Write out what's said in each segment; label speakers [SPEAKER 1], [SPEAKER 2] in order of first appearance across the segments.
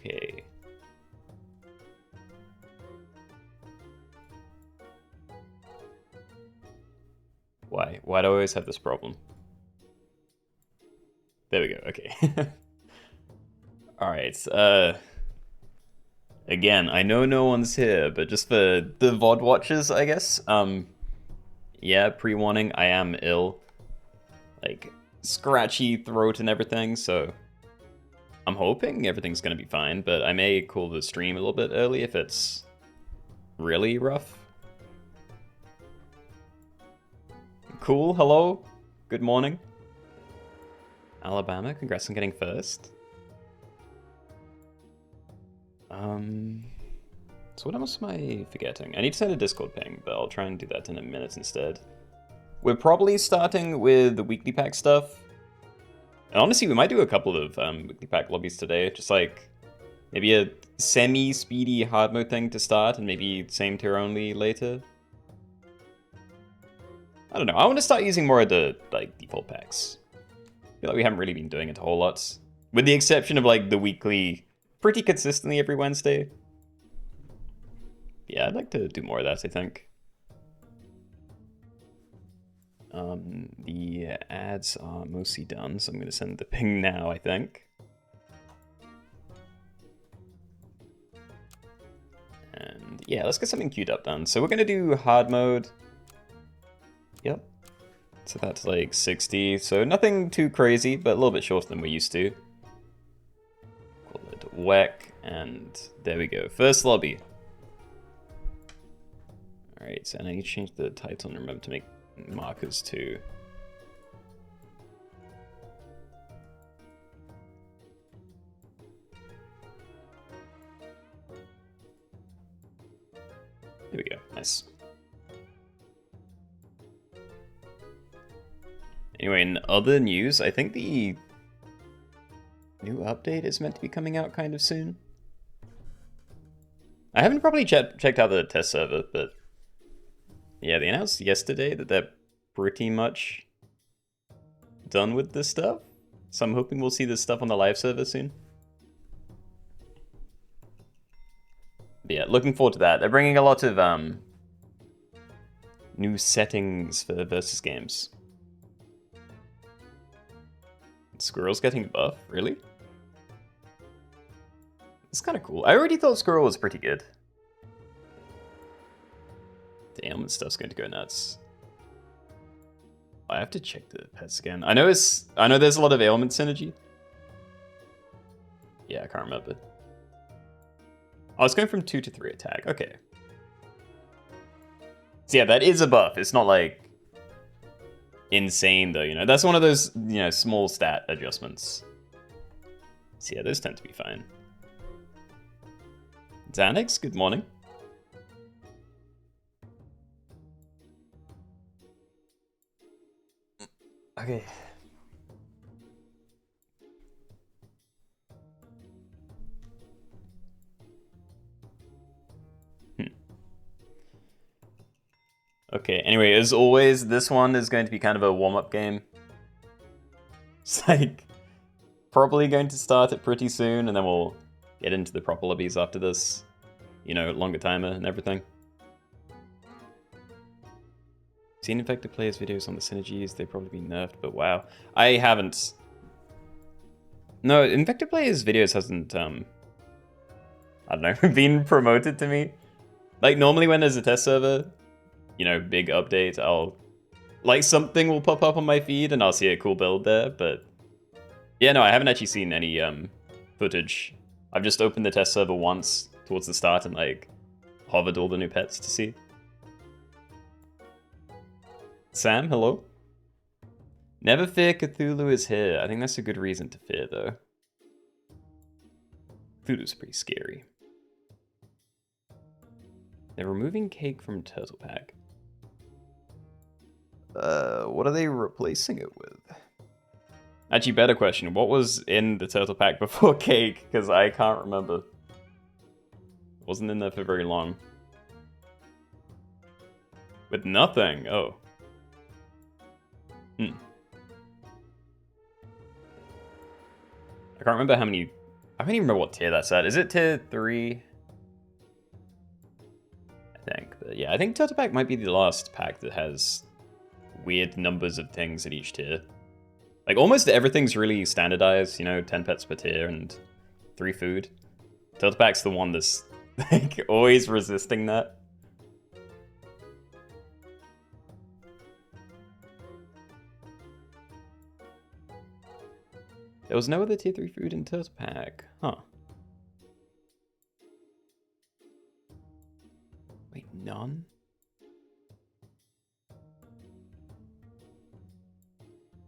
[SPEAKER 1] Okay. Why? Why do I always have this problem? There we go, okay. Alright, again, I know no one's here, but just for the VOD watchers, I guess, yeah, pre-warning, I am ill. Like, scratchy throat and everything, so I'm hoping everything's gonna be fine, but I may call the stream a little bit early if it's really rough. Cool, hello, good morning. Alabama, congrats on getting first. So what else am I forgetting? I need to send a Discord ping, but I'll try and do that in a minute instead. We're probably starting with the weekly pack stuff. And honestly, we might do a couple of weekly pack lobbies today. Just like maybe a semi-speedy hard mode thing to start, and maybe same tier only later. I don't know. I want to start using more of the like default packs. I feel like we haven't really been doing it a whole lot, with the exception of like the weekly, pretty consistently every Wednesday. Yeah, I'd like to do more of that, I think. The ads are mostly done, so I'm going to send the ping now, I think. And yeah, let's get something queued up done. So we're going to do hard mode. Yep. So that's like 60. So nothing too crazy, but a little bit shorter than we're used to. Call it WEC, and there we go. First lobby. Alright, so I need to change the title and remember to make markers too. There we go, nice. Anyway, in other news, I think the new update is meant to be coming out kind of soon. I haven't probably checked out the test server, but yeah, they announced yesterday that they're pretty much done with this stuff. So I'm hoping we'll see this stuff on the live server soon. But yeah, looking forward to that. They're bringing a lot of new settings for versus games. Squirrel's getting a buff, really? It's kind of cool. I already thought Squirrel was pretty good. The ailment stuff's going to go nuts. I have to check the pets again. I know there's a lot of ailment synergy. Yeah, I can't remember. Oh, it's going from 2 to 3 attack. Okay. So yeah, that is a buff. It's not like insane though, you know. That's one of those, you know, small stat adjustments. So yeah, those tend to be fine. Xanax, good morning. Okay. Okay, anyway, as always, this one is going to be kind of a warm-up game. It's like, probably going to start it pretty soon, and then we'll get into the proper lobbies after this. You know, longer timer and everything. Seen infected players' videos on the synergies, they've probably been nerfed, but wow. I haven't. No, infected players' videos hasn't, I don't know, been promoted to me. Like, normally when there's a test server, you know, big update, like, something will pop up on my feed and I'll see a cool build there, but yeah, no, I haven't actually seen any, footage. I've just opened the test server once towards the start and, like, hovered all the new pets to see. Sam, hello? Never fear Cthulhu is here. I think that's a good reason to fear, though. Cthulhu's pretty scary. They're removing cake from Turtle Pack. What are they replacing it with? Actually, better question. What was in the Turtle Pack before cake? Because I can't remember. It wasn't in there for very long. With nothing? Oh. I can't remember how many I don't even know what tier that's at. Is it tier 3? I think. But yeah, I think Turtle Pack might be the last pack that has weird numbers of things in each tier. Like, almost everything's really standardized, you know, 10 pets per tier and 3 food. Turtle Pack's the one that's, like, always resisting that. There was no other tier 3 food in Turtle Pack. Huh. Wait, none?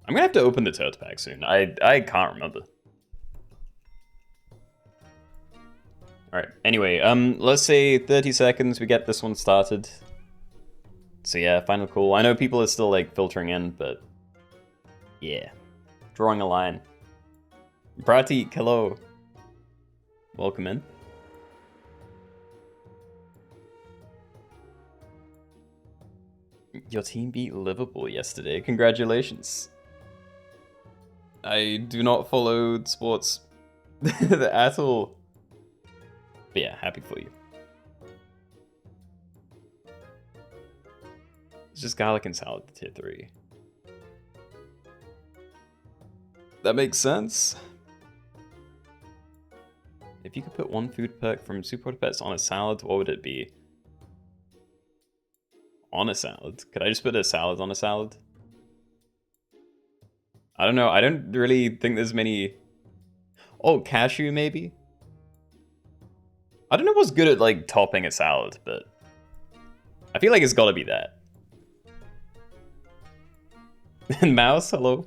[SPEAKER 1] I'm gonna have to open the Turtle Pack soon. I can't remember. Alright, anyway, let's say 30 seconds, we get this one started. So yeah, final call. I know people are still, like, filtering in, but... yeah. Drawing a line. Pratik, hello. Welcome in. Your team beat Liverpool yesterday. Congratulations. I do not follow sports at all. But yeah, happy for you. It's just garlic and salad tier 3. That makes sense. If you could put one food perk from Super Pets on a salad, what would it be? On a salad? Could I just put a salad on a salad? I don't know. I don't really think there's many... oh, cashew maybe? I don't know what's good at, like, topping a salad, but... I feel like it's gotta be that. And mouse, hello?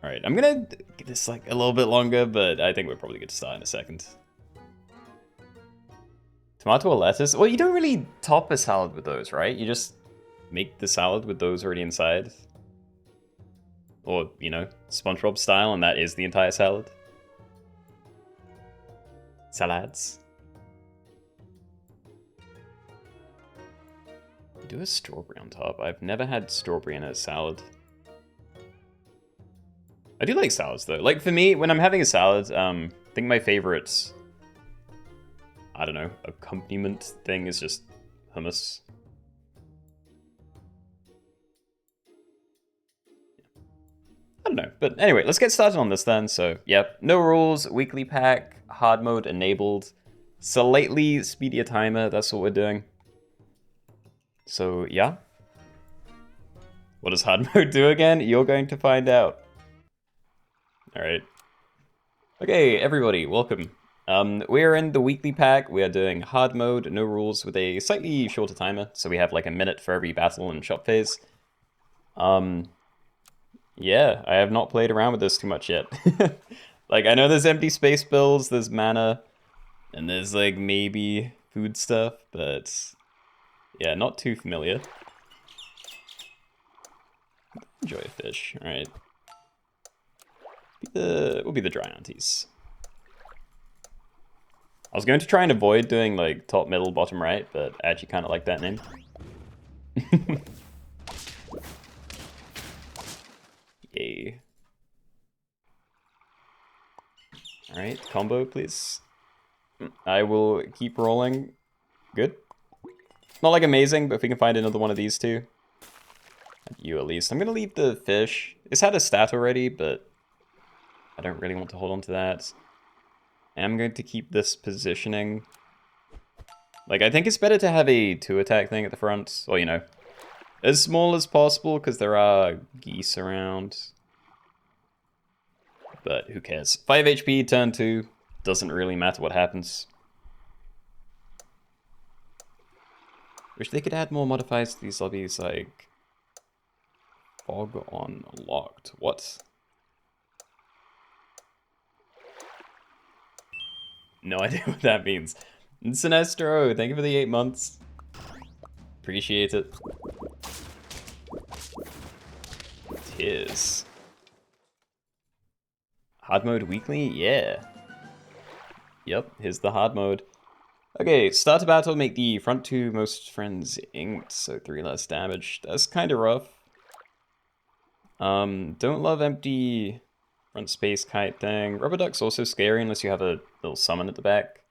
[SPEAKER 1] Alright, I'm gonna give this, like, a little bit longer, but I think we're probably good to start in a second. Tomato or lettuce? Well, you don't really top a salad with those, right? You just make the salad with those already inside. Or, you know, SpongeBob style, and that is the entire salad. Salads. Do a strawberry on top. I've never had strawberry in a salad. I do like salads, though. Like, for me, when I'm having a salad, I think my favorite, I don't know, accompaniment thing is just hummus. I don't know, but anyway, let's get started on this then. So, yep, no rules, weekly pack, hard mode enabled, slightly speedier timer, that's what we're doing. So, yeah. What does hard mode do again? You're going to find out. Alright. Okay, everybody, welcome. We're in the weekly pack. We are doing hard mode, no rules, with a slightly shorter timer. So we have like a minute for every battle and shop phase. Yeah, I have not played around with this too much yet. Like, I know there's empty space builds, there's mana, and there's like maybe food stuff, but yeah, not too familiar. Enjoy a fish, alright. We'll be the dry aunties. I was going to try and avoid doing like top, middle, bottom, right, but I actually kind of like that name. Yay. Alright, combo, please. I will keep rolling. Good. Not like amazing, but if we can find another one of these two. You at least. I'm gonna leave the fish. It's had a stat already, but I don't really want to hold on to that. I'm going to keep this positioning. Like, I think it's better to have a 2-attack thing at the front. Or, you know, as small as possible, because there are geese around. But who cares? 5 HP, turn 2. Doesn't really matter what happens. Wish they could add more modifiers to these lobbies, like... fog on locked. What? No idea what that means. Sinestro, thank you for the 8 months. Appreciate it. Tis. Hard mode weekly? Yeah. Yep, here's the hard mode. Okay, start a battle, make the front 2 most friends inked, so 3 less damage. That's kind of rough. Don't love empty Front space kite thing. Rubber duck's also scary unless you have a little summon at the back.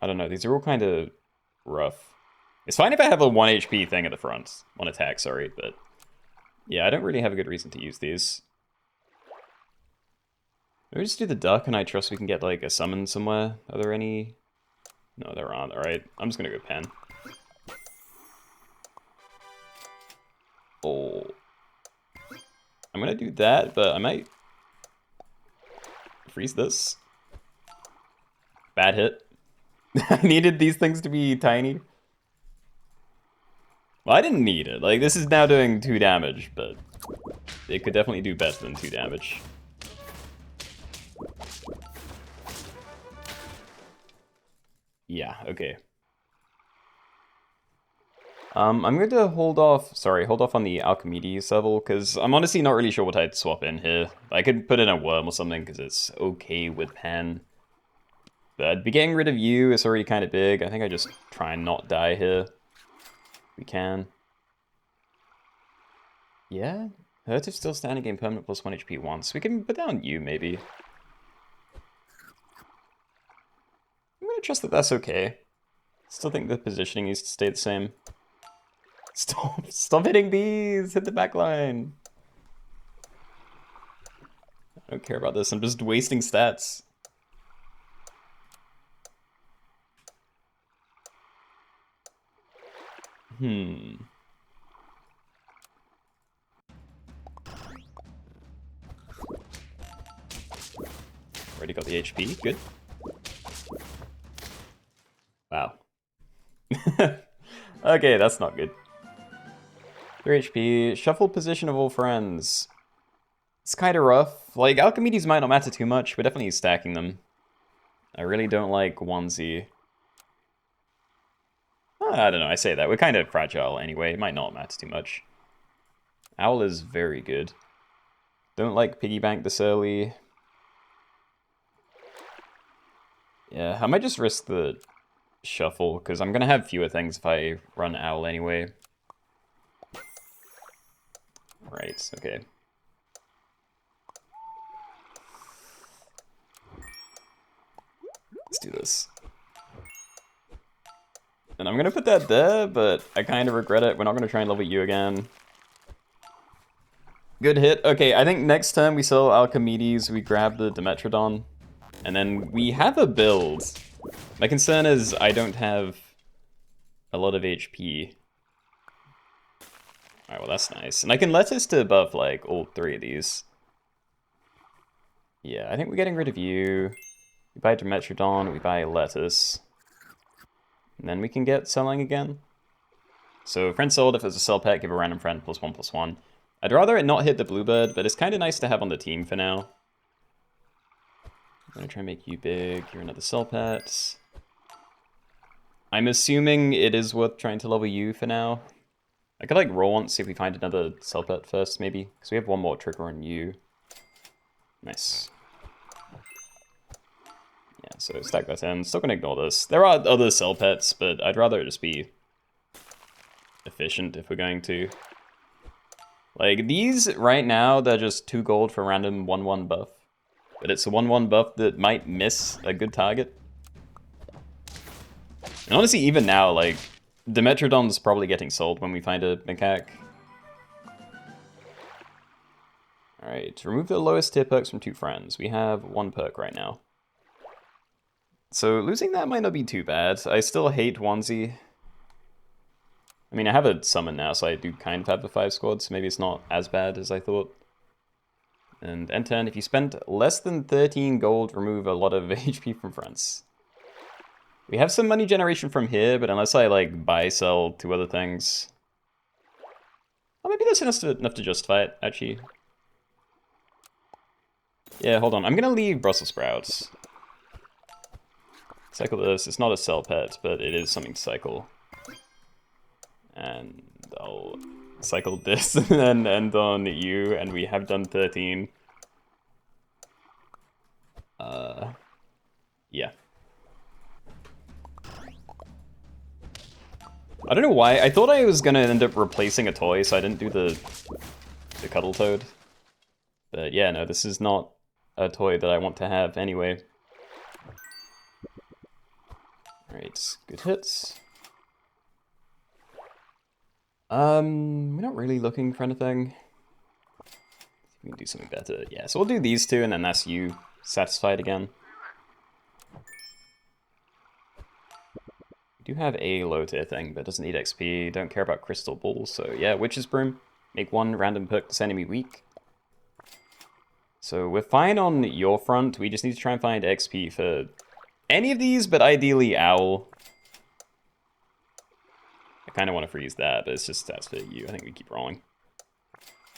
[SPEAKER 1] I don't know, these are all kind of rough. It's fine if I have a 1 HP thing at the front. 1 attack, sorry, but... yeah, I don't really have a good reason to use these. Maybe just do the duck and I trust we can get like a summon somewhere. Are there any? No, there aren't. Alright, I'm just gonna go pen. Oh. I'm gonna do that, but I might freeze this. Bad hit. I needed these things to be tiny. Well, I didn't need it. Like, this is now doing 2 damage, but it could definitely do better than 2 damage. Yeah, okay. I'm going to hold off on the Archimedes level, because I'm honestly not really sure what I'd swap in here. I could put in a worm or something, because it's okay with pen. But I'd be getting rid of you, it's already kind of big. I think I just try and not die here. If we can. Yeah? Hurt if still standing, gain permanent plus 1 HP once. We can put down you, maybe. I'm gonna trust that that's okay. Still think the positioning needs to stay the same. Stop hitting these! Hit the back line! I don't care about this, I'm just wasting stats. Already got the HP, good. Wow. Okay, that's not good. 3 HP, shuffle position of all friends. It's kind of rough. Like, Archimedes might not matter too much, we're definitely stacking them. I really don't like onesie. I don't know, I say that. We're kind of fragile anyway, it might not matter too much. Owl is very good. Don't like piggy bank this early. Yeah, I might just risk the shuffle, because I'm going to have fewer things if I run Owl anyway. Right, okay. Let's do this. And I'm going to put that there, but I kind of regret it. We're not going to try and level you again. Good hit. Okay, I think next time we sell Archimedes, we grab the Dimetrodon. And then we have a build. My concern is I don't have a lot of HP. Alright, well that's nice. And I can lettuce to buff like all 3 of these. Yeah, I think we're getting rid of you. We buy Dimetrodon, we buy lettuce. And then we can get selling again. So friend sold, if it's a sell pet, give a random friend +1/+1. I'd rather it not hit the bluebird, but it's kind of nice to have on the team for now. I'm gonna try and make you big. You're another sell pet. I'm assuming it is worth trying to level you for now. I could like roll once, see if we find another sell pet first, maybe. Because we have 1 more trigger on you. Nice. Yeah, so stack that in. Still gonna ignore this. There are other sell pets, but I'd rather it just be efficient if we're going to. Like, these, right now, they're just 2 gold for random 1/1 buff. But it's a 1/1 buff that might miss a good target. And honestly, even now, like, Dimetrodon's probably getting sold when we find a macaque. Alright, remove the lowest tier perks from 2 friends. We have 1 perk right now. So losing that might not be too bad. I still hate onesie. I mean, I have a summon now, so I do kind of have the 5 squad, so maybe it's not as bad as I thought. And N10, if you spent less than 13 gold, remove a lot of HP from friends. We have some money generation from here, but unless I, like, buy, sell 2 other things... Oh, maybe that's enough to justify it, actually. Yeah, hold on. I'm gonna leave Brussels sprouts. Cycle this. It's not a sell pet, but it is something to cycle. And I'll cycle this and then end on you, and we have done 13. Yeah. I don't know why. I thought I was gonna end up replacing a toy, so I didn't do the cuddle toad. But yeah, no, this is not a toy that I want to have anyway. Alright, good hits. We're not really looking for anything. We can do something better. Yeah, so we'll do these two, and then that's you satisfied again. We do have a low tier thing, but it doesn't need XP. Don't care about crystal balls, so yeah, Witch's Broom. Make one random perk this enemy weak. So we're fine on your front. We just need to try and find XP for any of these, but ideally Owl. I kind of want to freeze that, but it's just stats for you. I think we keep rolling.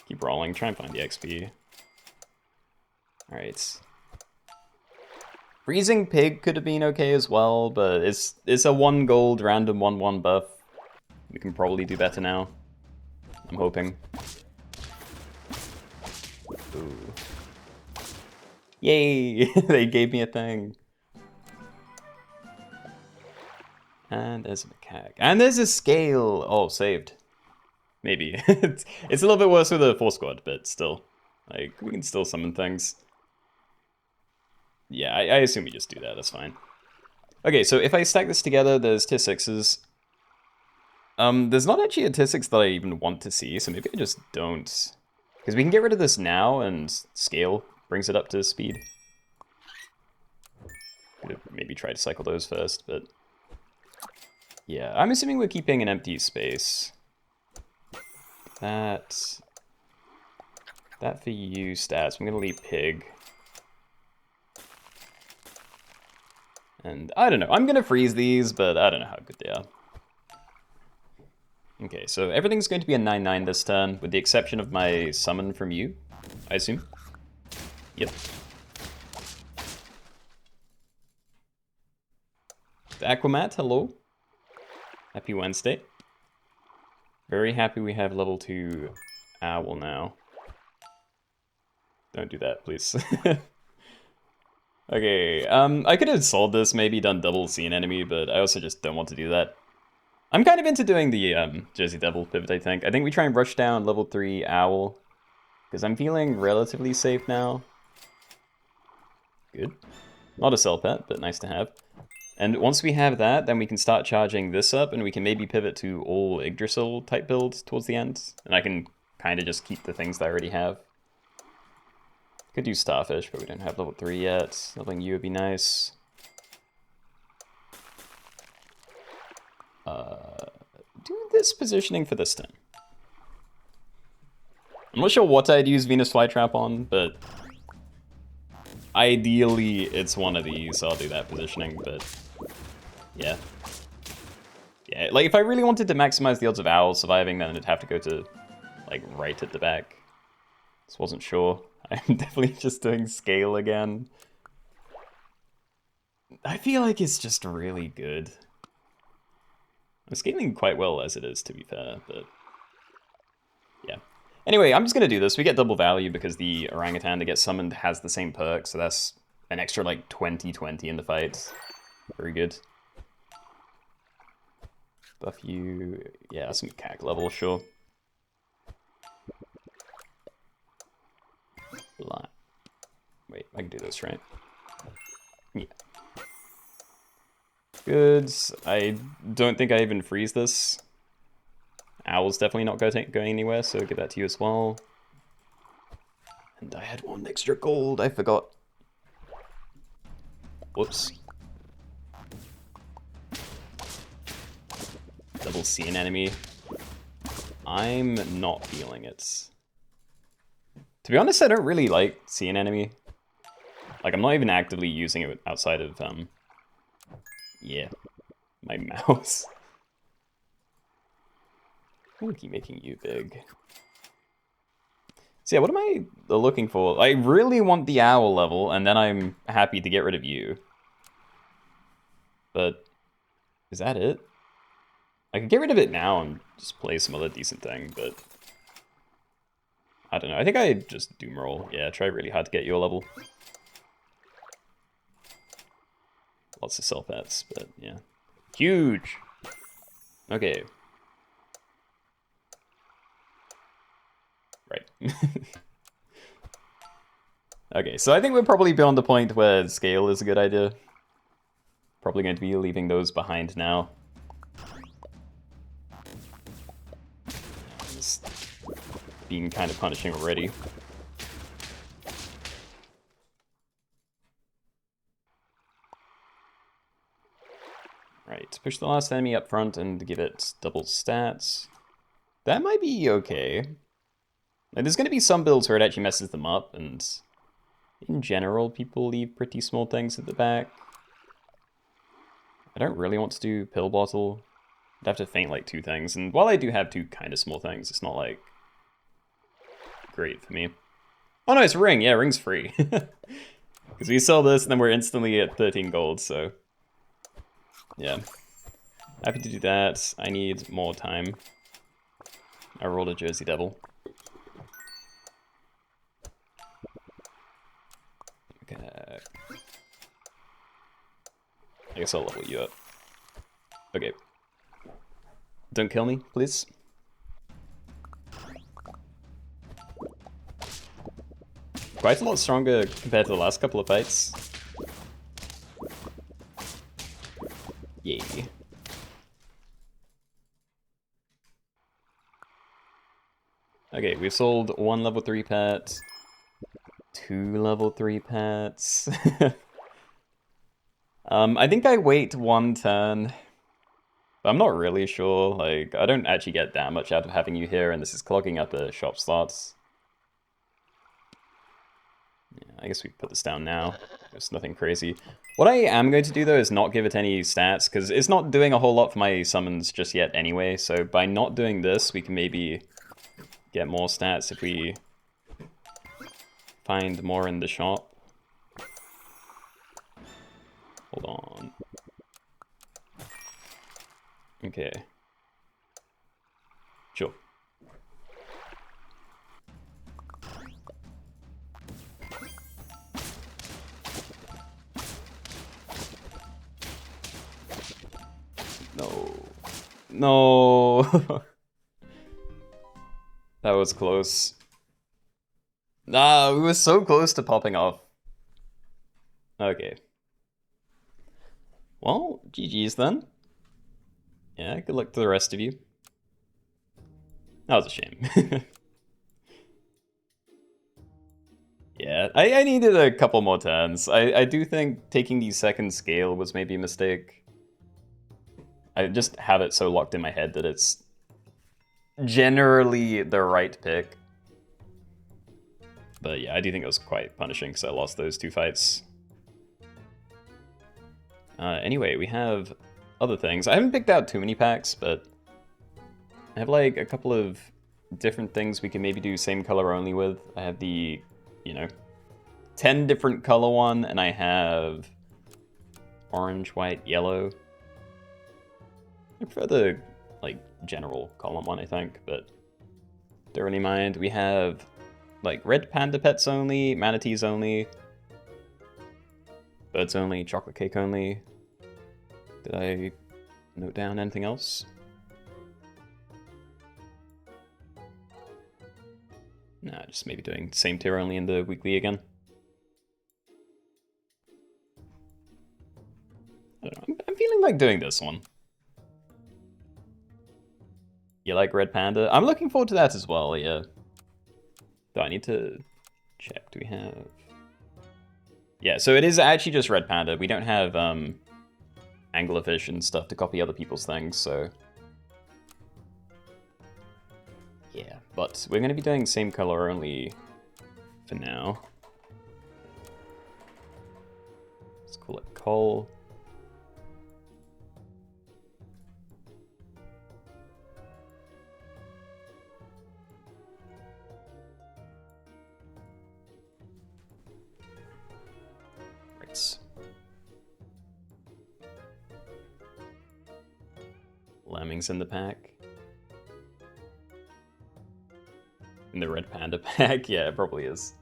[SPEAKER 1] Keep rolling, try and find the XP. Alright. Freezing Pig could have been okay as well, but it's a 1 gold random 1/1 buff. We can probably do better now. I'm hoping. Ooh. Yay! They gave me a thing. And there's a macaque. And there's a scale! Oh, saved. Maybe. It's a little bit worse with a 4-squad, but still. Like, we can still summon things. Yeah, I assume we just do that, that's fine. Okay, so if I stack this together, there's tier 6s. There's not actually a tier 6 that I even want to see, so maybe I just don't. Because we can get rid of this now, and scale brings it up to speed. Could have maybe tried to cycle those first, but... yeah, I'm assuming we're keeping an empty space. That for you, stats. I'm gonna leave Pig. And I don't know, I'm gonna freeze these, but I don't know how good they are. Okay, so everything's going to be a 9/9 this turn, with the exception of my summon from you, I assume. Yep. The Aquamat, hello. Happy Wednesday. Very happy we have level 2 Owl now. Don't do that, please. Okay, I could have sold this, maybe done double Scene Enemy, but I also just don't want to do that. I'm kind of into doing the Jersey Devil pivot, I think. I think we try and rush down level 3 Owl, because I'm feeling relatively safe now. Good. Not a sell pet, but nice to have. And once we have that, then we can start charging this up, and we can maybe pivot to all Yggdrasil type build towards the end. And I can kind of just keep the things that I already have. Could do Starfish, but we don't have level 3 yet. Leveling you would be nice. Do this positioning for this turn. I'm not sure what I'd use Venus Flytrap on, but ideally it's one of these. I'll do that positioning, but yeah. Yeah, like if I really wanted to maximize the odds of Owl surviving, then it'd have to go to like right at the back. Just wasn't sure. I'm definitely just doing scale again. I feel like it's just really good. I'm scaling quite well as it is, to be fair, but yeah. Anyway, I'm just gonna do this. We get double value because the orangutan that gets summoned has the same perk, so that's an extra like 20/20 in the fight. Very good. Buff you, yeah, that's some CAC level, sure. Wait, I can do this, right? Yeah. Good. I don't think I even freeze this. Owl's definitely not going anywhere, so give that to you as well. And I had 1 extra gold, I forgot. Whoops. Double Scene Enemy. I'm not feeling it. To be honest, I don't really like Scene Enemy. Like, I'm not even actively using it outside of, yeah, my mouse. I'm gonna keep making you big. So yeah, what am I looking for? I really want the Owl level, and then I'm happy to get rid of you. But, is that it? I could get rid of it now and just play some other decent thing, but... I don't know, I think I just doom roll. Yeah, try really hard to get your level. Lots of self pets, but yeah. Huge! Okay. Right. Okay, so I think we're probably beyond the point where scale is a good idea. Probably going to be leaving those behind now. It's been kind of punishing already. Right, push the last enemy up front and give it double stats. That might be okay. Like, there's going to be some builds where it actually messes them up, and in general, people leave pretty small things at the back. I don't really want to do pill bottle. I'd have to faint like 2 things, and while I do have 2 kind of small things, it's not like great for me. Oh no, it's ring. Yeah, ring's free. Because we sell this, and then we're instantly at 13 gold, so yeah. Happy to do that. I need more time. I rolled a Jersey Devil. Okay. I guess I'll level you up. Okay. Don't kill me, please. Quite a lot stronger compared to the last couple of fights. Yay. Okay, we've sold 1 level 3 pet, 2 level 3 pets. I think I wait 1 turn. But I'm not really sure. Like, I don't actually get that much out of having you here, and this is clogging up the shop slots. Yeah, I guess we put this down now. It's nothing crazy. What I am going to do, though, is not give it any stats, because it's not doing a whole lot for my summons just yet anyway, so by not doing this, we can maybe get more stats if we find more in the shop. Hold on. Okay. Sure. No. No. That was close. Ah, we were so close to popping off. Okay. Well, GG's then. Yeah, good luck to the rest of you. That was a shame. Yeah, I needed a couple more turns. I do think taking the second scale was maybe a mistake. I just have it so locked in my head that it's generally the right pick. But yeah, I do think it was quite punishing because I lost those 2 fights. Anyway, we have other things. I haven't picked out too many packs, but I have like a couple of different things we can maybe do same color only with. I have the, 10 different color one, and I have orange, white, yellow. I prefer the, general column one, I think, but don't really mind. We have, red panda pets only, manatees only, birds only, chocolate cake only. Did I note down anything else? Nah, just maybe doing same tier only in the weekly again. I don't know, I'm feeling like doing this one. You like red panda? I'm looking forward to that as well, yeah. Though I need to check, do we have... Yeah, so it is actually just red panda. We don't have anglerfish and stuff to copy other people's things, so... Yeah, but we're going to be doing same color only for now. Let's call it coal. Right. Lemmings in the pack. In the red panda pack? Yeah, it probably is.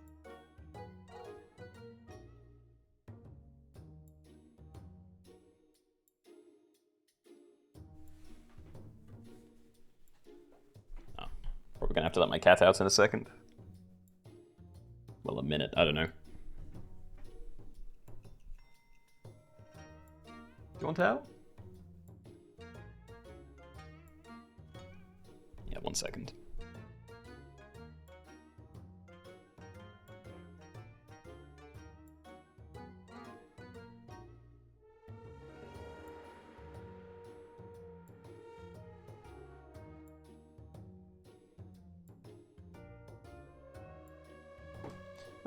[SPEAKER 1] Oh, probably gonna have to let my cat out in a second. Well, a minute, I don't know. you want out? Yeah, 1 second.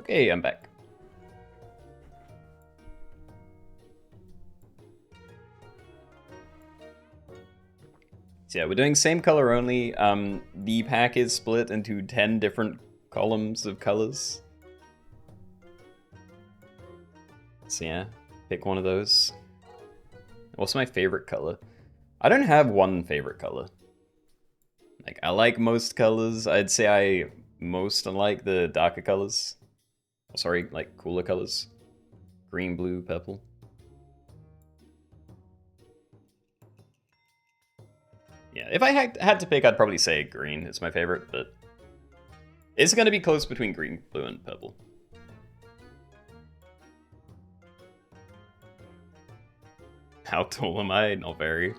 [SPEAKER 1] Okay, I'm back. So yeah, we're doing same color only. The pack is split into 10 different columns of colors. So yeah, pick one of those. What's my favorite color? I don't have one favorite color. Like, I like most colors. I'd say I most like the darker colors. Oh, sorry, like cooler colors. Green, blue, purple. Yeah, if I had to pick, I'd probably say green is my favorite, but it's going to be close between green, blue, and purple. How tall am I? Not very.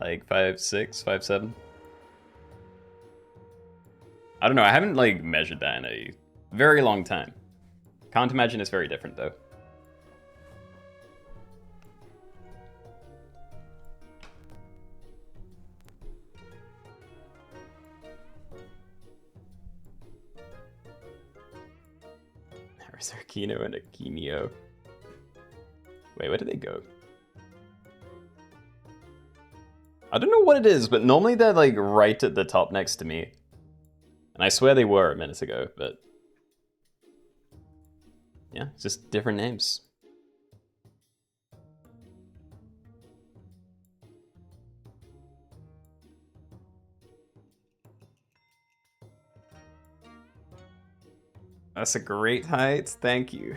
[SPEAKER 1] Like 5'6", 5'7". I don't know, I haven't like measured that in a very long time. Can't imagine it's very different though. There's a Keenoe and a Keenoe. Wait, where did they go? I don't know what it is, but normally they're like right at the top next to me. And I swear they were a minute ago, but yeah, it's just different names. That's a great height, thank you.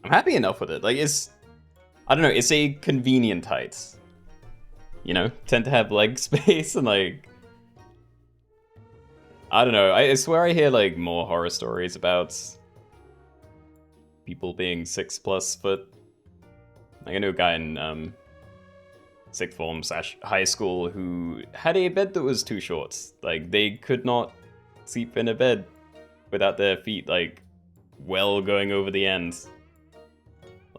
[SPEAKER 1] I'm happy enough with it. Like, I don't know, it's a convenient height. You know, tend to have leg space and like, I don't know, I swear I hear like more horror stories about people being 6+ foot. Like, I know a guy in sixth form / high school who had a bed that was too short. Like, they could not sleep in a bed without their feet like well going over the end.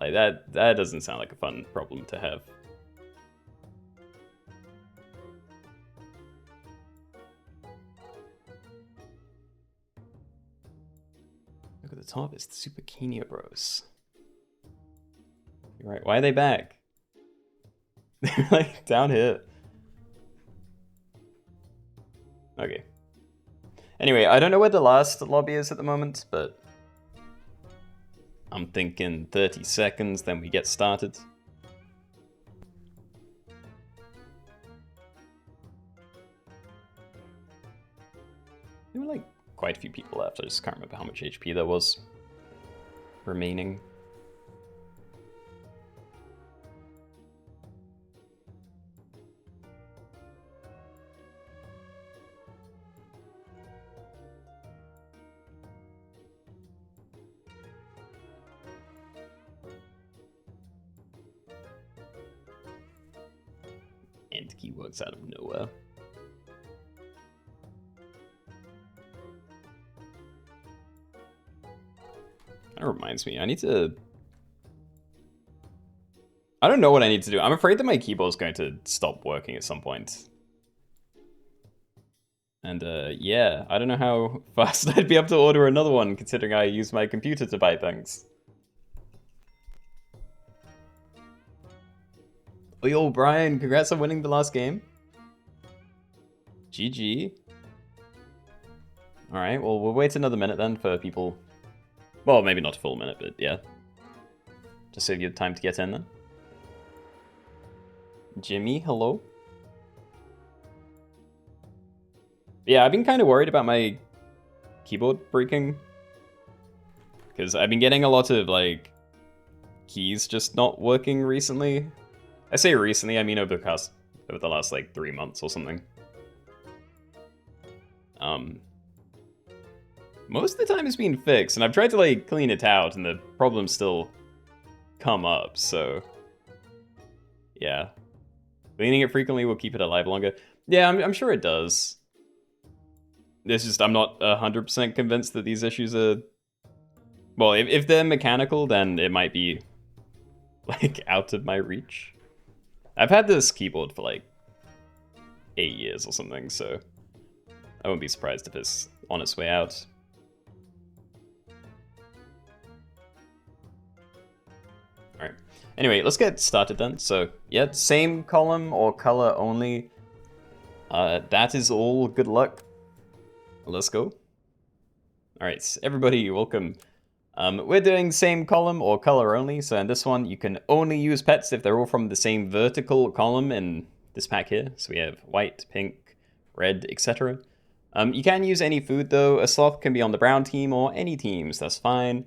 [SPEAKER 1] Like, that doesn't sound like a fun problem to have. Look at the top, it's the Super Keenoe Bros. You're right, why are they back? They're like down here. Okay. Anyway, I don't know where the last lobby is at the moment, but I'm thinking 30 seconds, then we get started. There were like quite a few people left, I just can't remember how much HP there was remaining. And key works out of nowhere. That reminds me, I need to... I don't know what I need to do. I'm afraid that my keyboard's going to stop working at some point. And yeah, I don't know how fast I'd be able to order another one, considering I use my computer to buy things. Oh, yo, Brian, congrats on winning the last game. GG. Alright, well, we'll wait another minute then for people... Well, maybe not a full minute, but yeah. Just so you have time to get in then. Jimmy, hello. Yeah, I've been kind of worried about my keyboard breaking. Because I've been getting a lot of, like, keys just not working recently. I say recently, I mean over the last, like, 3 months or something. Most of the time it's been fixed, and I've tried to, like, clean it out, and the problem's still come up, so yeah. Cleaning it frequently will keep it alive longer. Yeah, I'm sure it does. It's just I'm not 100% convinced that these issues are... Well, if they're mechanical, then it might be, like, out of my reach. I've had this keyboard for, like, 8 years or something, so I wouldn't be surprised if it's on its way out. Alright. Anyway, let's get started then. So, yeah, same column or color only. That is all. Good luck. Let's go. Alright, everybody, welcome. We're doing same column or color only, so in this one you can only use pets if they're all from the same vertical column in this pack here. So we have white, pink, red, etc. You can use any food though. A sloth can be on the brown team or any teams, that's fine.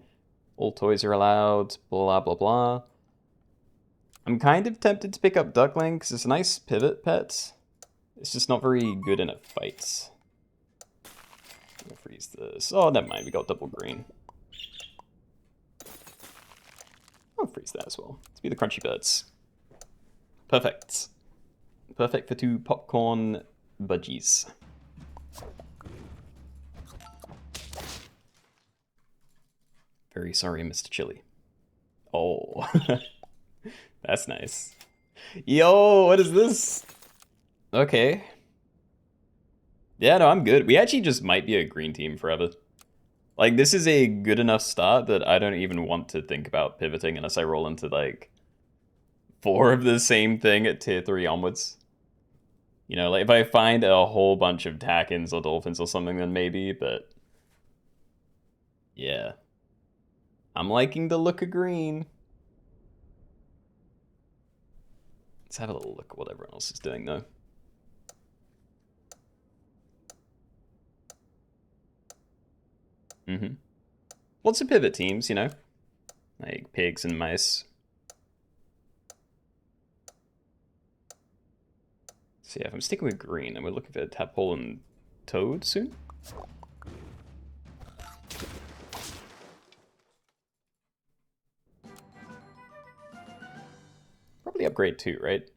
[SPEAKER 1] All toys are allowed, blah blah blah. I'm kind of tempted to pick up duckling because it's a nice pivot pet. It's just not very good in a fight. I'll freeze this. Oh, never mind, we got double green. I'll freeze that as well. Let's be the crunchy birds. Perfect. Perfect for 2 popcorn budgies. Very sorry, Mr. Chili. Oh, that's nice. Yo, what is this? Okay. Yeah, no, I'm good. We actually just might be a green team forever. Like, this is a good enough start that I don't even want to think about pivoting unless I roll into, like, 4 of the same thing at tier 3 onwards. You know, like, if I find a whole bunch of Tackins or Dolphins or something, then maybe, but... yeah. I'm liking the look of green. Let's have a little look at what everyone else is doing, though. Lots of pivot teams, you know, like pigs and mice. So yeah, if I'm sticking with green, and we're looking for tadpole and toad soon. Probably upgrade too, right?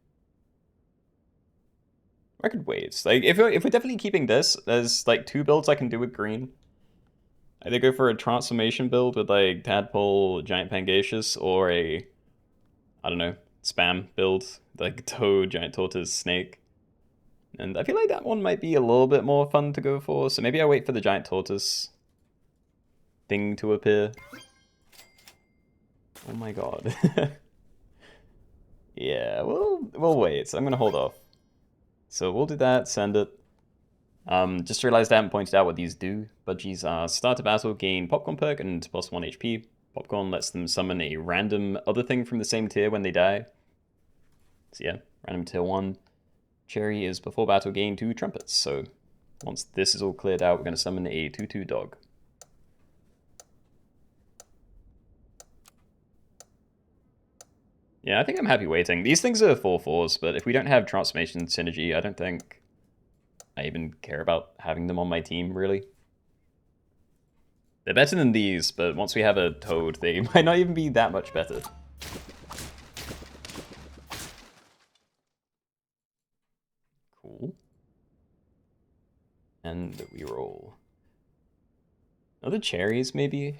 [SPEAKER 1] I could wait. Like if we're definitely keeping this, there's like 2 builds I can do with green. Either go for a transformation build with like tadpole, giant pangaseous, or a, I don't know, spam build like toad, giant tortoise, snake. And I feel like that one might be a little bit more fun to go for, so maybe I wait for the giant tortoise thing to appear. Oh my god. Yeah, we'll wait. So I'm gonna hold off. So we'll do that, send it. Just realized I haven't pointed out what these do. Budgies are start a battle, gain popcorn perk and plus 1 HP. Popcorn lets them summon a random other thing from the same tier when they die. So yeah, random tier 1. Cherry is before battle gain 2 trumpets. So once this is all cleared out, we're going to summon a 2/2 dog. Yeah, I think I'm happy waiting. These things are 4/4s, but if we don't have transformation synergy, I don't think I even care about having them on my team, really. They're better than these, but once we have a toad, they might not even be that much better. Cool. And we roll. Other cherries, maybe?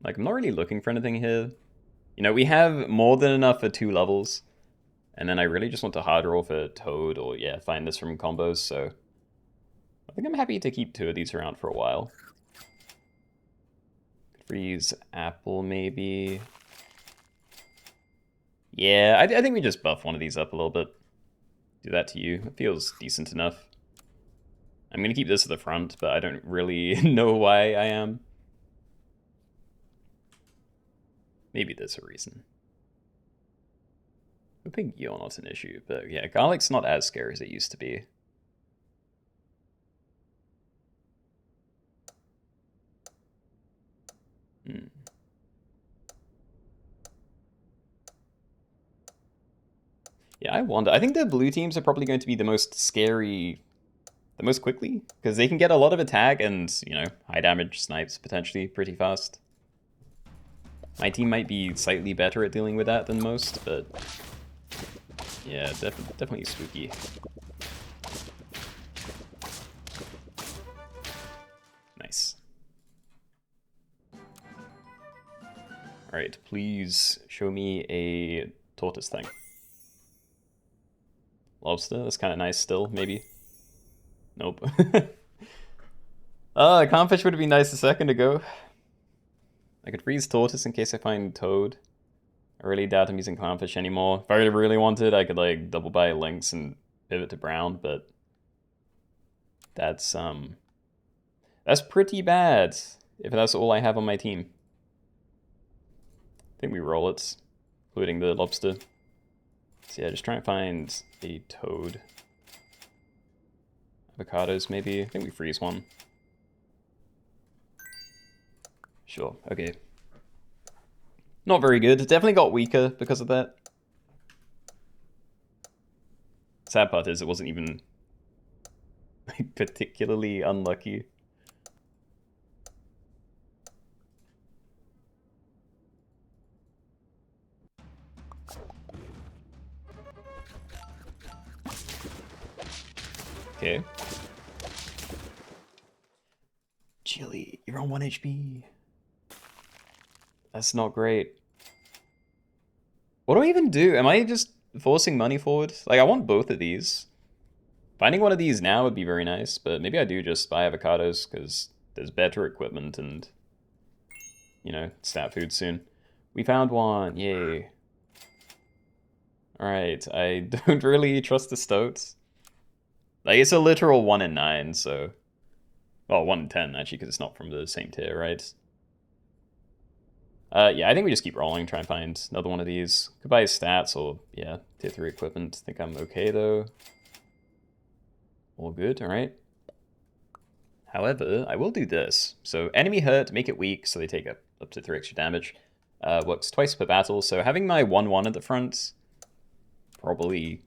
[SPEAKER 1] Like, I'm not really looking for anything here. You know, we have more than enough for 2 levels. And then I really just want to hard roll for Toad or, yeah, find this from combos, so... I think I'm happy to keep 2 of these around for a while. Freeze apple, maybe. Yeah, I think we just buff one of these up a little bit. Do that to you. It feels decent enough. I'm going to keep this at the front, but I don't really know why I am. Maybe there's a reason. Hoping you're not an issue, but yeah, garlic's not as scary as it used to be. Yeah, I wonder. I think the blue teams are probably going to be the most scary, the most quickly, because they can get a lot of attack and, you know, high damage snipes potentially pretty fast. My team might be slightly better at dealing with that than most, but yeah, definitely spooky. Nice. Alright, please show me a tortoise thing. Lobster, that's kind of nice still, maybe. Nope. Oh, clownfish would have been nice a second ago. I could freeze tortoise in case I find toad. I really doubt I'm using clownfish anymore. If I really wanted, I could like double buy lynx and pivot to brown, but that's pretty bad if that's all I have on my team. I think we roll it, including the lobster. So yeah, just try and find a toad. Avocados, maybe. I think we freeze one. Sure, okay. Not very good. Definitely got weaker because of that. Sad part is it wasn't even like, particularly unlucky. Okay. Chili, you're on 1 HP. That's not great. What do I even do? Am I just forcing money forward? Like, I want both of these. Finding one of these now would be very nice, but maybe I do just buy avocados, because there's better equipment and, you know, stat food soon. We found one, yay. Alright, I don't really trust the stoats. Like, it's a literal 1 in 9, so... Well, 1 in 10, actually, because it's not from the same tier, right? Yeah, I think we just keep rolling, try and find another one of these. Could buy stats or, yeah, tier 3 equipment. Think I'm okay, though. All good, alright. However, I will do this. So, enemy hurt, make it weak, so they take up to 3 extra damage. Works twice per battle, so having my 1-1 at the front probably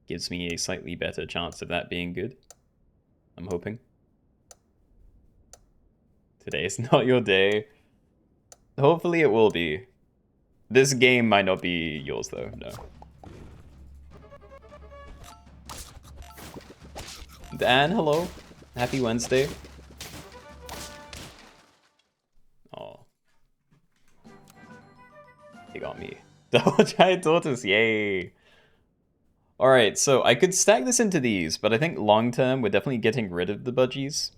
[SPEAKER 1] gives me a slightly better chance of that being good. I'm hoping. Today is not your day. Hopefully it will be. This game might not be yours though, no. Dan, hello. Happy Wednesday. Oh. He got me. Double giant tortoise, yay. Alright, so I could stack this into these, but I think long term we're definitely getting rid of the budgies.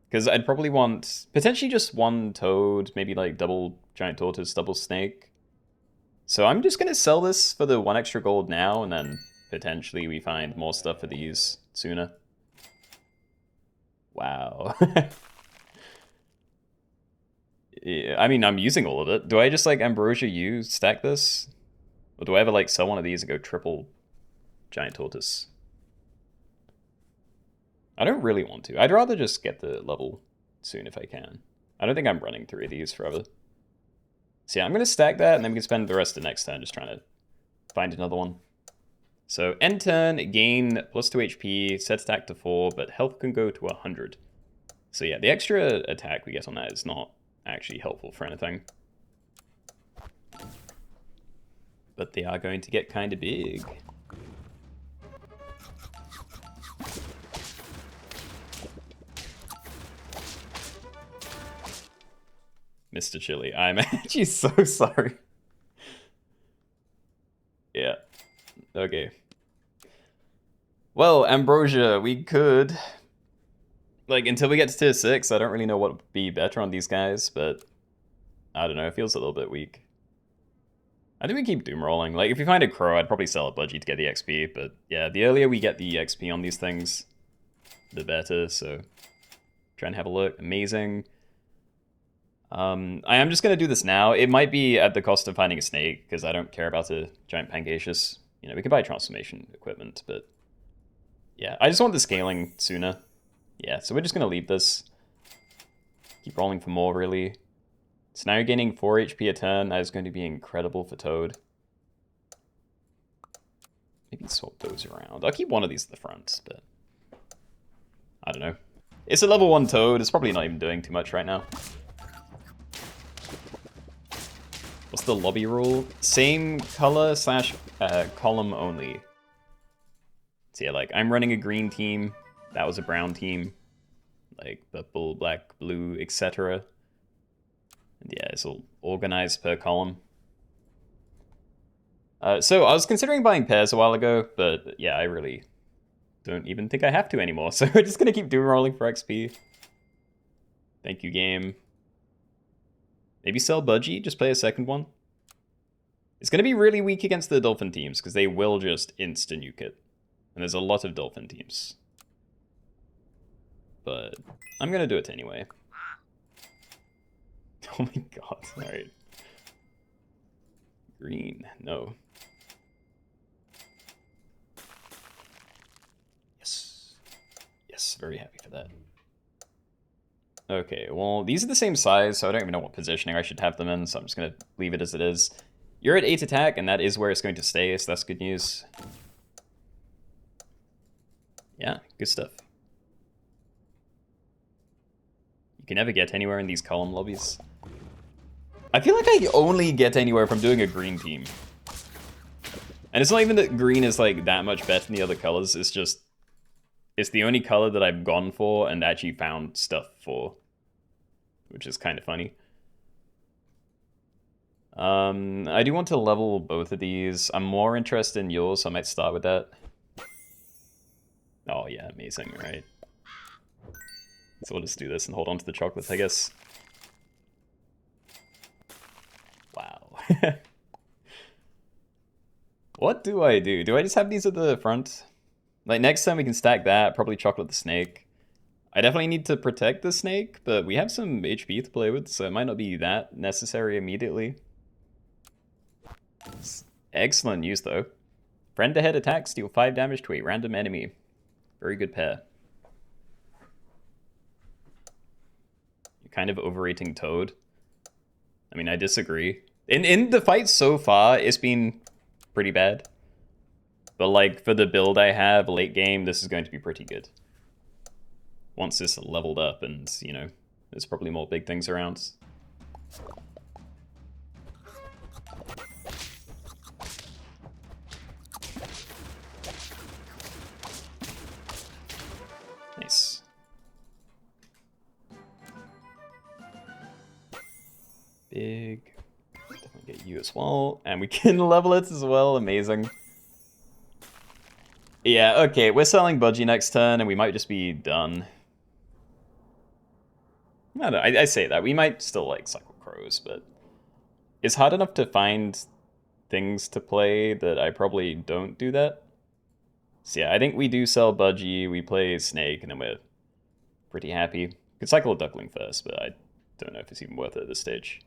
[SPEAKER 1] Because I'd probably want potentially just one toad, maybe like double giant tortoise, double snake. So I'm just going to sell this for the 1 extra gold now, and then potentially we find more stuff for these sooner. Wow. Yeah, I mean, I'm using all of it. Do I just like Ambrosia U stack this? Or do I ever like sell one of these and go triple giant tortoise? I don't really want to. I'd rather just get the level soon if I can. I don't think I'm running through these forever. So yeah, I'm going to stack that, and then we can spend the rest of the next turn just trying to find another one. So end turn, gain plus 2 HP, set attack to 4, but health can go to 100. So yeah, the extra attack we get on that is not actually helpful for anything. But they are going to get kind of big. Mr. Chili, I'm actually so sorry. Yeah. Okay. Well, Ambrosia, we could... Like, until we get to tier 6, I don't really know what would be better on these guys, but... I don't know, it feels a little bit weak. I think we keep doom rolling. Like, if we find a crow, I'd probably sell a budgie to get the XP, but yeah, the earlier we get the XP on these things, the better, so... Try and have a look. Amazing. I am just going to do this now. It might be at the cost of finding a snake, because I don't care about a giant Pangaceous. You know, we can buy transformation equipment, but... Yeah, I just want the scaling sooner. Yeah, so we're just going to leave this. Keep rolling for more, really. So now you're gaining 4 HP a turn. That is going to be incredible for Toad. Maybe swap those around. I'll keep one of these at the front, but... I don't know. It's a level 1 Toad. It's probably not even doing too much right now. what's the lobby rule? Same color slash column only. So yeah, like I'm running a green team. That was a brown team. Like purple, black, blue, etc. And yeah, it's all organized per column. So I was considering buying pairs a while ago, but yeah, I really don't even think I have to anymore. So we're just gonna keep doom rolling for XP. Thank you, game. Maybe sell Budgie, just play a second one. It's gonna be really weak against the Dolphin teams, because they will just insta-nuke it. And there's a lot of Dolphin teams. But I'm gonna do it anyway. Oh my god, alright. Green, no. Yes. Yes, very happy for that. Okay, well, these are the same size, so I don't even know what positioning I should have them in, so I'm just gonna leave it as it is. You're at 8 attack, and that is where it's going to stay, so that's good news. Yeah, good stuff. You can never get anywhere in these column lobbies. I feel like I only get anywhere from doing a green team. And it's not even that green is like that much better than the other colors, it's just... It's the only color that I've gone for and actually found stuff for. Which is kind of funny. I do want to level both of these. I'm more interested in yours, so I might start with that. Oh yeah, amazing, right? So we'll just do this and hold on to the chocolates, I guess. Wow. What do I do? Do I just have these at the front? Like, next time we can stack that, probably chocolate the snake. I definitely need to protect the snake, but we have some HP to play with, so it might not be that necessary immediately. It's excellent news, though. Friend ahead attacks, deal 5 damage to a random enemy. Very good pair. You're kind of overrating Toad. I mean, I disagree. In the fight so far, it's been pretty bad. But like, for the build I have late game, this is going to be pretty good. Once this leveled up and, you know, there's probably more big things around. Nice. Big. Definitely get you as well. And we can level it as well. Amazing. Yeah, okay, we're selling Budgie next turn, and we might just be done. I don't know, I say that. We might still, like, cycle crows, but... It's hard enough to find things to play that I probably don't do that. So yeah, I think we do sell Budgie, we play Snake, and then we're pretty happy. Could cycle a Duckling first, but I don't know if it's even worth it at this stage.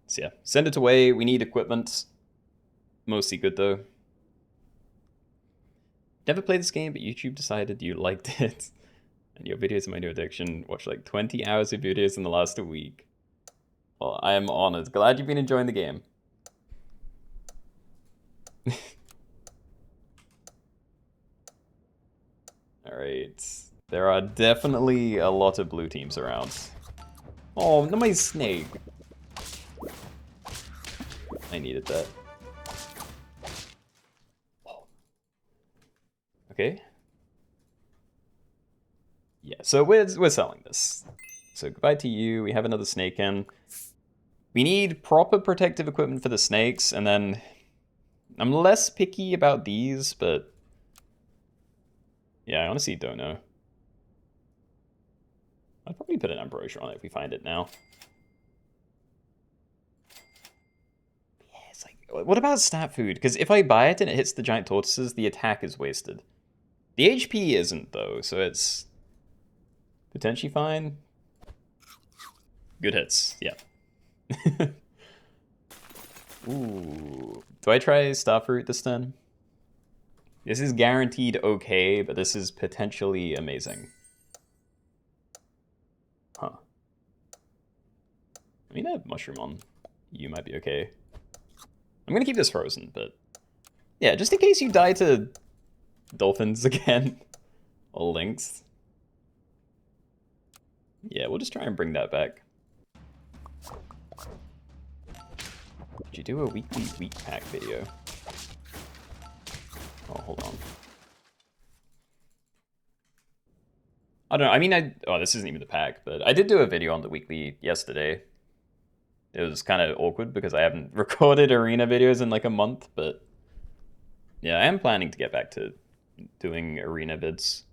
[SPEAKER 1] So yeah, send it away. We need equipment. Mostly good, though. Never played this game, but YouTube decided you liked it. And your videos are my new addiction. Watched like 20 hours of videos in the last week. Well, I am honored. Glad you've been enjoying the game. Alright. There are definitely a lot of blue teams around. Oh, no, my snake. I needed that. Oh. Okay. Yeah, so we're selling this. So goodbye to you. We have another snake in. We need proper protective equipment for the snakes, and then I'm less picky about these, but yeah, I honestly don't know. I'd probably put an Ambrosia on it if we find it now. Yeah, it's like, what about stat food? Because if I buy it and it hits the giant tortoises, the attack is wasted. The HP isn't, though, so it's potentially fine. Good hits, yeah. Ooh. Do I try Starfruit this turn? This is guaranteed okay, but this is potentially amazing. Huh. I mean, I have Mushroom on. You might be okay. I'm gonna keep this frozen, but... Yeah, just in case you die to dolphins again. Or lynx. Yeah, we'll just try and bring that back. Did you do a weekly week pack video? Oh, hold on. I don't know. I mean, oh, this isn't even the pack, but I did do a video on the weekly yesterday. It was kind of awkward because I haven't recorded arena videos in like a month, but yeah, I am planning to get back to doing arena vids.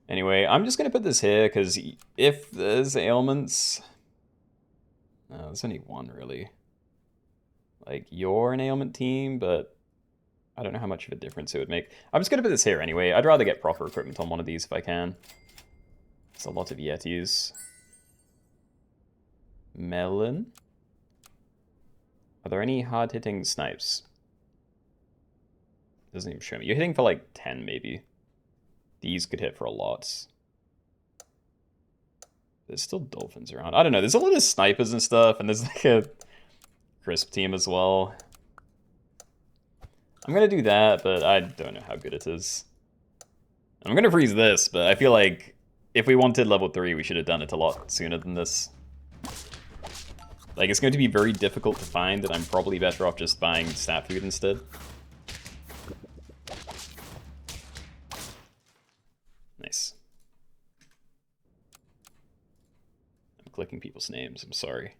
[SPEAKER 1] Anyway, I'm just going to put this here because if there's ailments... No, there's only one, really. Like, you're an ailment team, but I don't know how much of a difference it would make. I'm just going to put this here anyway. I'd rather get proper equipment on one of these if I can. It's a lot of Yetis. Melon? Are there any hard-hitting snipes? Doesn't even show me. You're hitting for like 10, maybe. These could hit for a lot. There's still dolphins around. I don't know. There's a lot of snipers and stuff, and there's like a crisp team as well. I'm going to do that, but I don't know how good it is. I'm going to freeze this, but I feel like if we wanted level 3, we should have done it a lot sooner than this. Like, it's going to be very difficult to find, and I'm probably better off just buying stat food instead. Nice. I'm clicking people's names, I'm sorry.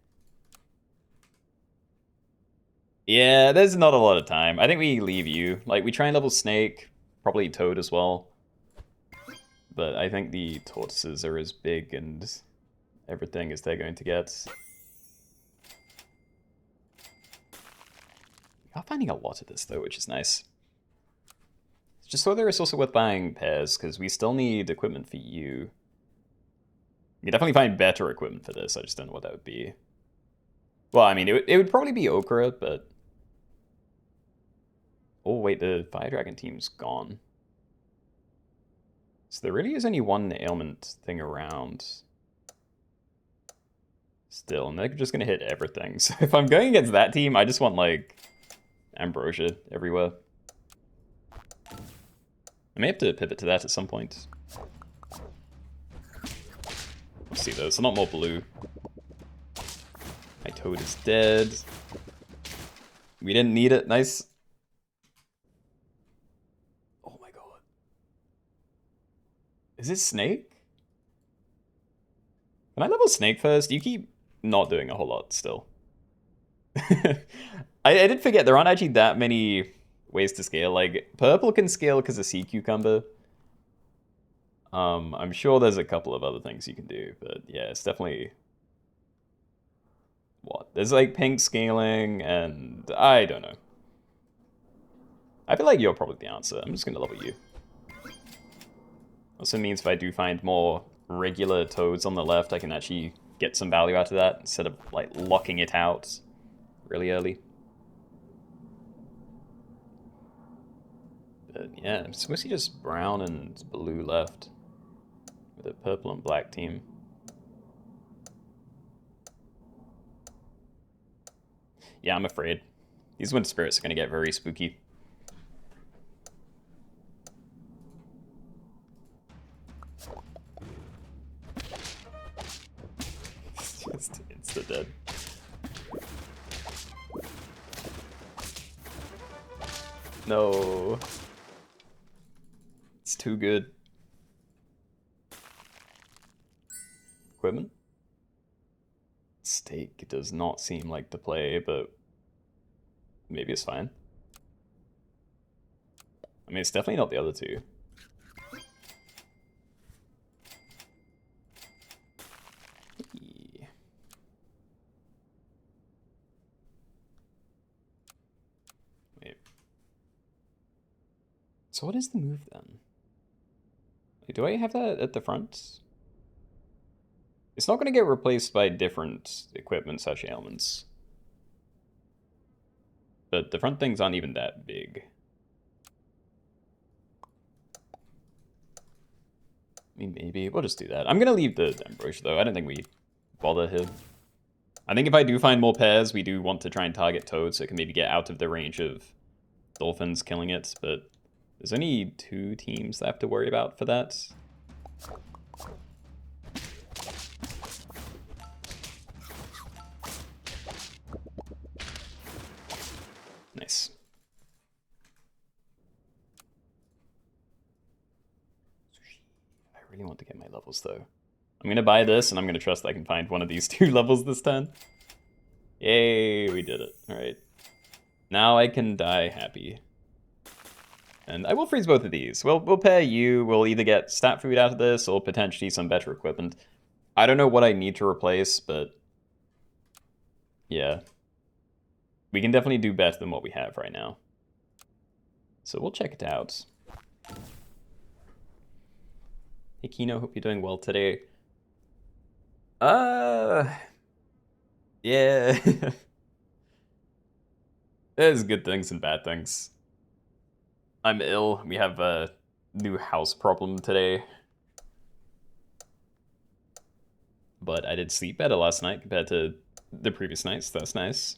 [SPEAKER 1] Yeah, there's not a lot of time. I think we leave you. Like, we try and level Snake, probably Toad as well. But I think the tortoises are as big and everything as they're going to get. We are finding a lot of this, though, which is nice. Just so there is also worth buying pairs, because we still need equipment for you. You can definitely find better equipment for this, I just don't know what that would be. Well, I mean, it would probably be Okra, but... Oh, wait, the Fire Dragon team's gone. So there really is only one ailment thing around. Still, and they're just going to hit everything. So if I'm going against that team, I just want, like, Ambrosia everywhere. I may have to pivot to that at some point. Let's see, though. It's a lot more blue. My Toad is dead. We didn't need it. Nice. Oh my god. Is it Snake? Can I level Snake first? You keep not doing a whole lot still. I did forget there aren't actually that many ways to scale. Like, purple can scale because of Sea Cucumber. I'm sure there's a couple of other things you can do, but yeah, it's definitely... What? There's like pink scaling, and I don't know. I feel like you're probably the answer. I'm just gonna level you. Also means if I do find more regular toads on the left, I can actually get some value out of that instead of like locking it out really early. But yeah, it's mostly just brown and blue left with a purple and black team. Yeah, I'm afraid. These Winter Spirits are going to get very spooky. It's the dead. No. It's too good. Equipment? Steak does not seem like the play, but maybe it's fine. I mean, it's definitely not the other two. Wait. So what is the move then? Wait, do I have that at the front? It's not going to get replaced by different equipment such ailments. But the front things aren't even that big. I mean, maybe. We'll just do that. I'm going to leave the Ambrosia, though. I don't think we bother him. I think if I do find more pairs, we do want to try and target Toad so it can maybe get out of the range of dolphins killing it. But there's only 2 teams that I have to worry about for that. Nice. I really want to get my levels, though. I'm going to buy this, and I'm going to trust that I can find one of these 2 levels this turn. Yay, we did it. All right. Now I can die happy. And I will freeze both of these. We'll pair you. We'll either get stat food out of this or potentially some better equipment. I don't know what I need to replace, but yeah. We can definitely do better than what we have right now. So we'll check it out. Hey, Keenoe, hope you're doing well today. Yeah. There's good things and bad things. I'm ill. We have a new house problem today. But I did sleep better last night compared to the previous nights. So that's nice.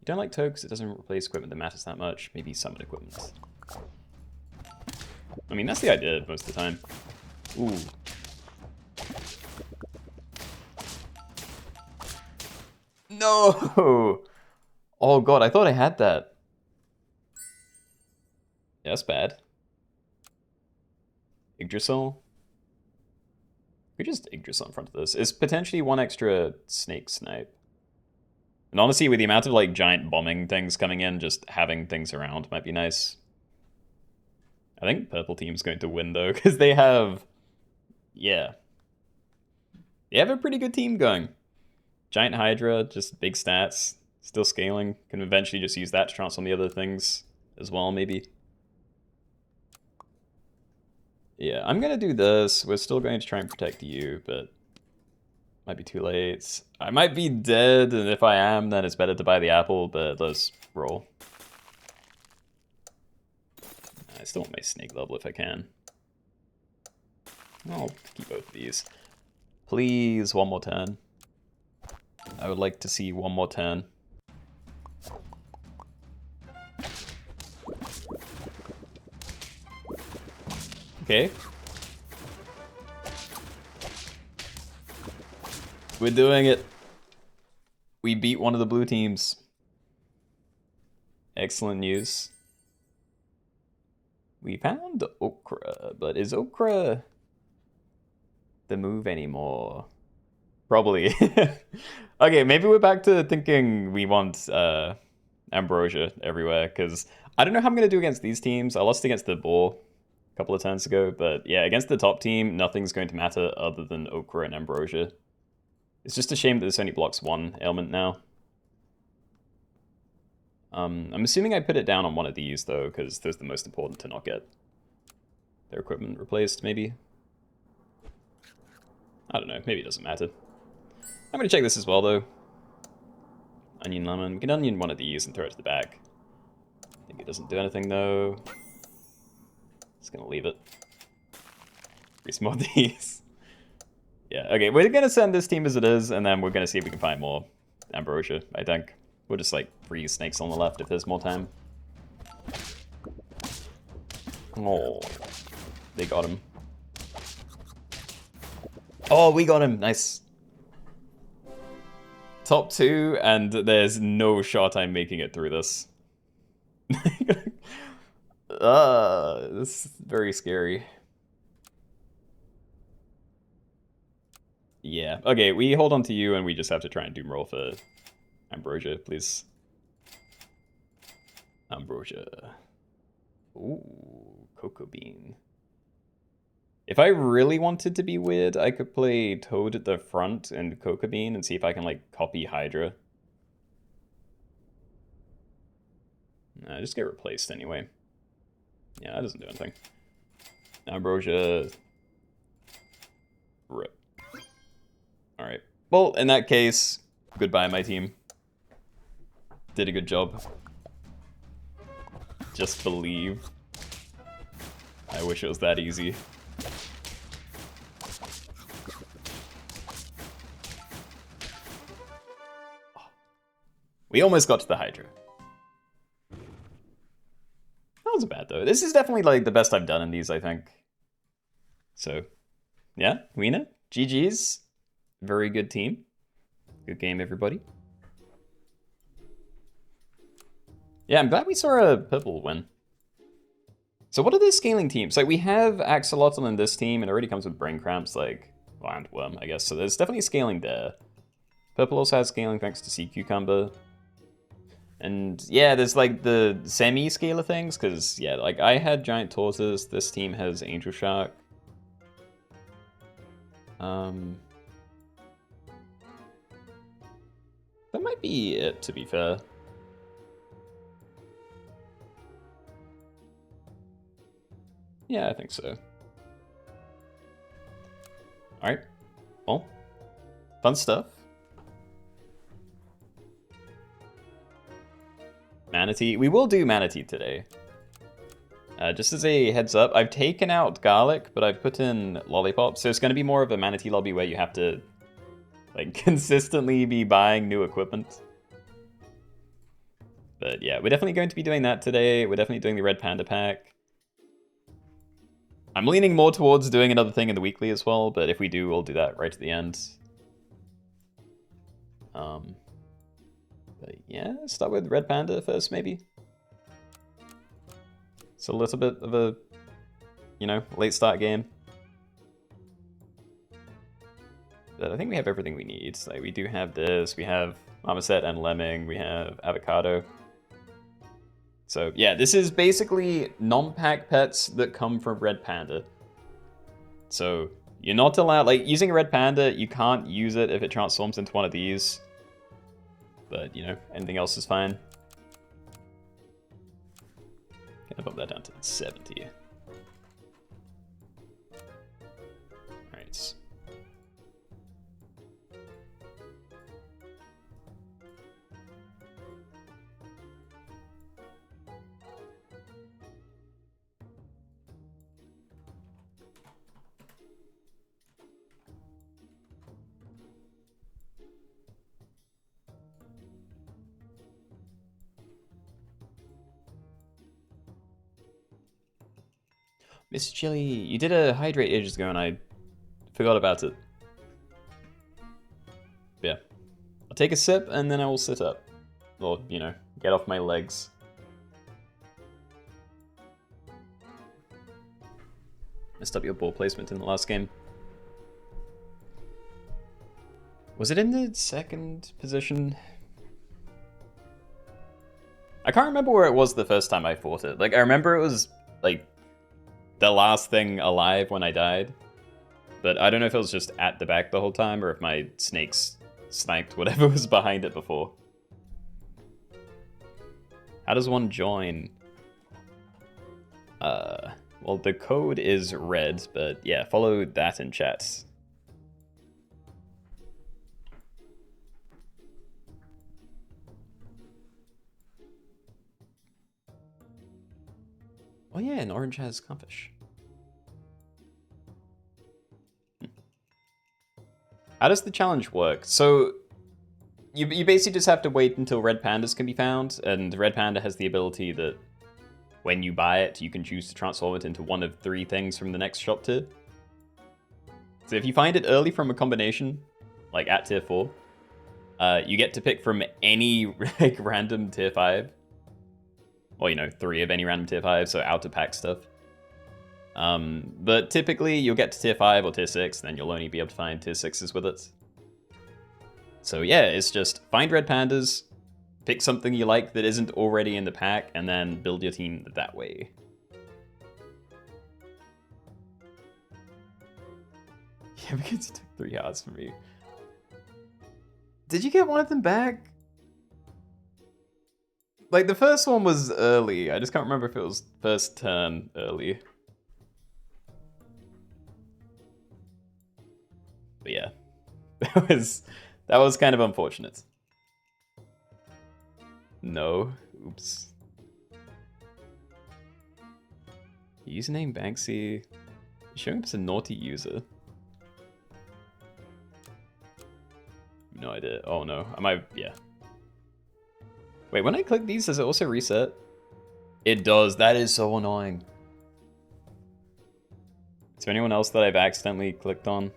[SPEAKER 1] You don't like tow because it doesn't replace equipment that matters that much. Maybe summon equipment. I mean, that's the idea most of the time. Ooh. No! Oh god, I thought I had that. Yeah, that's bad. Yggdrasil? We just Yggdrasil in front of this. It's potentially 1 extra snake snipe. And honestly, with the amount of like giant bombing things coming in, just having things around might be nice. I think purple team's going to win though, because they have... Yeah. They have a pretty good team going. Giant Hydra, just big stats, still scaling. Can eventually just use that to transform the other things as well, maybe. Yeah, I'm going to do this. We're still going to try and protect you, but might be too late. I might be dead, and if I am, then it's better to buy the apple, but let's roll. I still want my snake level if I can. I'll keep both of these. Please, 1 more turn. I would like to see 1 more turn. Okay. We're doing it. We beat one of the blue teams. Excellent news. We found Okra, but is Okra the move anymore? Probably. Okay, maybe we're back to thinking we want Ambrosia everywhere, because I don't know how I'm going to do against these teams. I lost against the Boar a couple of turns ago, but yeah, against the top team, nothing's going to matter other than Okra and Ambrosia. It's just a shame that this only blocks 1 ailment now. I'm assuming I put it down on one of these, though, because those are the most important to not get their equipment replaced, maybe. I don't know, maybe it doesn't matter. I'm going to check this as well, though. Onion lemon. We can onion one of these and throw it to the back. I think it doesn't do anything, though. Just going to leave it. Three more of these. Yeah, okay, we're going to send this team as it is, and then we're going to see if we can find more Ambrosia, I think. We'll just, like, freeze snakes on the left if there's more time. Oh, they got him. Oh, we got him. Nice. Top 2, and there's no shot I'm making it through this. This is very scary. Yeah. Okay, we hold on to you, and we just have to try and doom roll for Ambrosia, please. Ambrosia. Ooh, Cocoa Bean. If I really wanted to be weird, I could play Toad at the front and Cocoa Bean and see if I can, like, copy Hydra. Nah, just get replaced anyway. Yeah, that doesn't do anything. Ambrosia. Rip. Alright. Well, in that case, goodbye, my team. Did a good job. Just believe. I wish it was that easy. We almost got to the Hydra. That wasn't bad, though. This is definitely, like, the best I've done in these, I think. So, yeah, Weena, GG's. Very good team. Good game, everybody. Yeah, I'm glad we saw a purple win. So what are the scaling teams? Like, we have Axolotl in this team, and it already comes with brain cramps, like, well, and worm, I guess. So there's definitely scaling there. Purple also has scaling thanks to Sea Cucumber. And yeah, there's like the semi-scalar things, because yeah, like I had Giant Tortoise, this team has Angel Shark. That might be it, to be fair. Yeah, I think so. Alright. Well, fun stuff. Manatee. We will do Manatee today. Just as a heads up, I've taken out Garlic, but I've put in Lollipop, so it's going to be more of a Manatee lobby where you have to like consistently be buying new equipment. But yeah, we're definitely going to be doing that today. We're definitely doing the Red Panda pack. I'm leaning more towards doing another thing in the weekly as well, but if we do, we'll do that right at the end. But yeah, start with Red Panda first, maybe. It's a little bit of a, you know, late start game. But I think we have everything we need. Like, we do have this, we have Marmoset and Lemming, we have Avocado. So yeah, this is basically non-pack pets that come from Red Panda. So you're not allowed, like, using a Red Panda, you can't use it if it transforms into one of these. But, you know, anything else is fine. Gonna bump that down to 70. Alright. Miss Chili, you did a hydrate ages ago and I forgot about it. But yeah. I'll take a sip and then I will sit up. Or, you know, get off my legs. Messed up your ball placement in the last game. Was it in the second position? I can't remember where it was the first time I fought it. Like, I remember it was, like, the last thing alive when I died. But I don't know if it was just at the back the whole time or if my snakes sniped whatever was behind it before. How does one join? Well, the code is red, but yeah, follow that in chat. Oh yeah, and orange has Comfish. How does the challenge work? So, you basically just have to wait until Red Pandas can be found, and Red Panda has the ability that when you buy it, you can choose to transform it into one of 3 things from the next shop tier. So if you find it early from a combination, like at tier 4, you get to pick from any like random tier 5. Or, you know, 3 of any random tier 5, so out of pack stuff. But typically you'll get to tier 5 or tier 6, and then you'll only be able to find tier 6s with it. So yeah, it's just find Red Pandas, pick something you like that isn't already in the pack, and then build your team that way. Yeah, because you took 3 hearts from me. Did you get one of them back? Like, the first one was early. I just can't remember if it was first turn early. But yeah, that was kind of unfortunate. No, oops. Username Banksy. Showing up as a naughty user. No idea. Oh no, I might, yeah. Wait, when I click these, does it also reset? It does. That is so annoying. Is there anyone else that I've accidentally clicked on?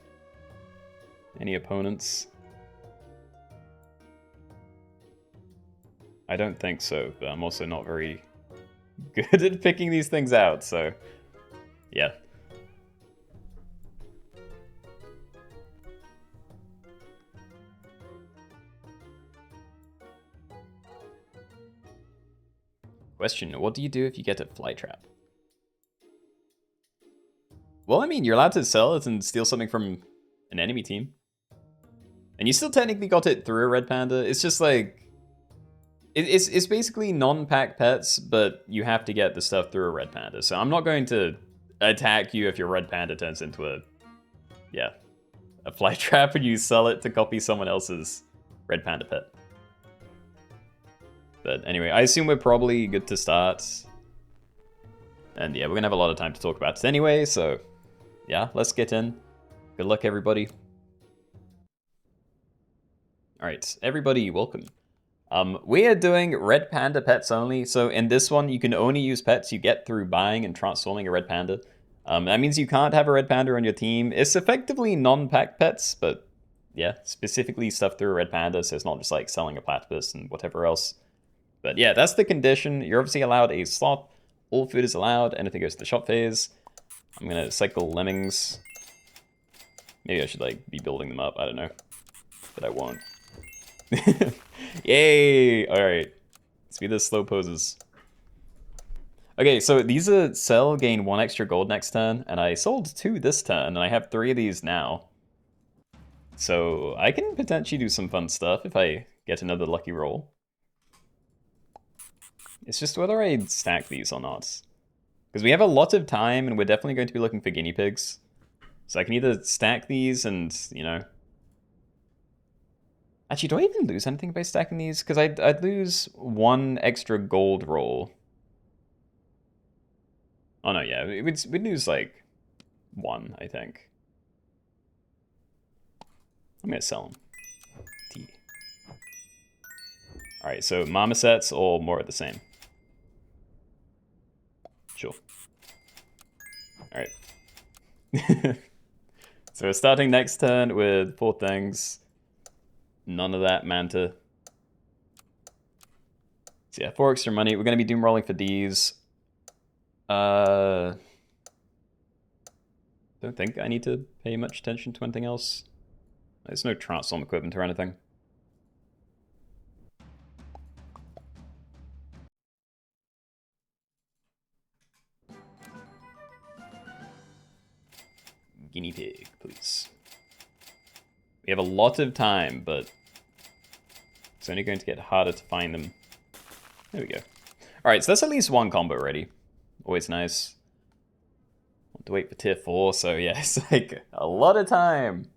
[SPEAKER 1] Any opponents? I don't think so, but I'm also not very good at picking these things out, so yeah. Question, what do you do if you get a fly trap? Well, I mean, you're allowed to sell it and steal something from an enemy team. And you still technically got it through a red panda. It's just like... It's basically non-pack pets, but you have to get the stuff through a red panda. So I'm not going to attack you if your red panda turns into a... Yeah. A fly trap and you sell it to copy someone else's red panda pet. But anyway, I assume we're probably good to start. And yeah, we're gonna have a lot of time to talk about it anyway, so yeah, let's get in. Good luck, everybody. Alright, everybody, welcome. We are doing red panda pets only, so in this one, you can only use pets you get through buying and transforming a red panda. That means you can't have a red panda on your team. It's effectively non-pack pets, but yeah, specifically stuff through a red panda, so it's not just like selling a platypus and whatever else. But yeah, that's the condition. You're obviously allowed a slot. All food is allowed. Anything goes to the shop phase. I'm gonna cycle lemmings. Maybe I should like be building them up. I don't know, but I won't. Yay! All right, let's be the slow poses. Okay, so these are sell, gain 1 extra gold next turn, and I sold 2 this turn, and I have 3 of these now. So I can potentially do some fun stuff if I get another lucky roll. It's just whether I stack these or not. Because we have a lot of time, and we're definitely going to be looking for guinea pigs. So I can either stack these and, you know... Actually, do I even lose anything by stacking these? Because I'd lose 1 extra gold roll. Oh no, yeah, we'd lose like 1, I think. I'm gonna sell them. T. Alright, so marmosets or more of the same? Sure. Alright. So we're starting next turn with 4 things. None of that manta. So yeah, 4 extra money. We're going to be doom rolling for these. Don't think I need to pay much attention to anything else. There's no transform equipment or anything. Guinea pig, please. We have a lot of time, but it's only going to get harder to find them. There we go. Alright, so that's at least 1 combo ready. Always nice. Want to wait for tier 4, so yeah, it's like a lot of time.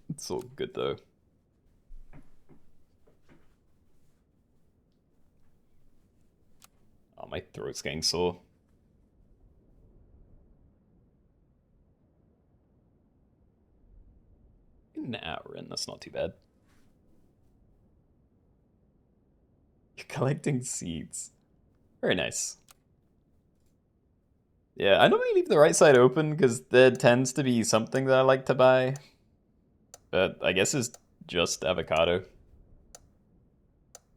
[SPEAKER 1] It's all good though. Oh, my throat's getting sore. An hour in, that's not too bad. You're collecting seeds. Very nice. Yeah, I normally leave the right side open because there tends to be something that I like to buy. But I guess it's just avocado.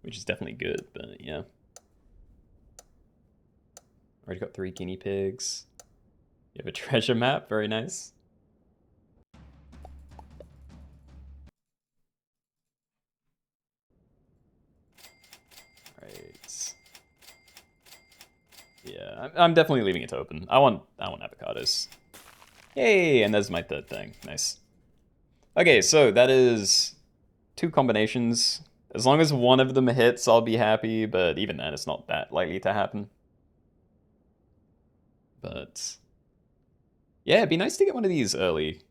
[SPEAKER 1] Which is definitely good, but yeah. Already got 3 guinea pigs. You have a treasure map, very nice. Right. Yeah, I'm definitely leaving it open. I want avocados. Yay, and there's my 3rd thing. Nice. Okay, so that is 2 combinations. As long as one of them hits, I'll be happy, but even then, it's not that likely to happen. But yeah, it'd be nice to get one of these early.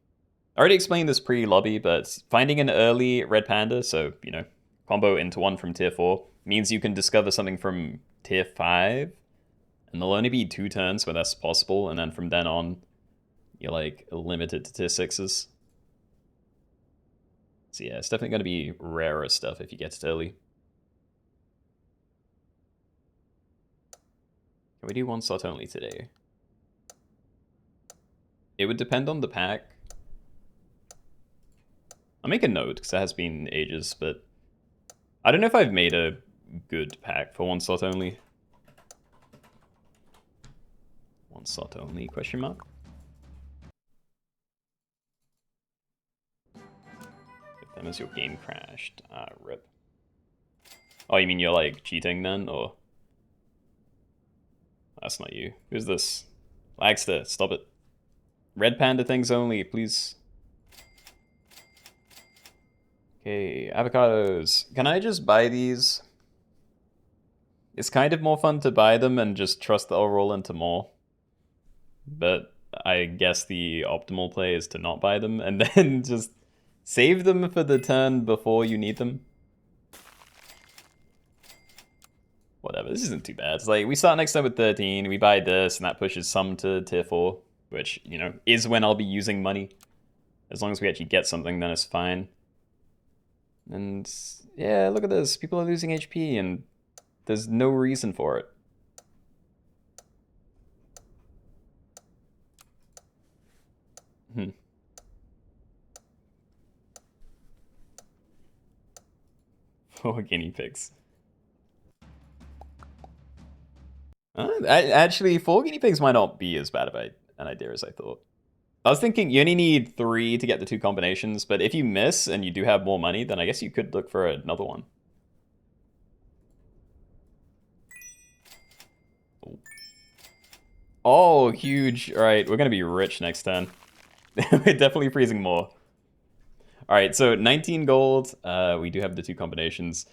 [SPEAKER 1] I already explained this pre-lobby, but finding an early red panda, so, you know, combo into one from tier 4, means you can discover something from tier 5, and there'll only be 2 turns where that's possible, and then from then on, you're, like, limited to tier 6s. So yeah, it's definitely going to be rarer stuff if you get it early. Can we do 1 slot only today? It would depend on the pack. I'll make a note, because it has been ages, but I don't know if I've made a good pack for one slot only. One slot only, question mark? With them as your game crashed. Ah, rip. Oh, you mean you're like cheating then, or? That's not you. Who's this? Lagster, stop it. Red Panda things only, please. Okay, avocados. Can I just buy these? It's kind of more fun to buy them and just trust that I'll roll into more. But I guess the optimal play is to not buy them and then just save them for the turn before you need them. Whatever, this isn't too bad. It's like, we start next time with 13, we buy this, and that pushes some to tier 4, which, you know, is when I'll be using money. As long as we actually get something, then it's fine. And, yeah, look at this. People are losing HP, and there's no reason for it. Hmm. Oh, guinea pigs. Actually, 4 guinea pigs might not be as bad of an idea as I thought. I was thinking you only need 3 to get the 2 combinations, but if you miss and you do have more money, then I guess you could look for another one. Oh, huge. All right, we're going to be rich next turn. We're definitely freezing more. All right, so 19 gold. We do have the 2 combinations.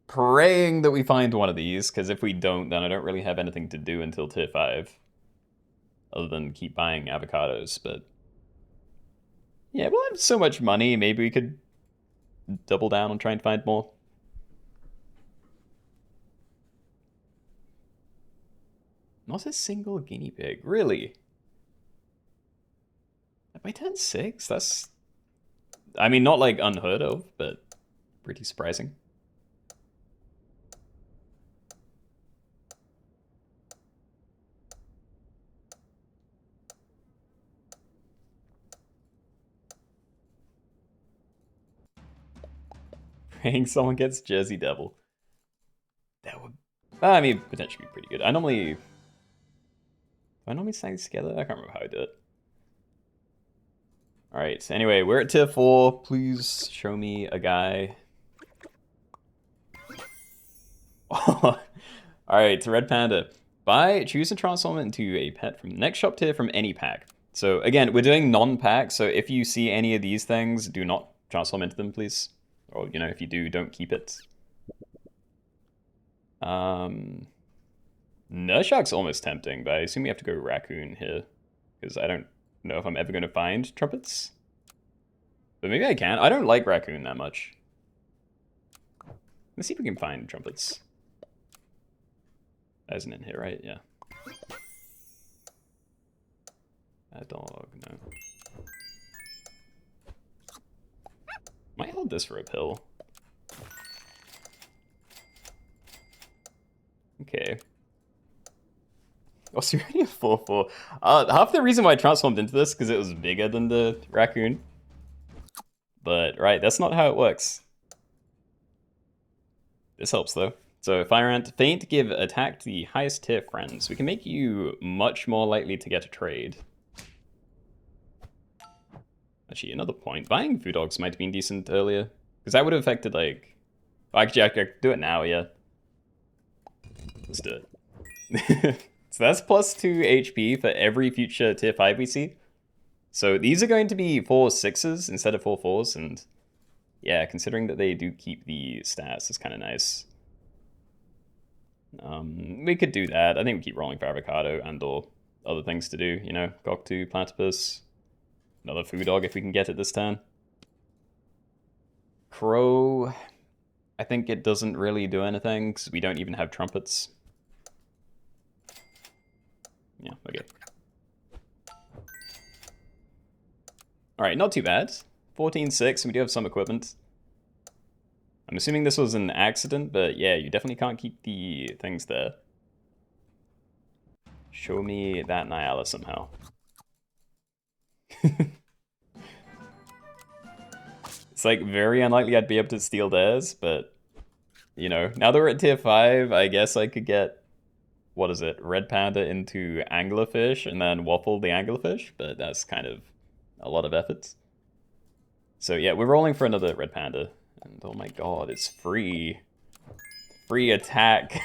[SPEAKER 1] Praying that we find one of these, because if we don't, then I don't really have anything to do until tier 5. Other than keep buying avocados, but... yeah, we'll have so much money, maybe we could double down on trying to find more. Not a single guinea pig, really? By turn 6? That's... I mean, not like unheard of, but pretty surprising. Praying someone gets Jersey Devil. That would, I mean, potentially be pretty good. Do I normally stack these together? I can't remember how I do it. Alright, anyway, we're at tier 4. Please show me a guy. Alright, to Red Panda. Choose and transform it into a pet from the next shop tier from any pack. So again, we're doing non-pack, so if you see any of these things, do not transform into them, please. Or, you know, if you do, don't keep it. Nurshark's almost tempting, but I assume we have to go raccoon here. Because I don't know if I'm ever going to find trumpets. But maybe I can. I don't like raccoon that much. Let's see if we can find trumpets. That isn't in here, right? Yeah. A dog, no. Might hold this for a pill. Okay. Oh, so you're already a 4-4. Half the reason why I transformed into this because it was bigger than the raccoon. But, right, that's not how it works. This helps, though. So, Fire Ant, Faint, give attack to the highest tier friends. We can make you much more likely to get a trade. Actually, another point. Buying food dogs might have been decent earlier. Because that would have affected, like... Actually, I could do it now, yeah. Let's do it. So that's plus 2 HP for every future tier 5 we see. So these are going to be 4 6s instead of 4 4s, and yeah, considering that they do keep the stats, it's kind of nice. We could do that. I think we keep rolling for avocado and or other things to do, you know, cockatoo, platypus, another food dog if we can get it this turn. Crow, I think it doesn't really do anything because we don't even have trumpets. Yeah, okay. Alright, not too bad. 14-6, we do have some equipment. I'm assuming this was an accident, but yeah, you definitely can't keep the things there. Show me that Nyala somehow. It's like very unlikely I'd be able to steal theirs, but You know, now that we're at tier 5, I guess I could get, what is it, red panda into anglerfish and then waffle the anglerfish, but that's kind of a lot of efforts. So yeah, we're rolling for another red panda. And oh my god, it's free. Free attack.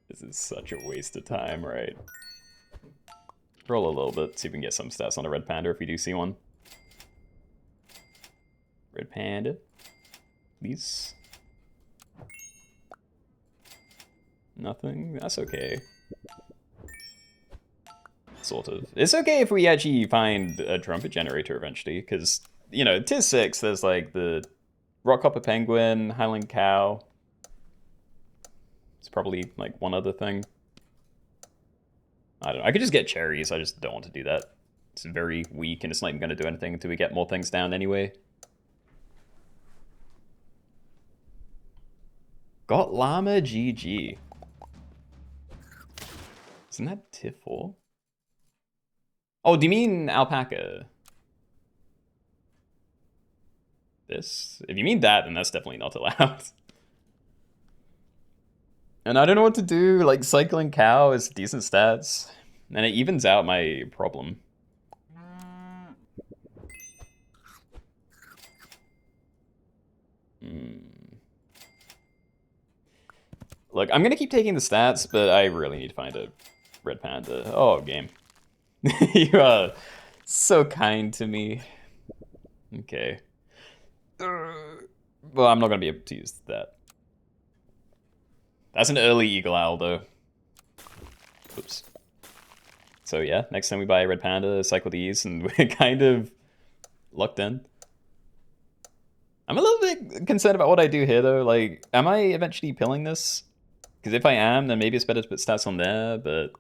[SPEAKER 1] This is such a waste of time, right? Roll a little bit, see if we can get some stats on a red panda if we do see one. Red panda. Please. Nothing? That's okay. Sort of. It's okay if we actually find a trumpet generator eventually, because, you know, tier 6, there's like the Rockhopper Penguin, Highland Cow. It's probably like one other thing. I don't know. I could just get cherries. I just don't want to do that. It's very weak, and it's not even going to do anything until we get more things down anyway. Got llama GG. Isn't that tier 4? Oh, do you mean alpaca? This? If you mean that, then that's definitely not allowed. And I don't know what to do. Like, cycling cow is decent stats. And it evens out my problem. Look, I'm gonna keep taking the stats, but I really need to find a red panda. Oh, game. You are so kind to me. Okay. Well, I'm not gonna be able to use that. That's an early eagle owl, though. Oops. So yeah, next time we buy a red panda, cycle these, and we're kind of locked in. I'm a little bit concerned about what I do here, though. Like, am I eventually pilling this? Because if I am, then maybe it's better to put stats on there, but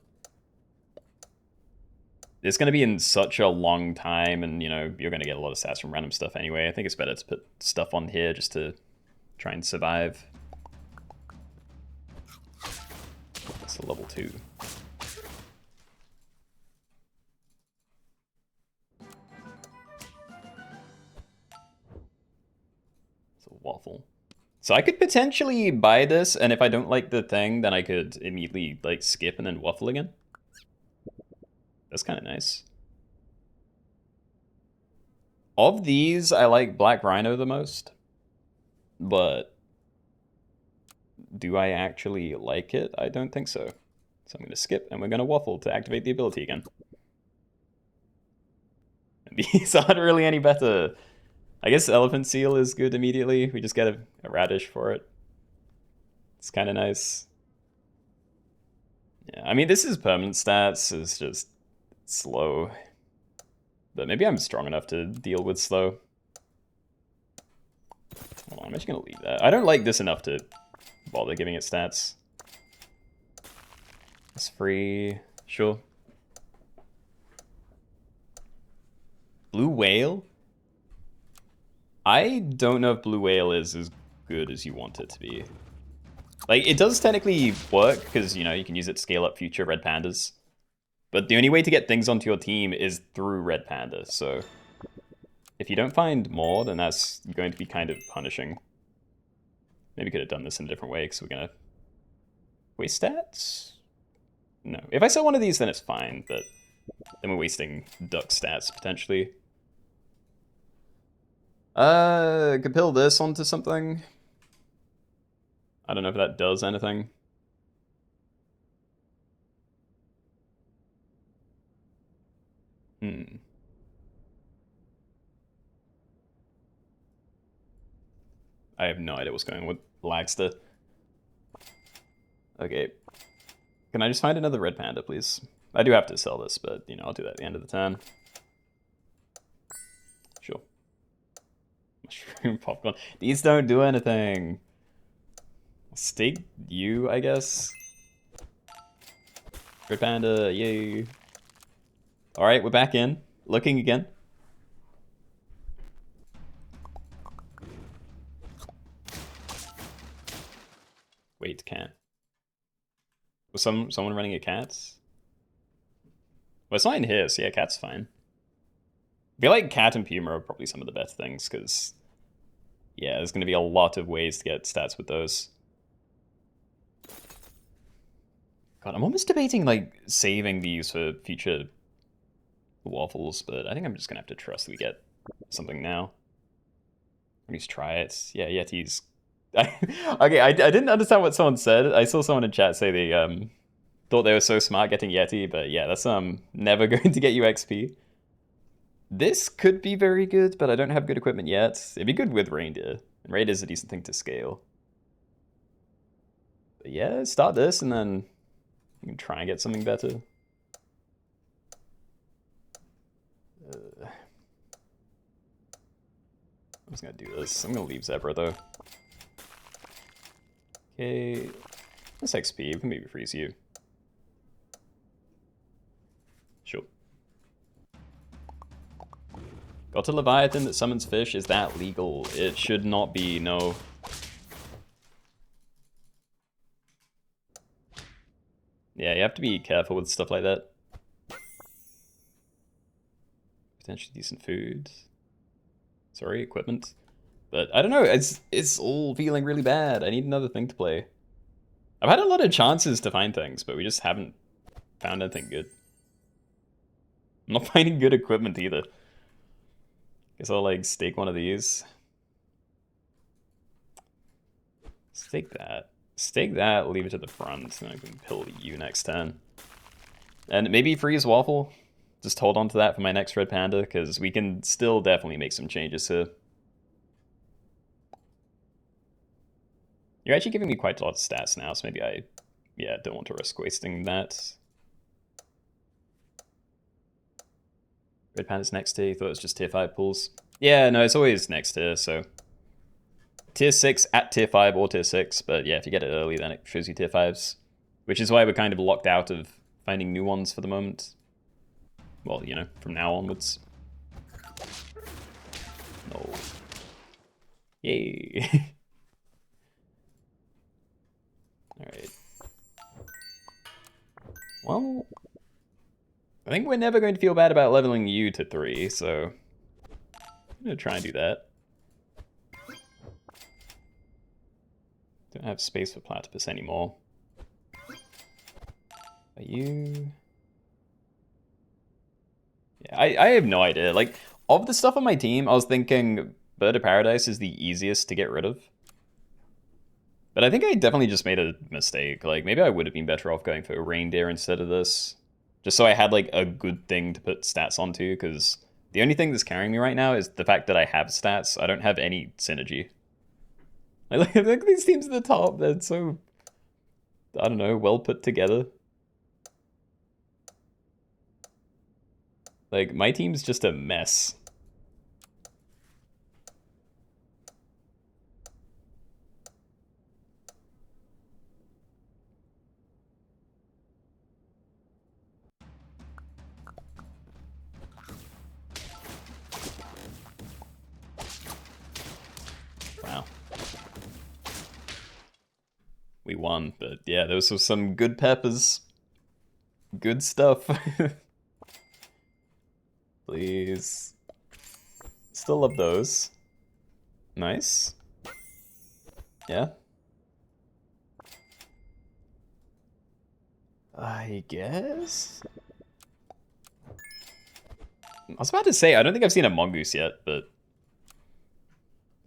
[SPEAKER 1] it's going to be in such a long time, and, you know, you're going to get a lot of stats from random stuff anyway. I think it's better to put stuff on here just to try and survive. It's a level 2. It's a waffle. So I could potentially buy this, and if I don't like the thing, then I could immediately, like, skip and then waffle again. That's kind of nice. Of these, I like Black Rhino the most. But do I actually like it? I don't think so. So I'm going to skip, and we're going to waffle to activate the ability again. And these aren't really any better. I guess Elephant Seal is good immediately. We just get a radish for it. It's kind of nice. Yeah, I mean, this is permanent stats. It's just slow. But maybe I'm strong enough to deal with slow. Hold on, I'm just going to leave that. I don't like this enough to bother giving it stats. It's free. Sure. Blue Whale? I don't know if Blue Whale is as good as you want it to be. Like, it does technically work, because, you know, you can use it to scale up future red pandas. But the only way to get things onto your team is through red panda, so if you don't find more, then that's going to be kind of punishing. Maybe could have done this in a different way, because we're going to waste stats? No. If I sell one of these, then it's fine, but then we're wasting duck stats, potentially. Could pill this onto something. I don't know if that does anything. I have no idea what's going on with Lagster. Okay. Can I just find another red panda, please? I do have to sell this, but, you know, I'll do that at the end of the turn. Sure. Mushroom popcorn. These don't do anything. Stake you, I guess. Red panda, yay. Alright, we're back in. Looking again. Wait, can't. Was someone running a cat? Well, it's not in here, so yeah, cat's fine. I feel like cat and puma are probably some of the best things, because Yeah, there's going to be a lot of ways to get stats with those. God, I'm almost debating, like, saving these for future waffles, but I think I'm just going to have to trust we get something now. At least try it. Yeah, Yetis. Okay, I didn't understand what someone said. I saw someone in chat say they thought they were so smart getting Yeti, but yeah, that's never going to get you XP. This could be very good, but I don't have good equipment yet. It'd be good with reindeer. And reindeer's a decent thing to scale. But yeah, start this and then you can try and get something better. I'm just gonna do this. I'm gonna leave Zebra though. Okay, this XP, we can maybe freeze you. Sure. Got a Leviathan that summons fish. Is that legal? It should not be, no. Yeah, you have to be careful with stuff like that. Potentially decent food. Sorry, equipment. But I don't know, it's all feeling really bad. I need another thing to play. I've had a lot of chances to find things, but we just haven't found anything good. I'm not finding good equipment either. Guess I'll like stake one of these. Stake that. Stake that, leave it to the front, and I can pill you next turn. And maybe freeze Waffle. Just hold on to that for my next Red Panda, because we can still definitely make some changes here. You're actually giving me quite a lot of stats now, so maybe I, don't want to risk wasting that. Red Panda's next tier, you thought it was just tier 5 pulls? Yeah, no, it's always next tier, so... Tier 6 at tier 5 or tier 6, but yeah, if you get it early, then it shows you tier 5s. Which is why we're kind of locked out of finding new ones for the moment. Well, you know, from now onwards. No. Yay. Alright. Well, I think we're never going to feel bad about leveling you to 3, so I'm going to try and do that. Don't have space for Platypus anymore. Are you... Yeah, I have no idea. Like, of the stuff on my team, I was thinking Bird of Paradise is the easiest to get rid of. But I think I definitely just made a mistake. Like, maybe I would have been better off going for a reindeer instead of this. Just so I had, like, a good thing to put stats onto, because the only thing that's carrying me right now is the fact that I have stats. I don't have any synergy. Like, look at these teams at the top. They're so, I don't know, well put together. Like, my team's just a mess. Wow. We won, but yeah, those were some good peppers. Good stuff. Please. Still love those. Nice. Yeah. I guess? I was about to say, I don't think I've seen a mongoose yet, but...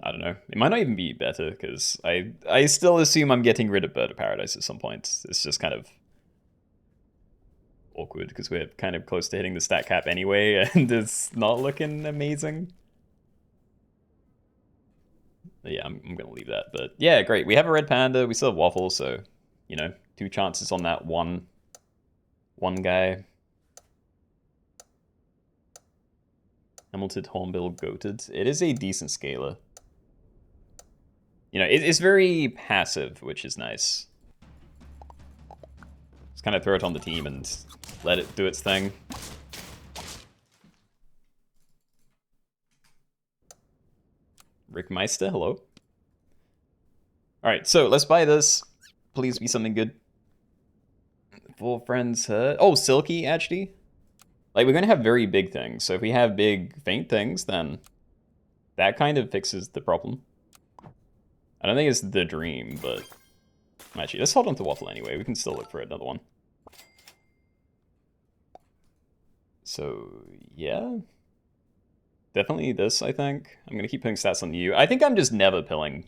[SPEAKER 1] I don't know. It might not even be better, because I still assume I'm getting rid of Bird of Paradise at some point. It's just kind of... awkward, because we're kind of close to hitting the stat cap anyway, and it's not looking amazing. But yeah, I'm gonna leave that. But yeah, great. We have a Red Panda, we still have Waffle, so, you know, 2 chances on that one guy. Hamilton, Hornbill, Goated. It is a decent scaler. You know, it's very passive, which is nice. Just kind of throw it on the team and let it do its thing. Rick Meister, hello. Alright, so let's buy this. Please be something good. 4 friends hurt. Oh, Silky, actually. Like, we're going to have very big things. So if we have big, faint things, then that kind of fixes the problem. I don't think it's the dream, but... Actually, let's hold on to Waffle anyway. We can still look for another one. So, yeah. Definitely this, I think. I'm going to keep putting stats on you. I think I'm just never pilling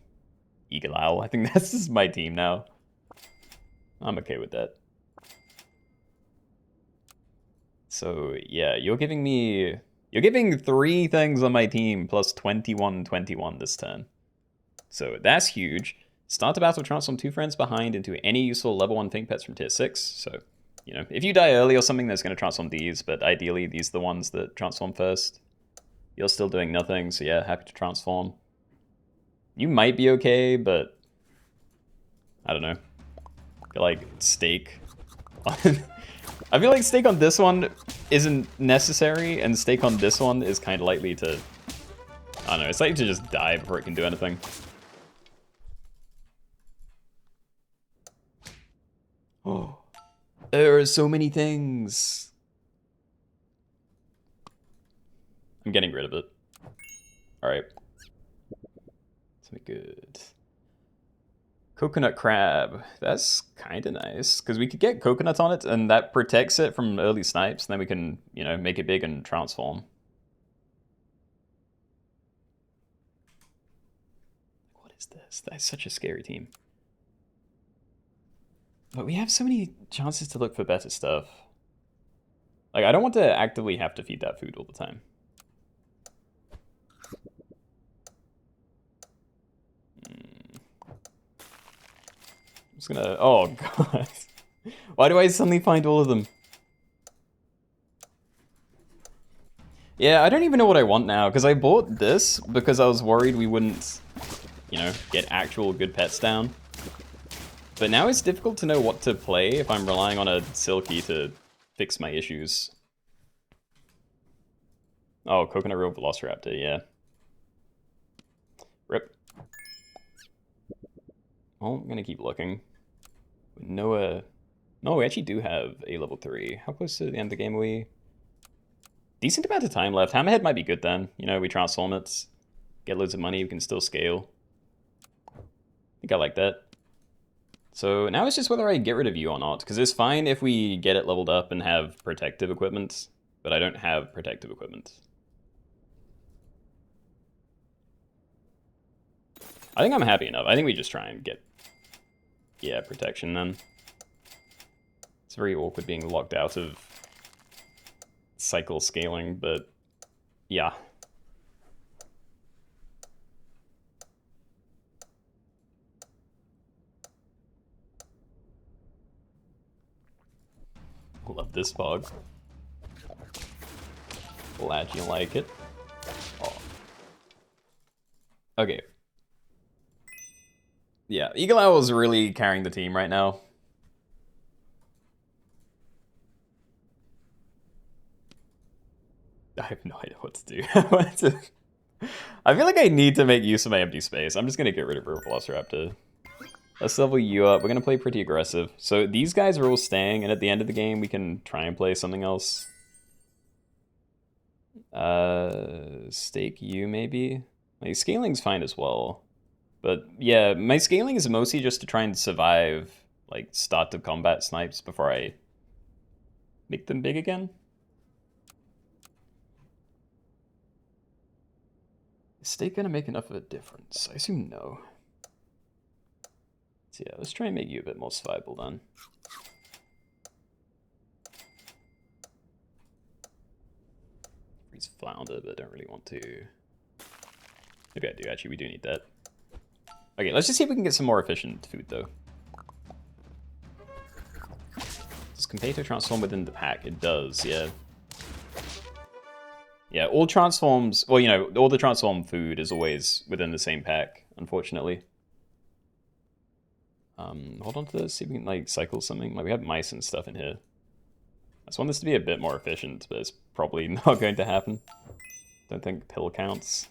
[SPEAKER 1] Eagle Owl. I think that's just my team now. I'm okay with that. So, yeah, you're giving me... You're giving 3 things on my team plus 21/21 this turn. So that's huge. Start the battle, transform 2 friends behind into any useful level 1 Think Pets from tier 6. So, you know, if you die early or something, there's going to transform these, but ideally these are the ones that transform first. You're still doing nothing, so yeah, happy to transform. You might be okay, but... I don't know. I feel like stake... I feel like stake on this one isn't necessary, and stake on this one is kind of likely to... I don't know, it's likely to just die before it can do anything. Oh, there are so many things. I'm getting rid of it. Alright. Something good. Coconut crab. That's kind of nice, because we could get coconuts on it, and that protects it from early snipes, and then we can, you know, make it big and transform. What is this? That's such a scary team. But we have so many chances to look for better stuff. Like, I don't want to actively have to feed that food all the time. I'm just gonna... Oh, God. Why do I suddenly find all of them? Yeah, I don't even know what I want now, because I bought this because I was worried we wouldn't, you know, get actual good pets down. But now it's difficult to know what to play if I'm relying on a Silky to fix my issues. Oh, Coconut Real Velociraptor, yeah. Rip. Well, I'm gonna keep looking. No, we actually do have a level 3. How close to the end of the game are we? Decent amount of time left. Hammerhead might be good then. You know, we transform it, get loads of money, we can still scale. I think I like that. So now it's just whether I get rid of you or not, because it's fine if we get it leveled up and have protective equipment, but I don't have protective equipment. I think I'm happy enough. I think we just try and get, yeah, protection then. It's very awkward being locked out of cycle scaling, but yeah. Love this fog. Glad you like it. Oh. Okay. Yeah, Eagle Owl is really carrying the team right now. I have no idea what to do. I feel like I need to make use of my empty space. I'm just gonna get rid of Velociraptor. Let's level you up. We're gonna play pretty aggressive. So these guys are all staying, and at the end of the game, we can try and play something else. Stake you, maybe? Like, scaling's fine as well. But yeah, my scaling is mostly just to try and survive, like, start to combat snipes before I make them big again. Is stake gonna make enough of a difference? I assume no. So yeah, let's try and make you a bit more survivable then. Freeze Flounder, but I don't really want to. Maybe I do, actually, we do need that. Okay, let's just see if we can get some more efficient food, though. Does Competo transform within the pack? It does, yeah. Yeah, all transforms... Well, you know, all the transform food is always within the same pack, unfortunately. Hold on to this, see if we can, like, cycle something. Like, we have mice and stuff in here. I just want this to be a bit more efficient, but it's probably not going to happen. Don't think pill counts.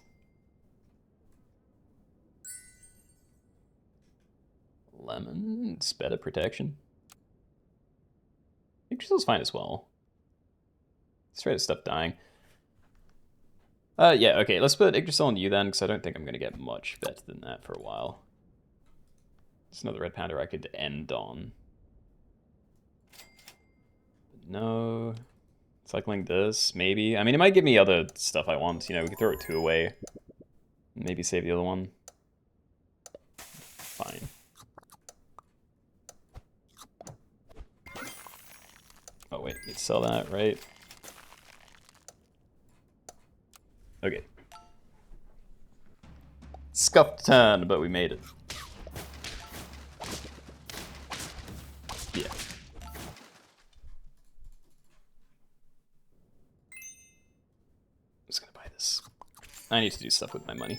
[SPEAKER 1] Lemon, it's better protection. Yggdrasil's fine as well. Straight up stuff dying. Yeah, okay, let's put Yggdrasil on you then, because I don't think I'm going to get much better than that for a while. It's another red panda I could end on. No. Cycling this, maybe. I mean, it might give me other stuff I want. You know, we could throw 2 away. Maybe save the other one. Fine. Oh, wait. Need to sell that, right? Okay. Scuffed turn, but we made it. Yeah. I'm just gonna buy this. I need to do stuff with my money.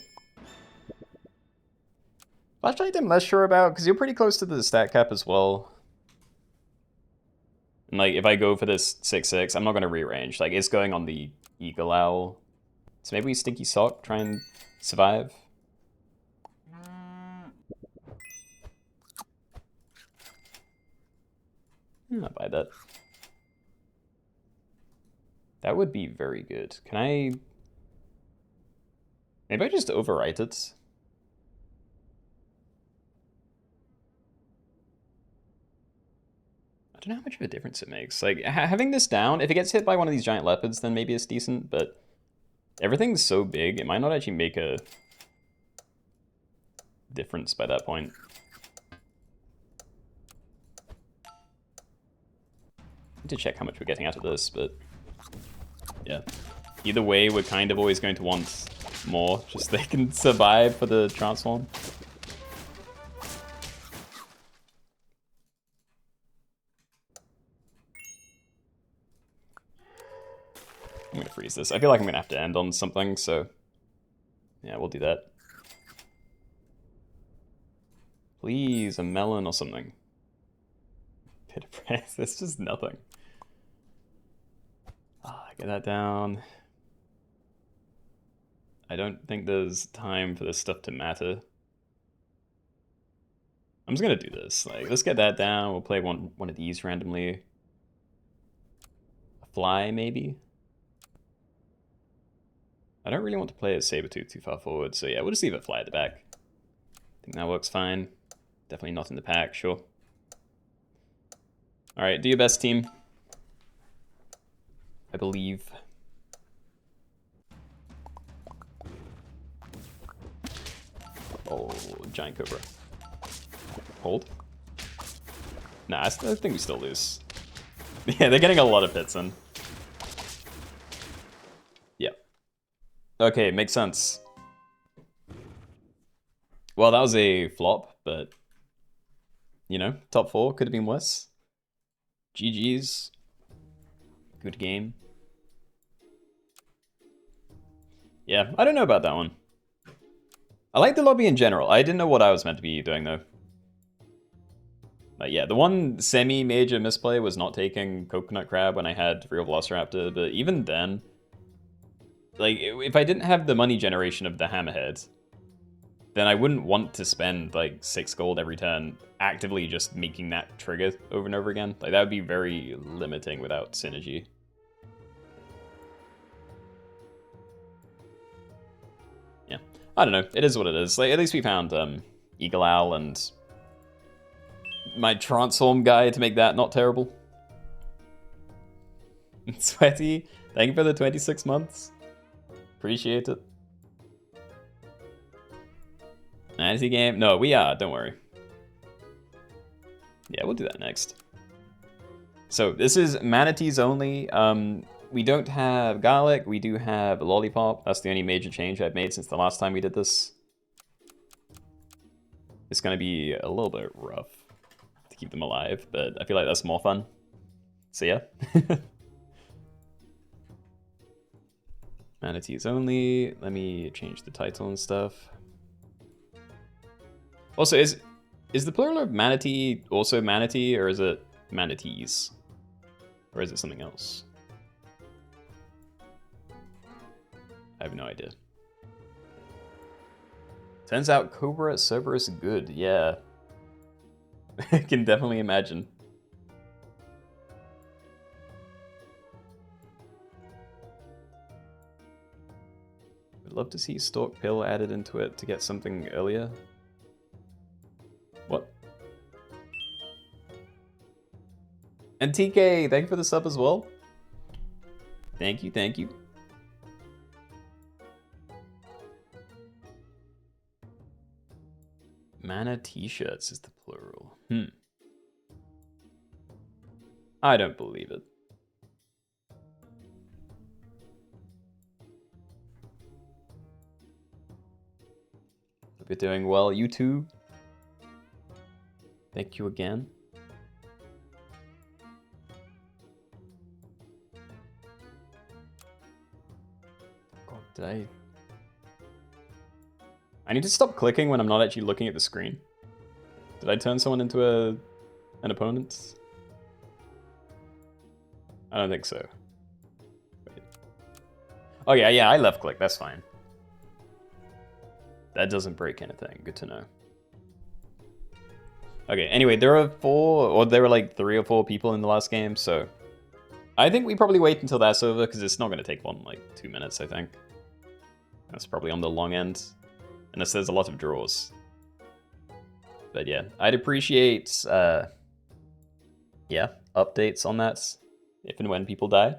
[SPEAKER 1] Flashlight I'm less sure about, because you're pretty close to the stat cap as well. And like, if I go for this 6-6, I'm not gonna rearrange. Like, it's going on the Eagle Owl. So maybe we Stinky Sock, try and survive. I'll buy that. That would be very good. Can I... Maybe I just overwrite it? I don't know how much of a difference it makes. Like, having this down, if it gets hit by one of these giant leopards, then maybe it's decent, but everything's so big, it might not actually make a difference by that point. I need to check how much we're getting out of this, but yeah. Either way, we're kind of always going to want more, just so they can survive for the transform. I'm gonna freeze this. I feel like I'm gonna have to end on something, so yeah, we'll do that. Please, a melon or something. Pit of press, that's just nothing. Get that down. I don't think there's time for this stuff to matter. I'm just gonna do this. Like, let's get that down. We'll play one of these randomly. A fly, maybe? I don't really want to play a Sabertooth too far forward, so yeah, we'll just leave a fly at the back. I think that works fine. Definitely not in the pack, sure. Alright, do your best, team. I believe. Oh, giant cobra. Hold. Nah, I think we still lose. Yeah, they're getting a lot of hits in. Yeah. Okay, makes sense. Well, that was a flop, but you know, top 4 could have been worse. GG's. Good game. Yeah, I don't know about that one. I like the lobby in general. I didn't know what I was meant to be doing, though. But yeah, the one semi-major misplay was not taking Coconut Crab when I had Real Velociraptor, but even then, like, if I didn't have the money generation of the Hammerhead, then I wouldn't want to spend, like, 6 gold every turn actively just making that trigger over and over again. Like, that would be very limiting without synergy. Yeah. I don't know. It is what it is. Like, at least we found Eagle Owl and my transform guy to make that not terrible. Sweaty, thank you for the 26 months. Appreciate it. Manatee game? No, we are, don't worry. Yeah, we'll do that next. So this is Manatees Only. We don't have garlic, we do have lollipop. That's the only major change I've made since the last time we did this. It's gonna be a little bit rough to keep them alive, but I feel like that's more fun. So yeah. Manatees Only. Let me change the title and stuff. Also, is the plural of manatee also manatee, or is it manatees? Or is it something else? I have no idea. Turns out Cobra Cerberus good, yeah. I can definitely imagine. I'd love to see Stalk Pill added into it to get something earlier. What? And TK, thank you for the sub as well. Thank you, thank you. Mana t-shirts is the plural. I don't believe it. Hope you're doing well, you too. Thank you again. God, did I need to stop clicking when I'm not actually looking at the screen. Did I turn someone into an opponent? I don't think so. Wait. Oh yeah, I left click, that's fine. That doesn't break anything, good to know. Okay, anyway, there were like 3 or 4 people in the last game, so I think we probably wait until that's over, because it's not going to take more than like 2 minutes, I think. That's probably on the long end, unless there's a lot of draws. But yeah, I'd appreciate, updates on that, if and when people die.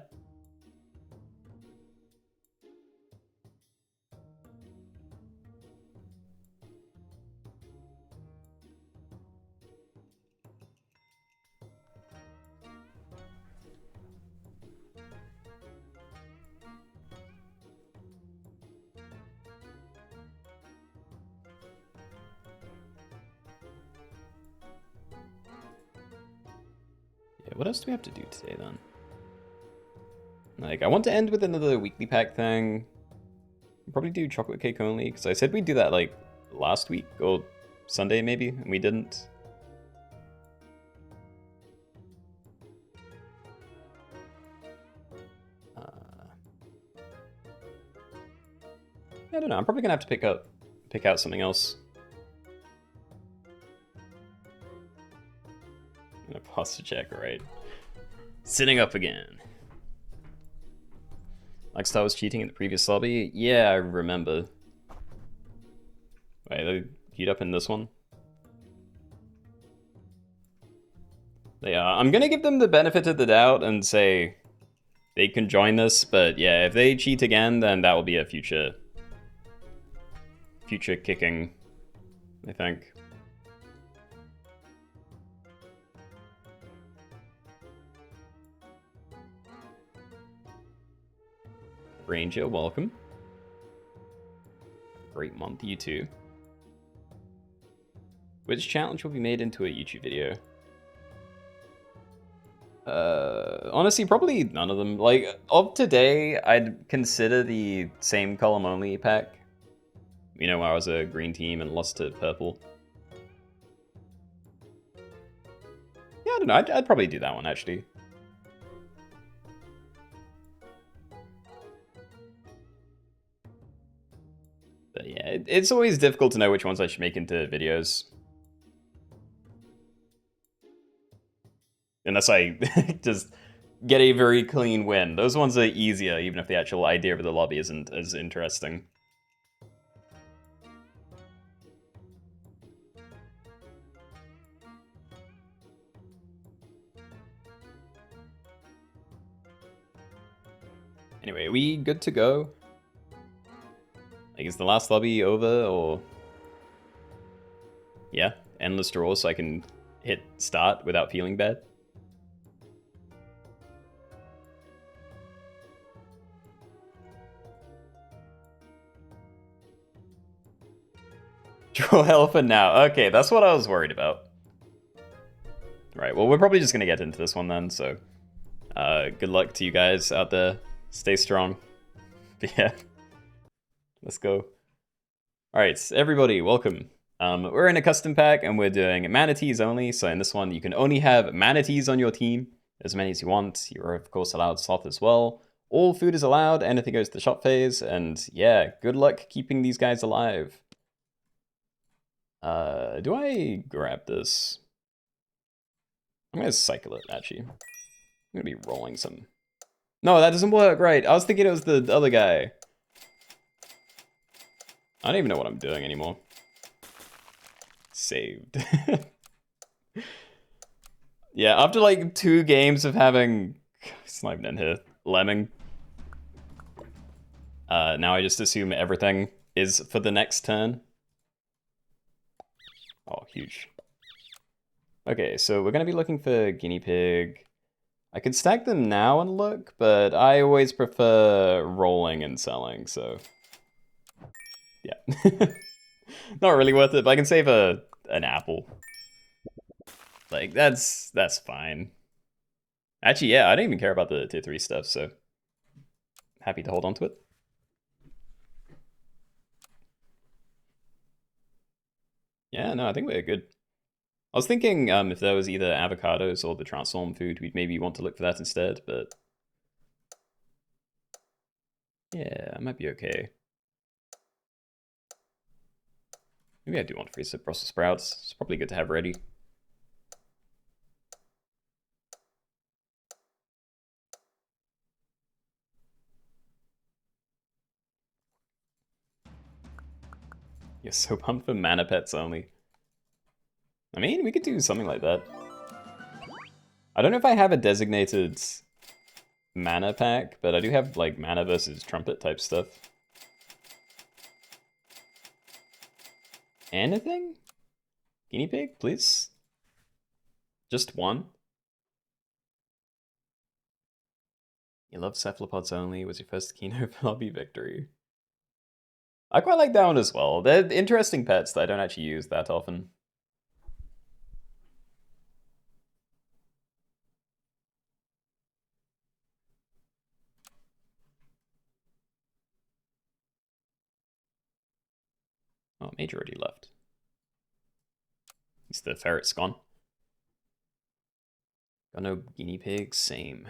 [SPEAKER 1] Yeah, what else do we have to do today then? Like, I want to end with another weekly pack thing. Probably do chocolate cake only, because I said we'd do that like last week, or Sunday maybe, and we didn't. I don't know, I'm probably gonna have to pick out something else. I'm gonna posture check, right? Sitting up again. Like Star was cheating in the previous lobby? Yeah, I remember. Wait, they queued up in this one? They are. I'm gonna give them the benefit of the doubt and say they can join this, but yeah, if they cheat again, then that will be a future kicking, I think. Ranger, welcome. Great month, you too. Which challenge will be made into a YouTube video? Honestly, probably none of them. Like, of today, I'd consider the same column only pack. You know, where I was a green team and lost to purple. Yeah, I don't know. I'd probably do that one, actually. But yeah, it's always difficult to know which ones I should make into videos. Unless I just get a very clean win. Those ones are easier, even if the actual idea of the lobby isn't as interesting. Anyway, are we good to go? Like, is the last lobby over, or... Yeah, endless draws so I can hit start without feeling bad? Draw elephant now. Okay, that's what I was worried about. Right, well, we're probably just going to get into this one then, so... good luck to you guys out there. Stay strong. But yeah. Let's go. Alright, everybody, welcome. We're in a custom pack, and we're doing manatees only, so in this one, you can only have manatees on your team, as many as you want. You're, of course, allowed sloth as well. All food is allowed, anything goes to the shop phase, and yeah, good luck keeping these guys alive. Do I grab this? I'm gonna cycle it, actually. I'm gonna be rolling some. No, that doesn't work, right. I was thinking it was the other guy. I don't even know what I'm doing anymore. Saved. Yeah, after like 2 games of having... It's not even in here. Lemming. Now I just assume everything is for the next turn. Oh, huge. Okay, so we're going to be looking for guinea pig. I could stack them now and look, but I always prefer rolling and selling, so... Yeah. Not really worth it, but I can save an apple. Like, that's fine. Actually, yeah, I don't even care about the tier 3 stuff, so... Happy to hold on to it. Yeah, no, I think we're good. I was thinking if there was either avocados or the transform food, we'd maybe want to look for that instead, but... Yeah, I might be okay. Maybe I do want to freeze the Brussels sprouts. It's probably good to have ready. You're so pumped for mana pets only. I mean, we could do something like that. I don't know if I have a designated mana pack, but I do have like mana versus trumpet type stuff. Anything? Guinea pig, please? Just one? You love cephalopods only was your first Keenoe lobby victory. I quite like that one as well. They're interesting pets that I don't actually use that often. Oh, Major already left. Is the ferret's gone? Got no guinea pigs? Same.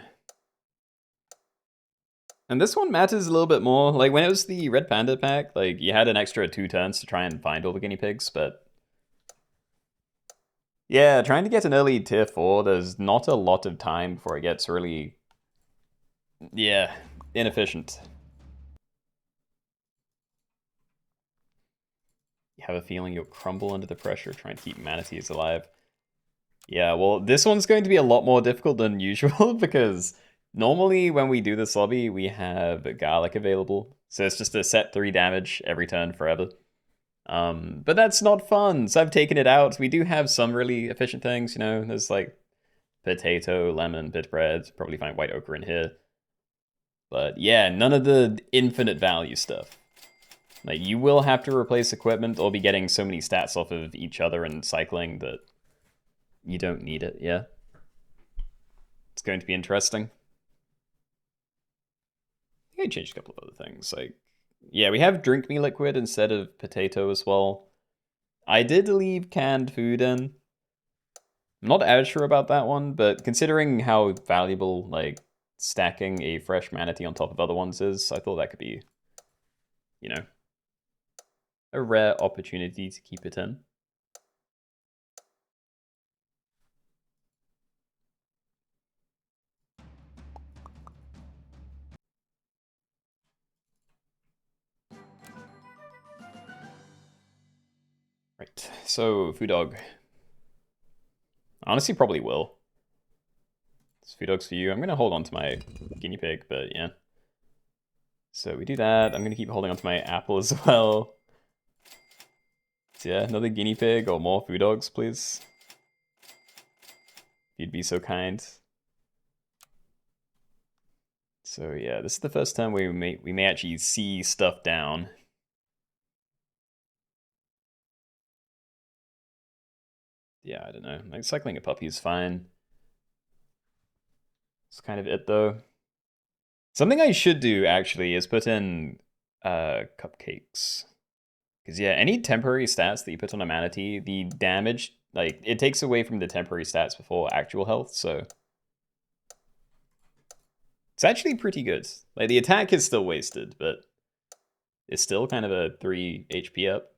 [SPEAKER 1] And this one matters a little bit more. Like, when it was the Red Panda pack, like, you had an extra 2 turns to try and find all the guinea pigs, but... Yeah, trying to get an early tier 4, there's not a lot of time before it gets really... Yeah, inefficient. You have a feeling you'll crumble under the pressure trying to keep manatees alive. Yeah, well, this one's going to be a lot more difficult than usual, because normally when we do this lobby, we have garlic available. So it's just a set 3 damage every turn forever. But that's not fun, so I've taken it out. We do have some really efficient things, you know, there's like potato, lemon, bit bread, probably find white ochre in here. But yeah, none of the infinite value stuff. Like, you will have to replace equipment or be getting so many stats off of each other and cycling that you don't need it, yeah. It's going to be interesting. I think I changed a couple of other things, like... Yeah, we have drink me liquid instead of potato as well. I did leave canned food in. I'm not as sure about that one, but considering how valuable, like, stacking a fresh manatee on top of other ones is, I thought that could be, you know, a rare opportunity to keep it in. Right, so food dog. Honestly, probably will. It's food dogs for you. I'm gonna hold on to my guinea pig, but yeah. So we do that. I'm gonna keep holding on to my apple as well. So yeah, another guinea pig or more food dogs, please. If you'd be so kind. So yeah, this is the first time we may actually see stuff down. Yeah, I don't know. Like, cycling a puppy is fine. It's kind of it, though. Something I should do, actually, is put in cupcakes. Because, yeah, any temporary stats that you put on a manatee, the damage, like, it takes away from the temporary stats before actual health, so... It's actually pretty good. Like, the attack is still wasted, but it's still kind of a 3 HP up.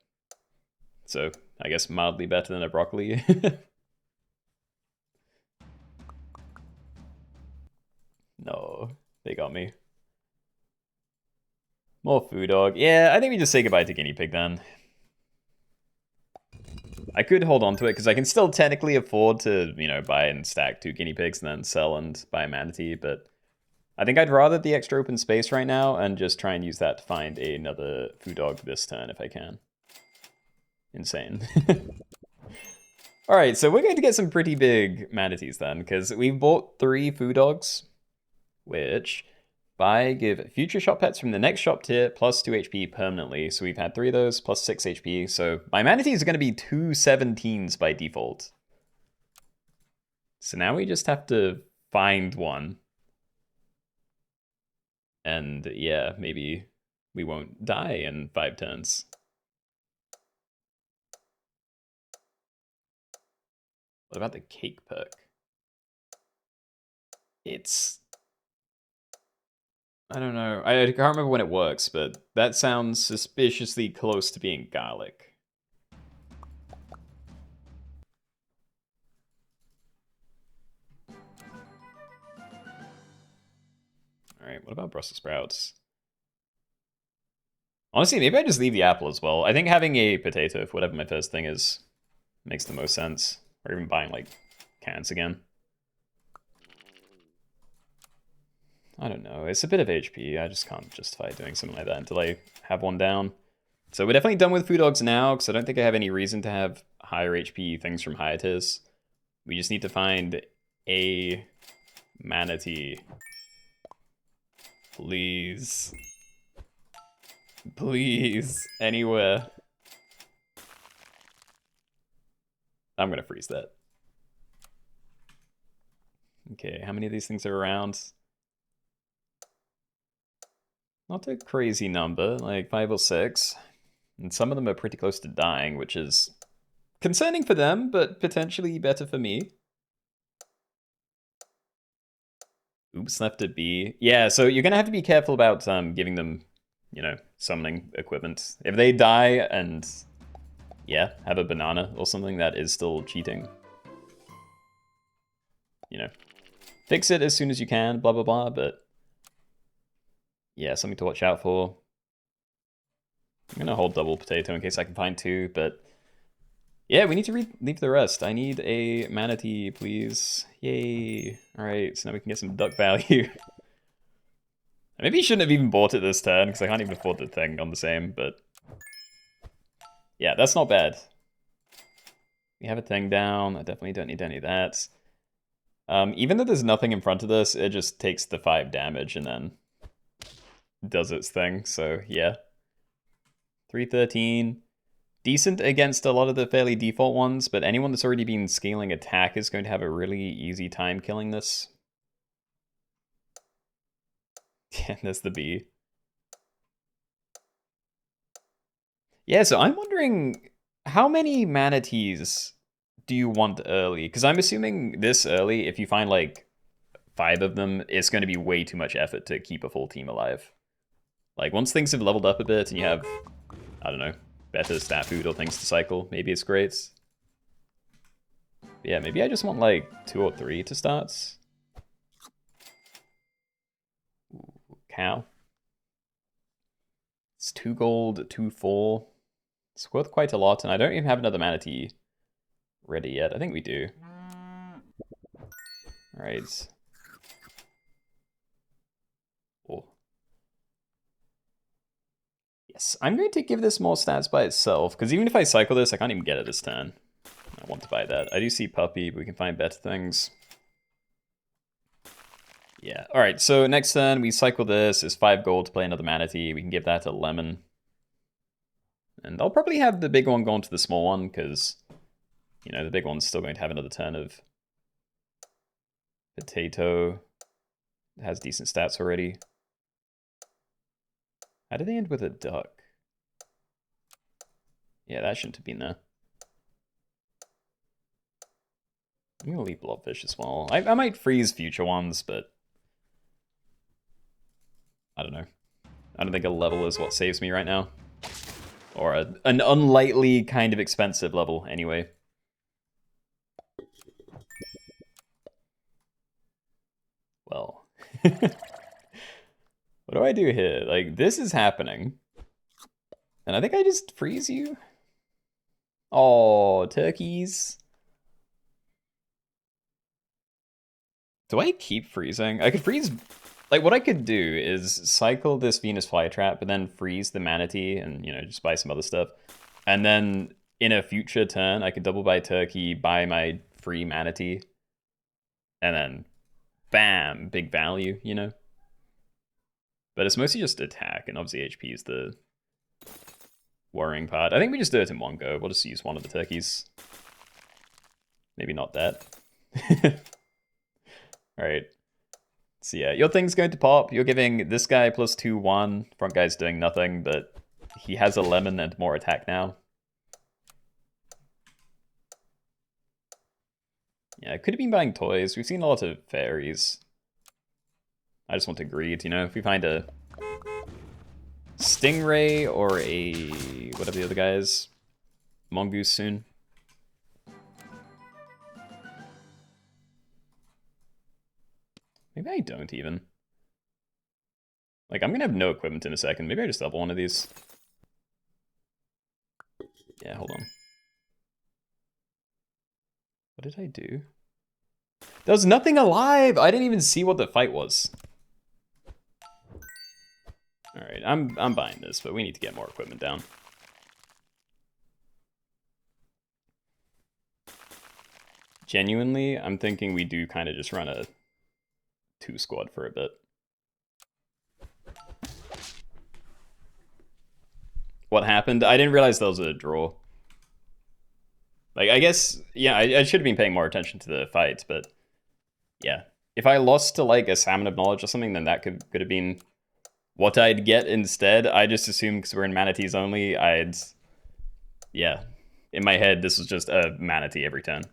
[SPEAKER 1] So, I guess mildly better than a broccoli. No, they got me. More food dog. Yeah, I think we just say goodbye to guinea pig then. I could hold on to it because I can still technically afford to, you know, buy and stack 2 guinea pigs and then sell and buy a manatee, but I think I'd rather the extra open space right now and just try and use that to find another food dog this turn if I can. Insane. Alright, so we're going to get some pretty big manatees then, because we've bought 3 food dogs, which give future shop pets from the next shop tier plus 2 HP permanently. So we've had 3 of those plus 6 HP. So my manatees are going to be 2 17s by default. So now we just have to find one. And yeah, maybe we won't die in 5 turns. What about the cake perk? I don't know. I can't remember when it works, but that sounds suspiciously close to being garlic. Alright, what about Brussels sprouts? Honestly, maybe I just leave the apple as well. I think having a potato, for whatever my first thing is, makes the most sense. Or even buying, like, cans again. I don't know. It's a bit of HP. I just can't justify doing something like that until I have one down. So we're definitely done with food dogs now, because I don't think I have any reason to have higher HP things from higher tiers. We just need to find a manatee. Please. Please. Anywhere. I'm gonna freeze that. Okay, how many of these things are around? Not a crazy number, like 5 or 6. And some of them are pretty close to dying, which is concerning for them, but potentially better for me. Oops, left it be. Yeah, so you're gonna have to be careful about giving them, you know, summoning equipment. If they die and, yeah, have a banana or something, that is still cheating. You know, fix it as soon as you can, blah, blah, blah, but yeah, something to watch out for. I'm gonna hold double potato in case I can find 2, but yeah, we need to leave the rest. I need a manatee, please. Yay. Alright, so now we can get some duck value. Maybe you shouldn't have even bought it this turn, because I can't even afford the thing on the same, but yeah, that's not bad. We have a thing down. I definitely don't need any of that. Even though there's nothing in front of this, it just takes the 5 damage and then does its thing, so yeah. 313. Decent against a lot of the fairly default ones, but anyone that's already been scaling attack is going to have a really easy time killing this. Yeah, there's the bee. Yeah, so I'm wondering, how many manatees do you want early? Because I'm assuming this early, if you find like 5 of them, it's going to be way too much effort to keep a full team alive. Like, once things have leveled up a bit and you have, I don't know, better stat food or things to cycle, maybe it's great. Yeah, maybe I just want like 2 or 3 to start. Ooh, cow. It's 2 gold, 2 4. It's worth quite a lot, and I don't even have another manatee ready yet. I think we do. Alright. Oh. Yes, I'm going to give this more stats by itself, because even if I cycle this, I can't even get it this turn. I want to buy that. I do see puppy, but we can find better things. Yeah, alright, so next turn we cycle this. It's 5 gold to play another manatee. We can give that to lemon. And I'll probably have the big one go into the small one, because, you know, the big one's still going to have another turn of potato. It has decent stats already. How did they end with a duck? Yeah, that shouldn't have been there. I'm gonna leave blobfish as well. I might freeze future ones, but I don't know. I don't think a level is what saves me right now. Or an unlikely kind of expensive level, anyway. Well. What do I do here? Like, this is happening. And I think I just freeze you. Oh, turkeys. Do I keep freezing? I could freeze... Like, what I could do is cycle this Venus flytrap, but then freeze the manatee and, you know, just buy some other stuff. And then in a future turn, I could double buy turkey, buy my free manatee, and then bam, big value, you know? But it's mostly just attack, and obviously HP is the worrying part. I think we just do it in one go. We'll just use one of the turkeys. Maybe not that. Alright. So yeah, your thing's going to pop. You're giving this guy plus 2/1. Front guy's doing nothing, but he has a lemon and more attack now. Yeah, I could have been buying toys. We've seen a lot of fairies. I just want to greed, you know? If we find a stingray or a... whatever the other guy is. Mongoose soon. Maybe I don't even. Like, I'm gonna have no equipment in a second. Maybe I just double one of these. Yeah, hold on. What did I do? There was nothing alive! I didn't even see what the fight was. Alright, I'm buying this, but we need to get more equipment down. Genuinely, I'm thinking we do kind of just run a 2 squad for a bit. What happened? I didn't realize that was a draw. Like, I guess, yeah, I should have been paying more attention to the fights, but yeah. If I lost to, like, a Salmon of Knowledge or something, then that could have been what I'd get instead. I just assumed because we're in Manatees Only, yeah. In my head, this was just a Manatee every turn.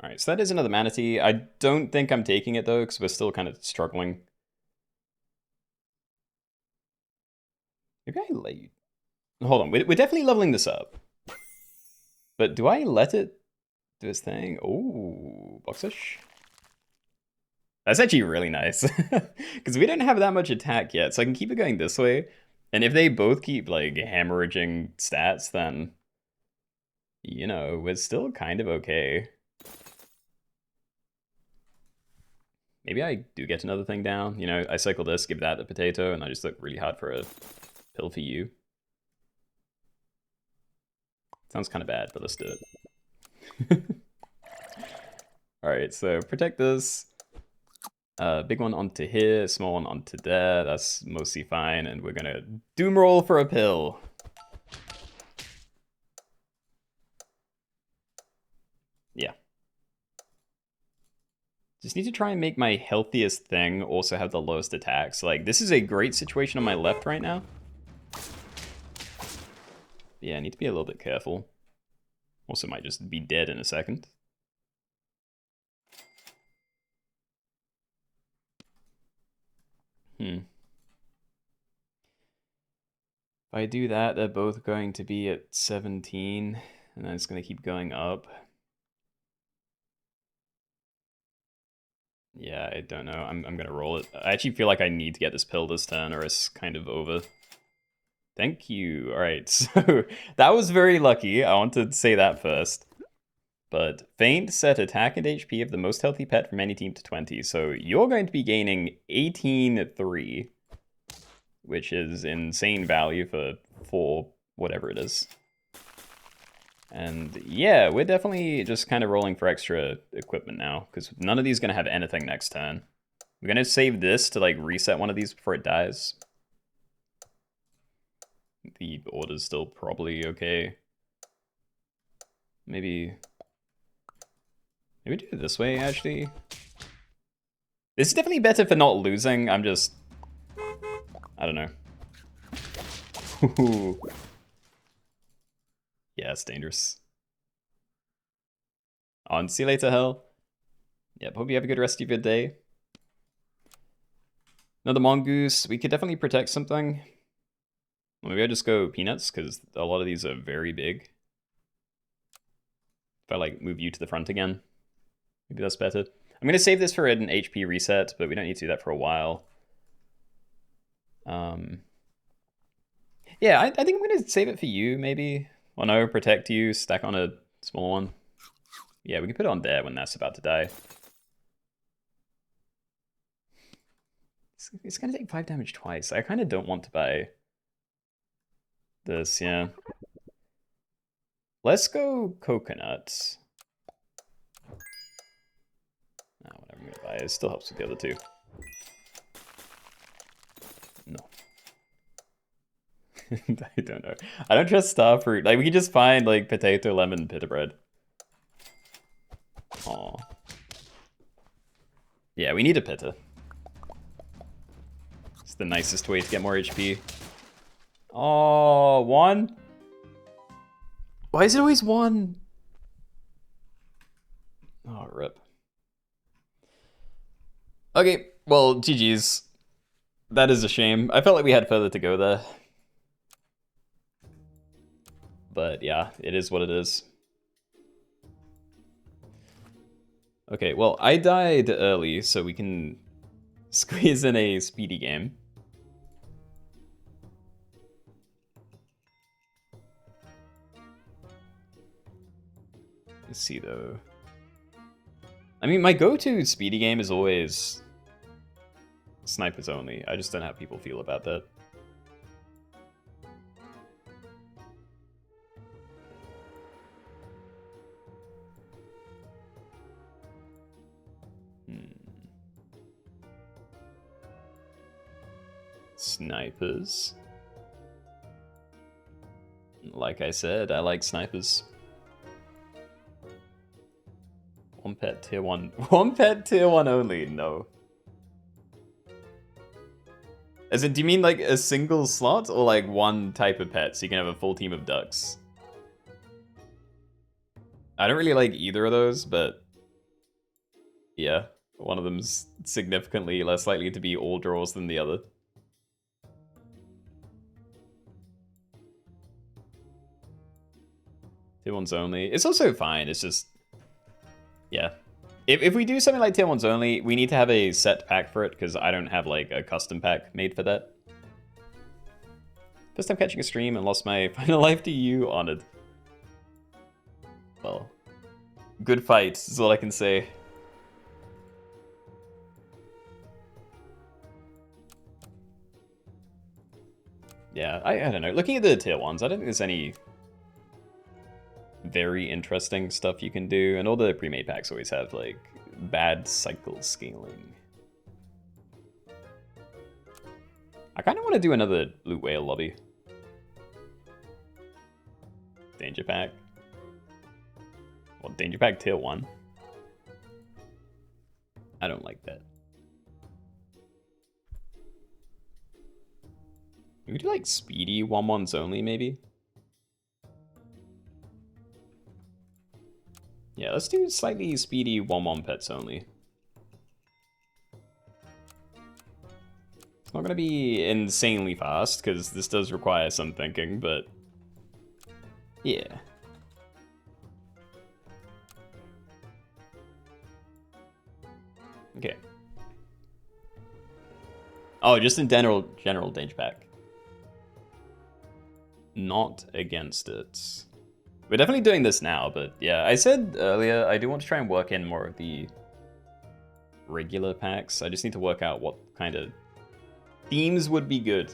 [SPEAKER 1] Alright, so that is another Manatee. I don't think I'm taking it, though, because we're still kind of struggling. Maybe I let you... Hold on, we're definitely leveling this up. But do I let it do its thing? Oh, boxish. That's actually really nice. Because we don't have that much attack yet, so I can keep it going this way. And if they both keep, like, hemorrhaging stats, then... You know, we're still kind of okay. Maybe I do get another thing down. You know, I cycle this, give that the potato, and I just look really hard for a pill for you. Sounds kind of bad, but let's do it. Alright, so protect this. Big one onto here, small one onto there. That's mostly fine, and we're gonna doom roll for a pill. Yeah. Just need to try and make my healthiest thing also have the lowest attacks. Like, this is a great situation on my left right now. Yeah, I need to be a little bit careful. Also might just be dead in a second. If I do that, they're both going to be at 17, and then it's going to keep going up. Yeah, I don't know. I'm going to roll it. I actually feel like I need to get this pill this turn, or it's kind of over. Thank you. All right, so that was very lucky. I want to say that first. But Feint set attack and HP of the most healthy pet from any team to 20. So you're going to be gaining 18-3, which is insane value for whatever it is. And yeah, we're definitely just kind of rolling for extra equipment now, because none of these are going to have anything next turn. We're going to save this to like reset one of these before it dies. The order's still probably okay. Maybe do it this way, actually. This is definitely better for not losing. I'm just... I don't know. Yeah, it's dangerous. On, see you later, hell. Yep, hope you have a good rest of your day. Another mongoose. We could definitely protect something. Well, maybe I just go peanuts, because a lot of these are very big. If I, like, move you to the front again. Maybe that's better. I'm going to save this for an HP reset, but we don't need to do that for a while. Yeah, I think I'm going to save it for you, maybe. Or no, protect you, stack on a small one. Yeah, we can put it on there when that's about to die. It's going to take 5 damage twice. I kind of don't want to buy this, yeah. Let's go coconuts. Oh, whatever I'm going to buy. It still helps with the other two. No. I don't know. I don't trust star fruit. Like, we can just find, like, potato, lemon, pita bread. Aw. Yeah, we need a pita. It's the nicest way to get more HP. Oh, 1? Why is it always 1? Oh, rip. Okay, well, GG's. That is a shame. I felt like we had further to go there. But yeah, it is what it is. Okay, well, I died early, so we can squeeze in a speedy game. Let's see, though. I mean, my go-to speedy game is always snipers only. I just don't know how people feel about that. Snipers. Like I said, I like snipers. One pet tier 1. One pet tier 1 only? No. As in, do you mean like a single slot or like one type of pet so you can have a full team of ducks? I don't really like either of those, but yeah, one of them's significantly less likely to be all draws than the other. Tier 1's only. It's also fine, it's just... Yeah. If we do something like tier 1's only, we need to have a set pack for it, because I don't have like a custom pack made for that. First time catching a stream and lost my final life to you, honored. Well, good fight is all I can say. Yeah, I don't know. Looking at the tier 1s, I don't think there's any very interesting stuff you can do, and all the pre-made packs always have like bad cycle scaling. I kind of want to do another blue whale lobby. Danger pack. Well, danger pack tier 1. I don't like that. We could do like speedy 1-1s only, maybe. Yeah, let's do slightly speedy 1-1 pets only. It's not going to be insanely fast, because this does require some thinking, but... yeah. Okay. Oh, just in general danger pack. Not against it. We're definitely doing this now, but yeah, I said earlier, I do want to try and work in more of the regular packs. I just need to work out what kind of themes would be good.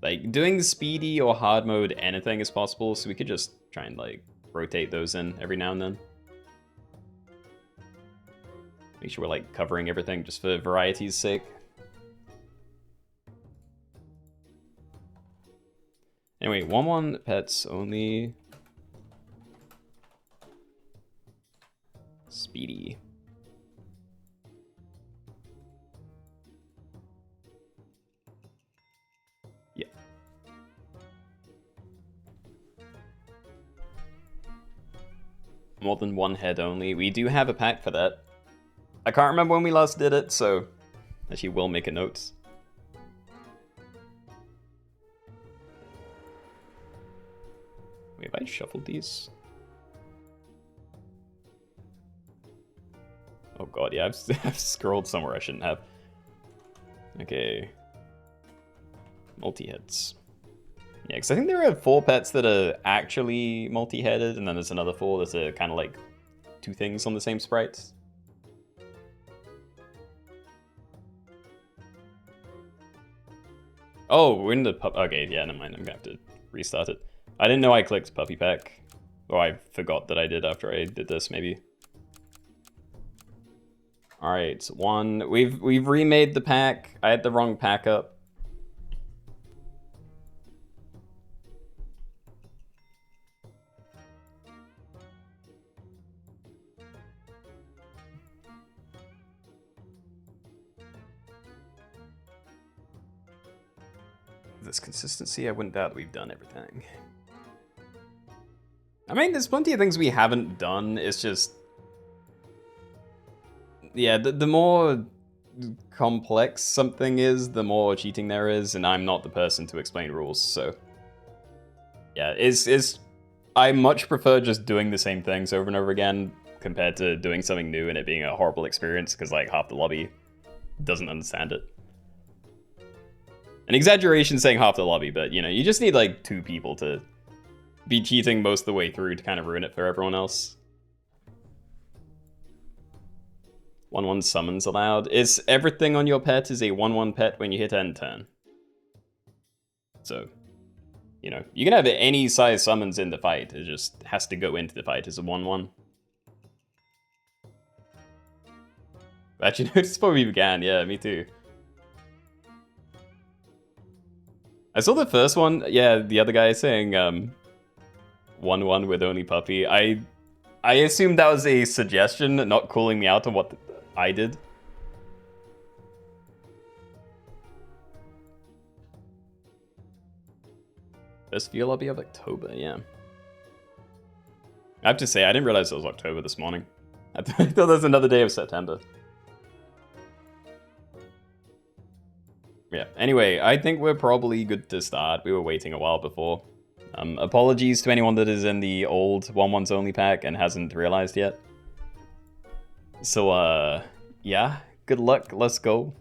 [SPEAKER 1] Like, doing speedy or hard mode, anything is possible, so we could just try and, like, rotate those in every now and then. Make sure we're, like, covering everything just for variety's sake. Anyway, 1-1 pets only. Speedy. Yeah. More than one head only. We do have a pack for that. I can't remember when we last did it, so actually will make a note. Wait, have I shuffled these? Oh god, yeah, I've scrolled somewhere I shouldn't have. Okay. Multi-heads. Yeah, because I think there are 4 pets that are actually multi-headed, and then there's another 4 that are kind of like 2 things on the same sprite. Oh, we're in the pup. Okay, yeah, never mind. I'm gonna have to restart it. I didn't know I clicked puppy pack. Or I forgot that I did after I did this, maybe. Alright, 1. We've remade the pack. I had the wrong pack up. This consistency, I wouldn't doubt we've done everything. I mean, there's plenty of things we haven't done. It's just... Yeah, the more complex something is, the more cheating there is, and I'm not the person to explain rules, so... Yeah, I much prefer just doing the same things over and over again compared to doing something new and it being a horrible experience, because like half the lobby doesn't understand it. An exaggeration saying half the lobby, but you know, you just need like 2 people to be cheating most of the way through to kind of ruin it for everyone else. 1/1 summons allowed. Is everything on your pet is a 1/1 pet when you hit end turn. So, you know, you can have any size summons in the fight. It just has to go into the fight as a 1/1. Actually noticed before we began. Yeah, me too. I saw the first one. Yeah, the other guy saying 1/1 with only puppy. I assumed that was a suggestion, not calling me out on what I did. First view lobby of October, yeah. I have to say, I didn't realize it was October this morning. I thought there was another day of September. Yeah, anyway, I think we're probably good to start. We were waiting a while before. Apologies to anyone that is in the old 1/1s only pack and hasn't realized yet. So, yeah, good luck, let's go.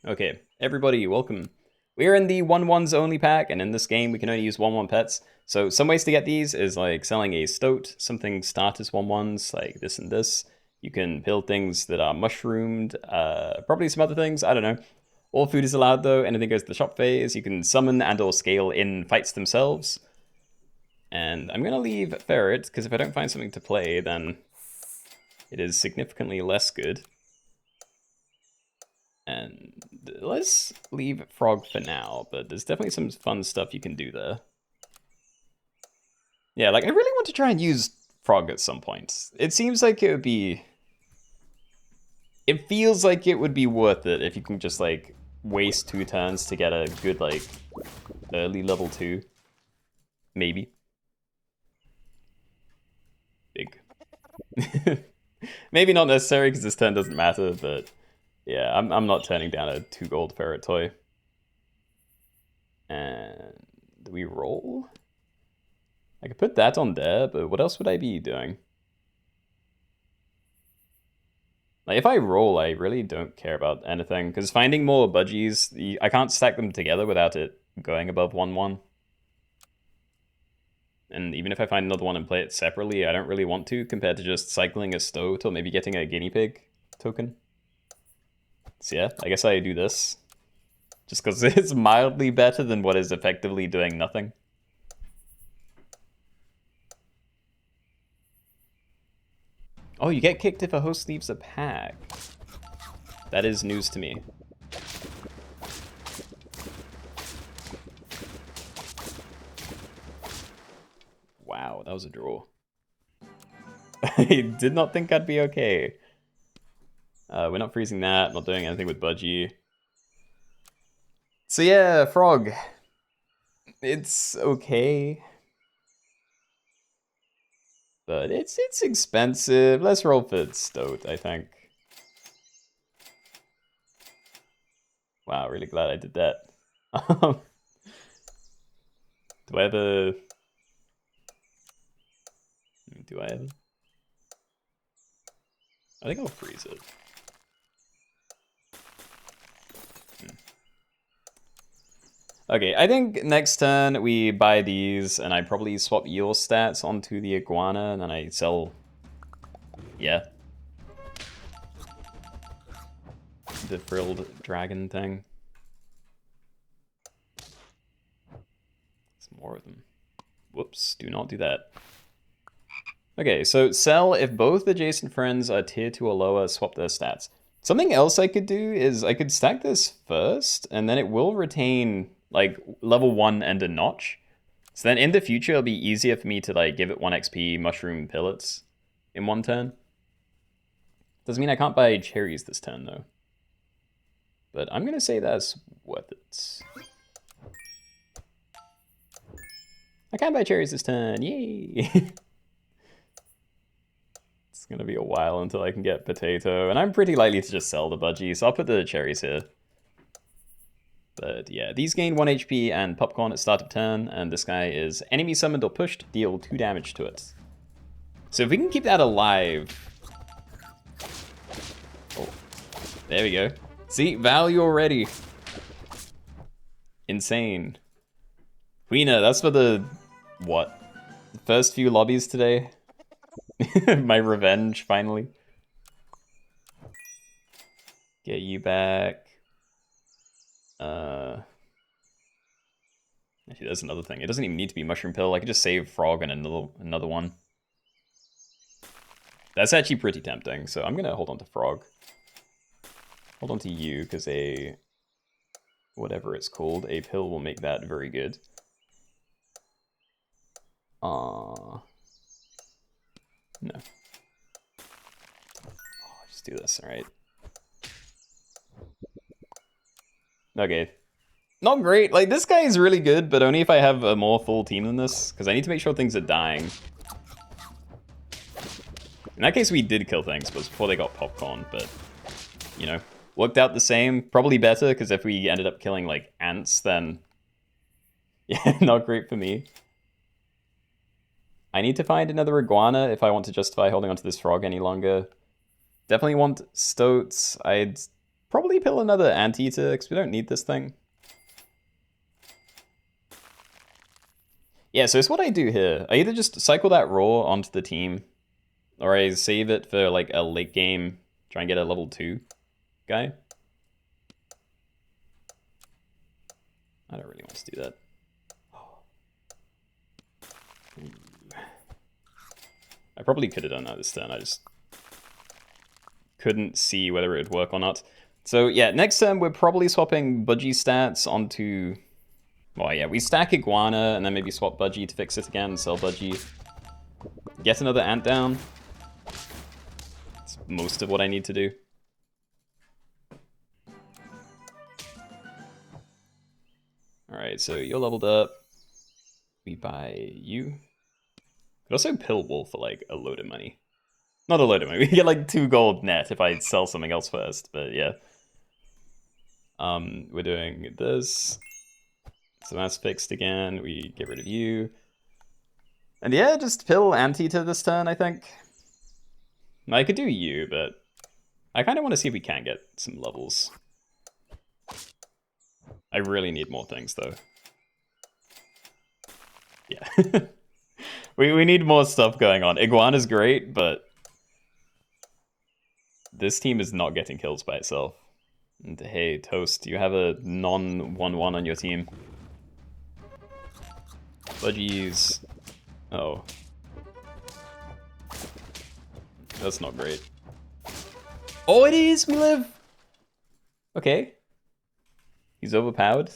[SPEAKER 1] Okay, everybody, welcome. We're in the 1/1s only pack, and in this game we can only use 1/1 pets. So some ways to get these is like selling a stoat, something start as 1/1s, like this and this. You can build things that are mushroomed, probably some other things, I don't know. All food is allowed though, anything goes to the shop phase. You can summon and or scale in fights themselves. And I'm gonna leave Ferret, because if I don't find something to play, then it is significantly less good. And let's leave Frog for now, but there's definitely some fun stuff you can do there. Yeah, like I really want to try and use Frog at some point. It seems like it would be... It feels like it would be worth it if you can just like waste 2 turns to get a good like early level 2. Maybe. Big. Maybe not necessary because this turn doesn't matter, but yeah, I'm not turning down a 2 gold ferret toy. And do we roll? I could put that on there, but what else would I be doing? Like, if I roll, I really don't care about anything, because finding more budgies, I can't stack them together without it going above 1/1. And even if I find another one and play it separately, I don't really want to, compared to just cycling a stoat or maybe getting a guinea pig token. So yeah, I guess I do this. Just because it's mildly better than what is effectively doing nothing. Oh, you get kicked if a host leaves a pack. That is news to me. Wow, that was a draw. I did not think I'd be okay. We're not freezing that, not doing anything with Budgie. So yeah, Frog. It's okay. But it's expensive. Let's roll for Stoat, I think. Wow, really glad I did that. Do I have a... Do I have a... I think I'll freeze it. Okay, I think next turn we buy these, and I probably swap your stats onto the iguana, and then I sell... Yeah. The frilled dragon thing. Some more of them. Whoops, do not do that. Okay, so sell if both adjacent friends are tier 2 or lower, swap their stats. Something else I could do is I could stack this first, and then it will retain like level 1 and a notch. So then in the future, it'll be easier for me to like give it 1 XP mushroom pellets in one turn. Doesn't mean I can't buy cherries this turn though. But I'm gonna say that's worth it. I can buy cherries this turn, yay! It's gonna be a while until I can get potato, and I'm pretty likely to just sell the budgie, so I'll put the cherries here. But yeah, these gain 1 HP and popcorn at start of turn, and this guy is enemy summoned or pushed, deal 2 damage to it. So if we can keep that alive... Oh, there we go. See, value already. Insane. Keenoe, that's for the... what? The first few lobbies today? My revenge, finally. Get you back. Actually, there's another thing. It doesn't even need to be mushroom pill. I could just save frog and another one. That's actually pretty tempting, so I'm gonna hold on to frog. Hold on to you, because a... whatever it's called, a pill will make that very good. No. Oh, just do this, alright. Okay. Not great. Like, this guy is really good, but only if I have a more full team than this, because I need to make sure things are dying. In that case, we did kill things, but it was before they got popcorn, but, you know, worked out the same. Probably better, because if we ended up killing, like, ants, then... yeah, not great for me. I need to find another iguana if I want to justify holding onto this frog any longer. Definitely want stoats. I'd probably pill another anteater, because we don't need this thing. Yeah, so it's what I do here. I either just cycle that raw onto the team, or I save it for like a late game, try and get a level 2 guy. I don't really want to do that. I probably could have done that this turn, I just couldn't see whether it would work or not. So yeah, next turn we're probably swapping budgie stats onto... well, yeah, we stack iguana and then maybe swap budgie to fix it again, sell budgie. Get another ant down. That's most of what I need to do. Alright, so you're leveled up. We buy you. Could also pill wool for like a load of money. Not a load of money, we get like 2 gold net if I sell something else first, but yeah. We're doing this. So that's fixed again, we get rid of you. And yeah, just pill anteater this turn, I think. I could do you, but I kind of want to see if we can get some levels. I really need more things, though. Yeah. we need more stuff going on. Iguana's great, but this team is not getting kills by itself. And hey, Toast, you have a non-1-1 on your team. Budgies. Oh. That's not great. Oh, it is! We live! Okay. He's overpowered.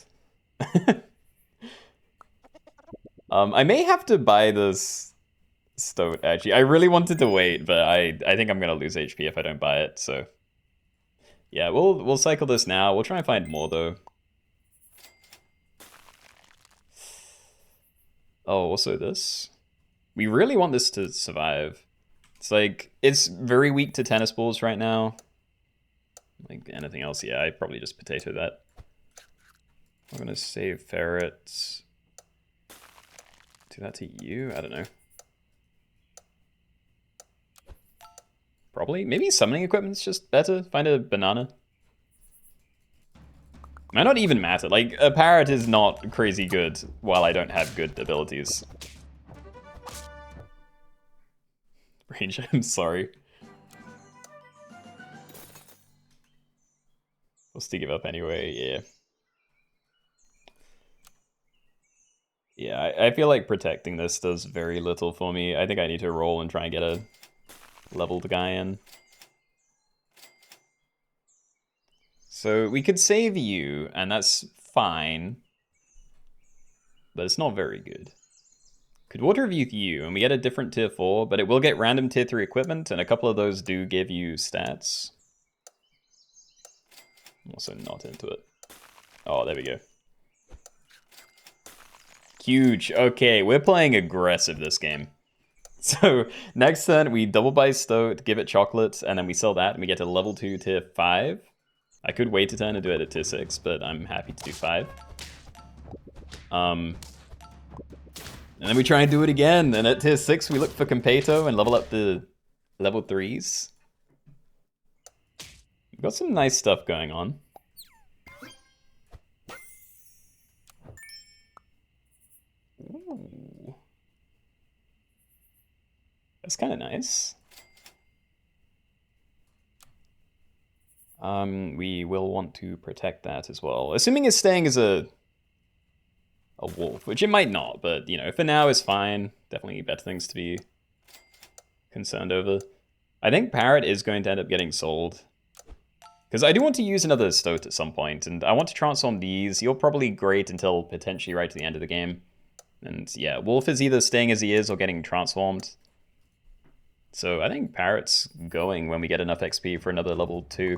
[SPEAKER 1] I may have to buy this stoat, actually. I really wanted to wait, but I think I'm gonna lose HP if I don't buy it, so... yeah, we'll cycle this now. We'll try and find more, though. Oh, also this. We really want this to survive. It's like, it's very weak to tennis balls right now. Like anything else, yeah, I'd probably just potato that. I'm gonna save ferrets. Do that to you? I don't know. Probably. Maybe summoning equipment's just better. Find a banana. Might not even matter. Like, a parrot is not crazy good while I don't have good abilities. Range, I'm sorry. We'll still give up anyway, yeah. Yeah, I feel like protecting this does very little for me. I think I need to roll and try and get a leveled guy in. So we could save you, and that's fine. But it's not very good. Could water youth you, and we get a different tier 4, but it will get random tier 3 equipment, and a couple of those do give you stats. I'm also not into it. Oh, there we go. Huge. Okay, we're playing aggressive this game. So next turn, we double buy Stoat, give it chocolate, and then we sell that, and we get to level 2 tier 5. I could wait a turn and do it at tier 6, but I'm happy to do 5. And then we try and do it again, and at tier 6 we look for Competo and level up the level 3s. We've got some nice stuff going on. Ooh. That's kind of nice. We will want to protect that as well. Assuming it's staying as a wolf, which it might not, but, you know, for now it's fine. Definitely better things to be concerned over. I think Parrot is going to end up getting sold. Because I do want to use another Stoat at some point, and I want to transform these. You're probably great until potentially right to the end of the game. And yeah, Wolf is either staying as he is or getting transformed. So I think Parrot's going when we get enough XP for another level 2.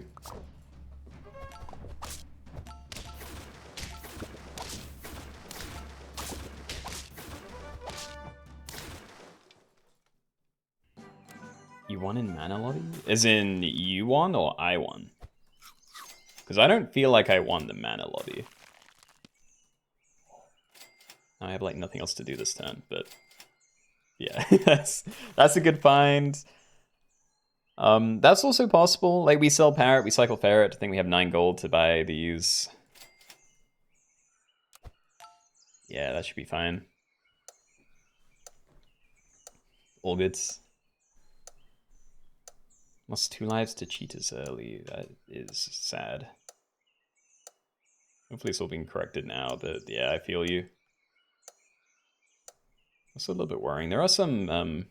[SPEAKER 1] You won in Mana Lobby? As in, you won or I won? Because I don't feel like I won the Mana Lobby. I have like nothing else to do this turn, but yeah, that's a good find. That's also possible. Like, we sell Parrot, we cycle Ferret. I think we have 9 gold to buy these. Yeah, that should be fine. All good. Lost 2 lives to cheaters early. That is sad. Hopefully it's all being corrected now, but yeah, I feel you. That's a little bit worrying. There are some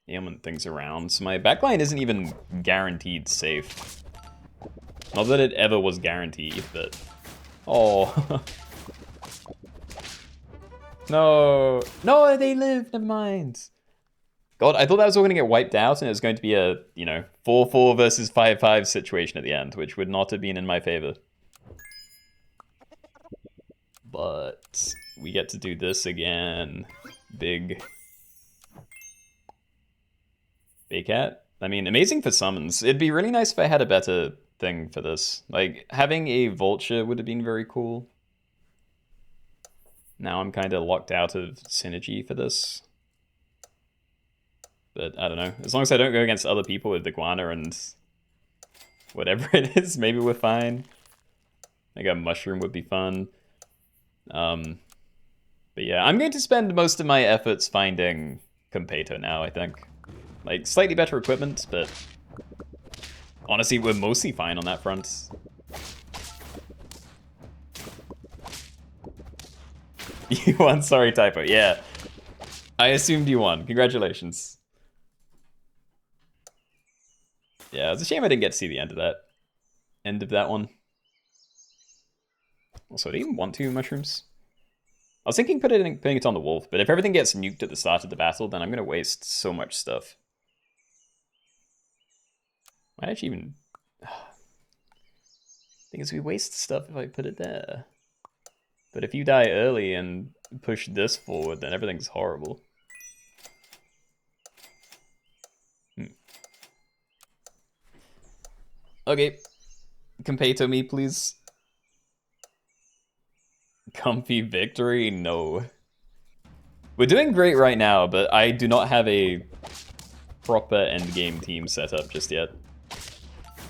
[SPEAKER 1] ailment things around, so my backline isn't even guaranteed safe. Not that it ever was guaranteed, but... Oh. No. No, they live. Never mind. God, I thought that was all going to get wiped out, and it was going to be a, you know, 4-4 versus 5-5 situation at the end, which would not have been in my favor. But we get to do this again. Big Cat. I mean, amazing for summons. It'd be really nice if I had a better thing for this. Like, having a Vulture would have been very cool. Now I'm kind of locked out of synergy for this. But I don't know. As long as I don't go against other people with Iguana and whatever it is, maybe we're fine. I think a Mushroom would be fun. But yeah, I'm going to spend most of my efforts finding Competo now, I think. Like, slightly better equipment, but honestly, we're mostly fine on that front. You won, sorry, typo. Yeah, I assumed you won. Congratulations. Yeah, it's a shame I didn't get to see the end of that one. Also, I didn't even want 2 mushrooms. I was thinking putting it on the wolf, but if everything gets nuked at the start of the battle, then I'm going to waste so much stuff. Might actually even... Thing is, we waste stuff if I put it there. But if you die early and push this forward, then everything's horrible. Okay. Competo me, please. Comfy victory? No. We're doing great right now, but I do not have a proper endgame team setup just yet.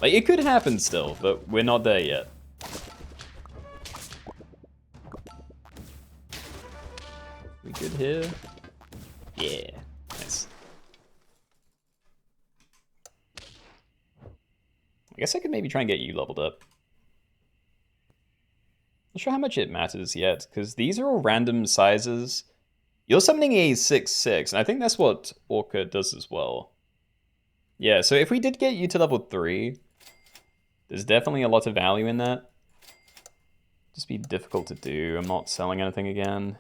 [SPEAKER 1] Like, it could happen still, but we're not there yet. We good here? Yeah, nice. I guess I could maybe try and get you leveled up. Not sure how much it matters yet, because these are all random sizes. You're summoning a 6/6, and I think that's what Orca does as well. Yeah, so if we did get you to level 3, there's definitely a lot of value in that. Just be difficult to do. I'm not selling anything again.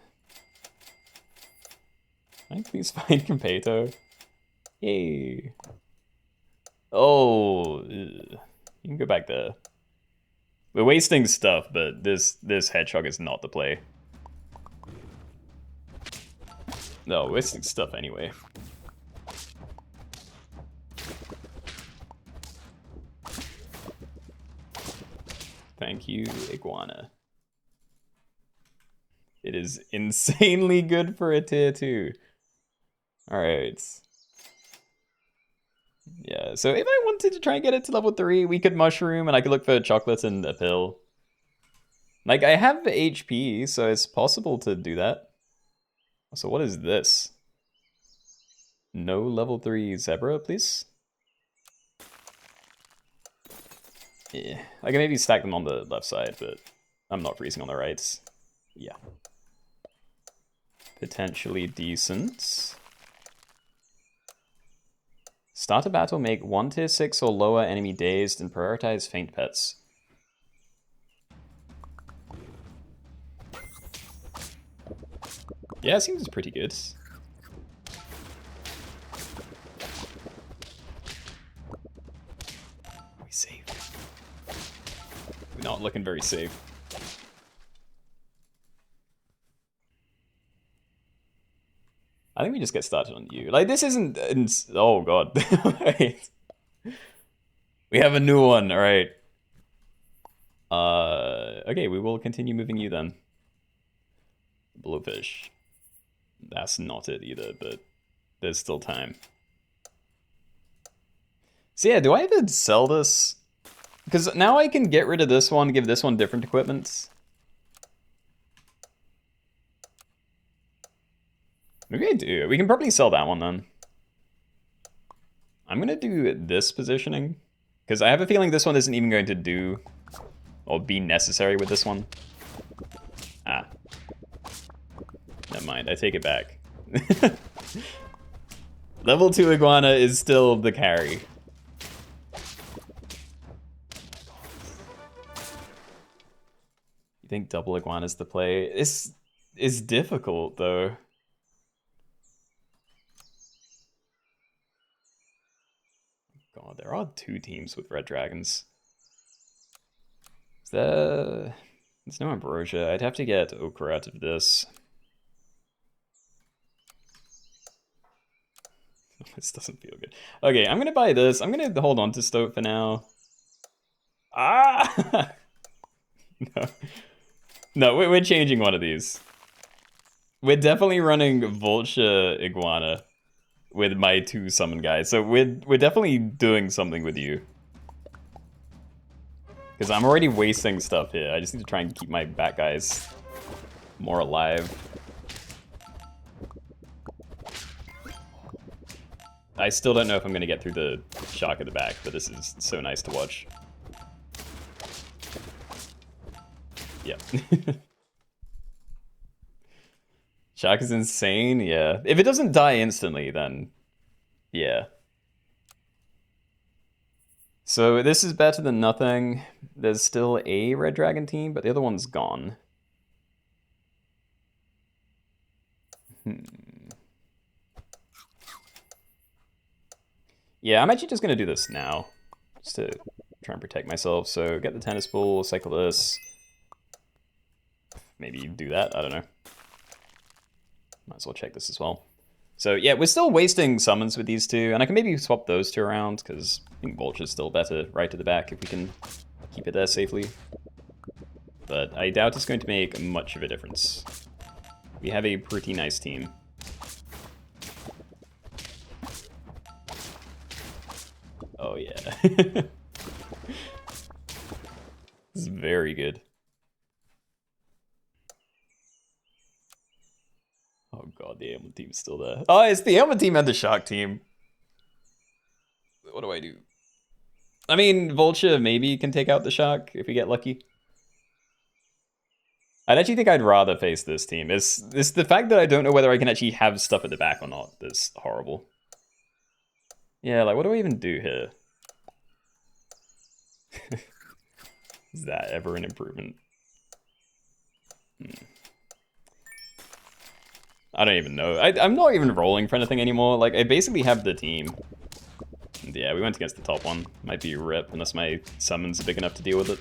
[SPEAKER 1] Can I please find Competo? Yay. Oh, ugh. You can go back there. We're wasting stuff, but this hedgehog is not the play. No, wasting stuff anyway. Thank you, Iguana. It is insanely good for a tier 2. Alright. Yeah, so if I wanted to try and get it to level 3, we could mushroom and I could look for chocolate and a pill. Like, I have HP, so it's possible to do that. So what is this? No level 3 zebra, please? Yeah, I can maybe stack them on the left side, but I'm not freezing on the right. Yeah. Potentially decent. Start a battle, make 1 tier 6 or lower enemy dazed, and prioritize faint pets. Yeah, it seems pretty good. We safe. We're not looking very safe. I think we just get started on you. Like, this isn't... Oh, God. Wait. We have a new one, alright. Okay, we will continue moving you then. Blowfish. That's not it either, but there's still time. So yeah, do I ever sell this? Because now I can get rid of this one, give this one different equipment. Maybe I do. We can probably sell that one then. I'm gonna do this positioning, because I have a feeling this one isn't even going to do or be necessary with this one. Ah. Never mind, I take it back. Level 2 Iguana is still the carry. You think double Iguana's the play? It's difficult though. God, there are 2 teams with red dragons. Is there... There's no ambrosia. I'd have to get ochre out of this. This doesn't feel good. Okay, I'm gonna buy this. I'm gonna hold on to Stoat for now. Ah! No. No, we're changing one of these. We're definitely running Vulture Iguana with my 2 summon guys. So we're definitely doing something with you. Because I'm already wasting stuff here. I just need to try and keep my back guys more alive. I still don't know if I'm going to get through the shark at the back, but this is so nice to watch. Yep. Shark is insane, yeah. If it doesn't die instantly, then yeah. So this is better than nothing. There's still a red dragon team, but the other one's gone. Yeah, I'm actually just gonna do this now, just to try and protect myself. So get the tennis ball, cycle this. Maybe do that, I don't know. Might as well check this as well. So yeah, we're still wasting summons with these 2, and I can maybe swap those 2 around, because I think Vulture's still better right to the back if we can keep it there safely. But I doubt it's going to make much of a difference. We have a pretty nice team. This is very good. Oh god, the Ailment team's still there. Oh, it's the Ailment team and the Shark team. What do I do? I mean, Vulture maybe can take out the Shark if we get lucky. I'd actually think I'd rather face this team. It's the fact that I don't know whether I can actually have stuff at the back or not that's horrible. Yeah, like, what do I even do here? Is that ever an improvement? I don't even know. I'm not even rolling for anything anymore. Like, I basically have the team. And yeah, we went against the top one. Might be rip unless my summons are big enough to deal with it.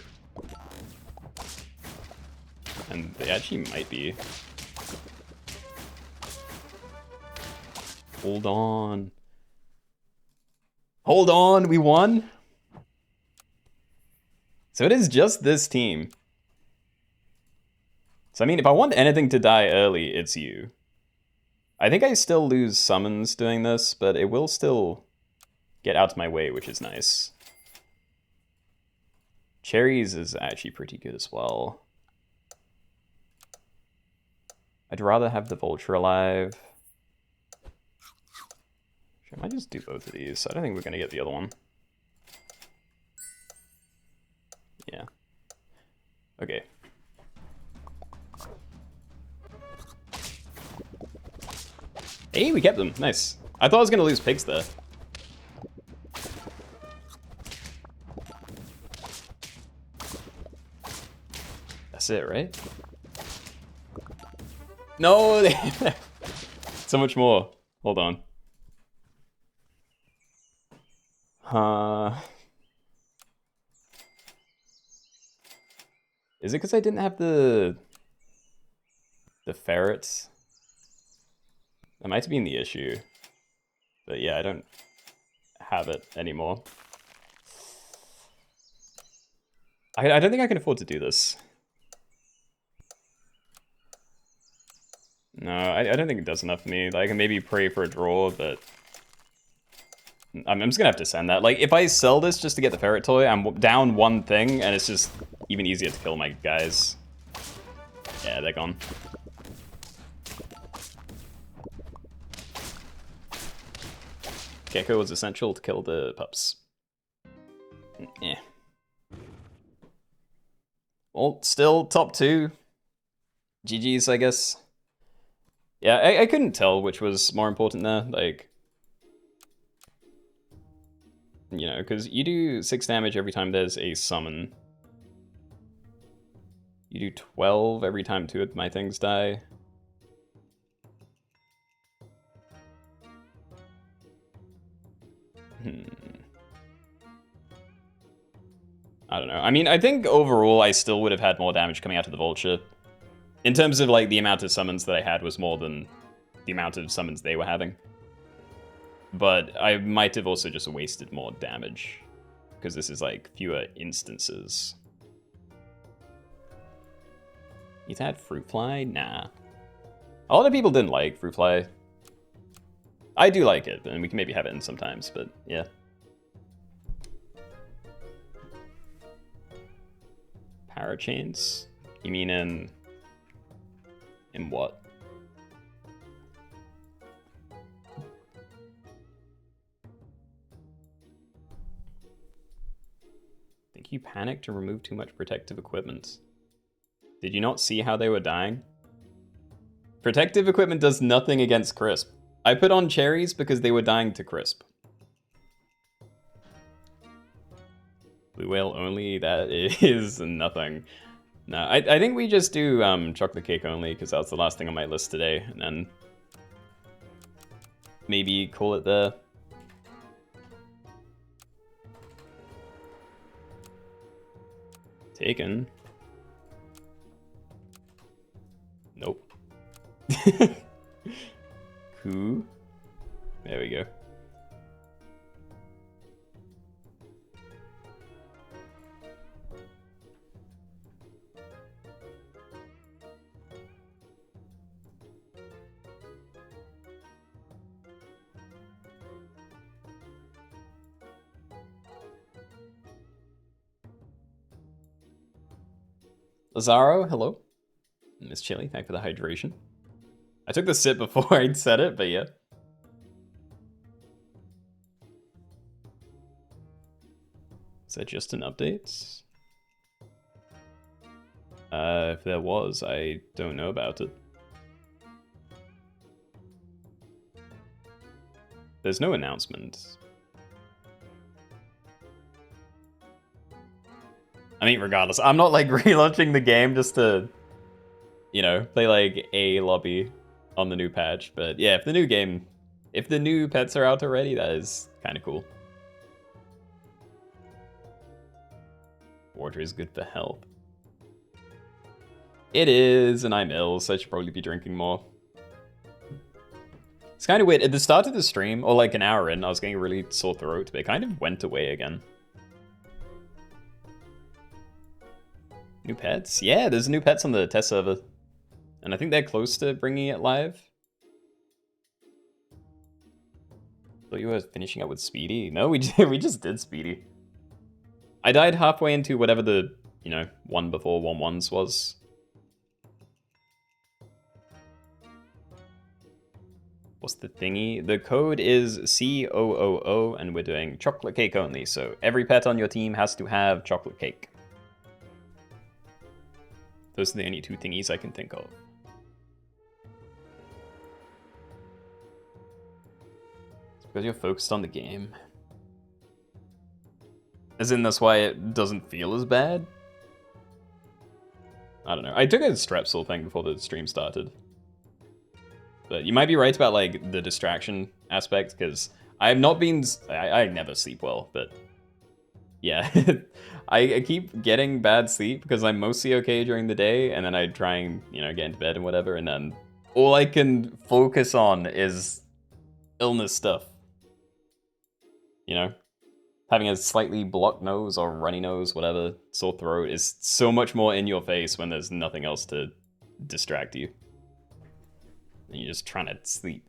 [SPEAKER 1] And they actually might be. Hold on. Hold on, we won? So it is just this team. So I mean, if I want anything to die early, it's you. I think I still lose summons doing this, but it will still get out of my way, which is nice. Cherries is actually pretty good as well. I'd rather have the Vulture alive. I might just do both of these. I don't think we're going to get the other one. Yeah. Okay. Hey, we kept them. Nice. I thought I was going to lose pigs there. That's it, right? No! So much more. Hold on. Is it because I didn't have the ferrets? That might have been the issue. But yeah, I don't have it anymore. I don't think I can afford to do this. No, I don't think it does enough for me. Like, I can maybe pray for a draw, but I'm just gonna have to send that. Like, if I sell this just to get the ferret toy, I'm down one thing, and it's just even easier to kill my guys. Yeah, they're gone. Gecko was essential to kill the pups. Yeah. Well, still top 2. GG's, I guess. Yeah, I couldn't tell which was more important there. Like, you know, because you do 6 damage every time there's a summon. You do 12 every time 2 of my things die. I don't know. I mean, I think overall I still would have had more damage coming out of the Vulture. In terms of, like, the amount of summons that I had was more than the amount of summons they were having. But I might have also just wasted more damage. Because this is, like, fewer instances. You've had Fruit Fly? Nah. A lot of people didn't like Fruit Fly. I do like it, and we can maybe have it in sometimes, but yeah. Parachains? You mean in what? I think you panicked and removed too much protective equipment. Did you not see how they were dying? Protective equipment does nothing against Crisp. I put on cherries because they were dying to Crisp. Blue whale only, that is nothing. No, I think we just do chocolate cake only because that's the last thing on my list today, and then maybe call it there. Taken. Nope. Cool. There we go. Lazaro, hello. Miss Chili, thank you for the hydration. I took the sip before I'd said it, but yeah. Is that just an update? If there was, I don't know about it. There's no announcement. I mean, regardless, I'm not like relaunching the game just to, you know, play like a lobby on the new patch. But yeah, if the new pets are out already, that is kind of cool. Water is good for health. It is, and I'm ill, so I should probably be drinking more. It's kind of weird. At the start of the stream, or like an hour in, I was getting a really sore throat, but it kind of went away again. New pets? Yeah, there's new pets on the test server. And I think they're close to bringing it live. Thought you were finishing up with Speedy? No, we just did Speedy. I died halfway into whatever the, you know, one before 1-1s was. What's the thingy? The code is COOO, and we're doing chocolate cake only. So every pet on your team has to have chocolate cake. Those are the only two thingies I can think of. It's because you're focused on the game. As in, that's why it doesn't feel as bad? I don't know. I took a strepsil thing before the stream started. But you might be right about, like, the distraction aspect, because I have not been... I never sleep well, but... Yeah. I keep getting bad sleep because I'm mostly okay during the day, and then I try and, you know, get into bed and whatever, and then all I can focus on is illness stuff. You know? Having a slightly blocked nose or runny nose, whatever, sore throat, is so much more in your face when there's nothing else to distract you. And you're just trying to sleep.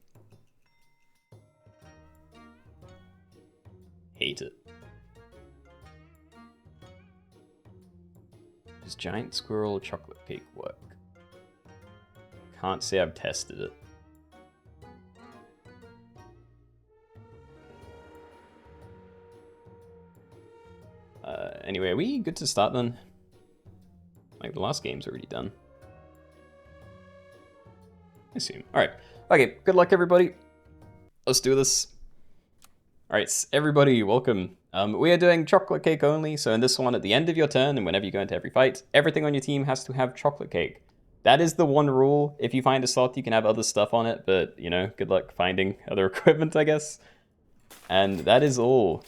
[SPEAKER 1] Hate it. Does giant squirrel chocolate cake work? Can't say I've tested it. Anyway, are we good to start then? Like, the last game's already done. I assume. Alright. Okay, good luck, everybody. Let's do this. Alright, everybody, welcome. We are doing chocolate cake only, so in this one, at the end of your turn, and whenever you go into every fight, everything on your team has to have chocolate cake. That is the one rule. If you find a slot, you can have other stuff on it, but, you know, good luck finding other equipment, I guess. And that is all.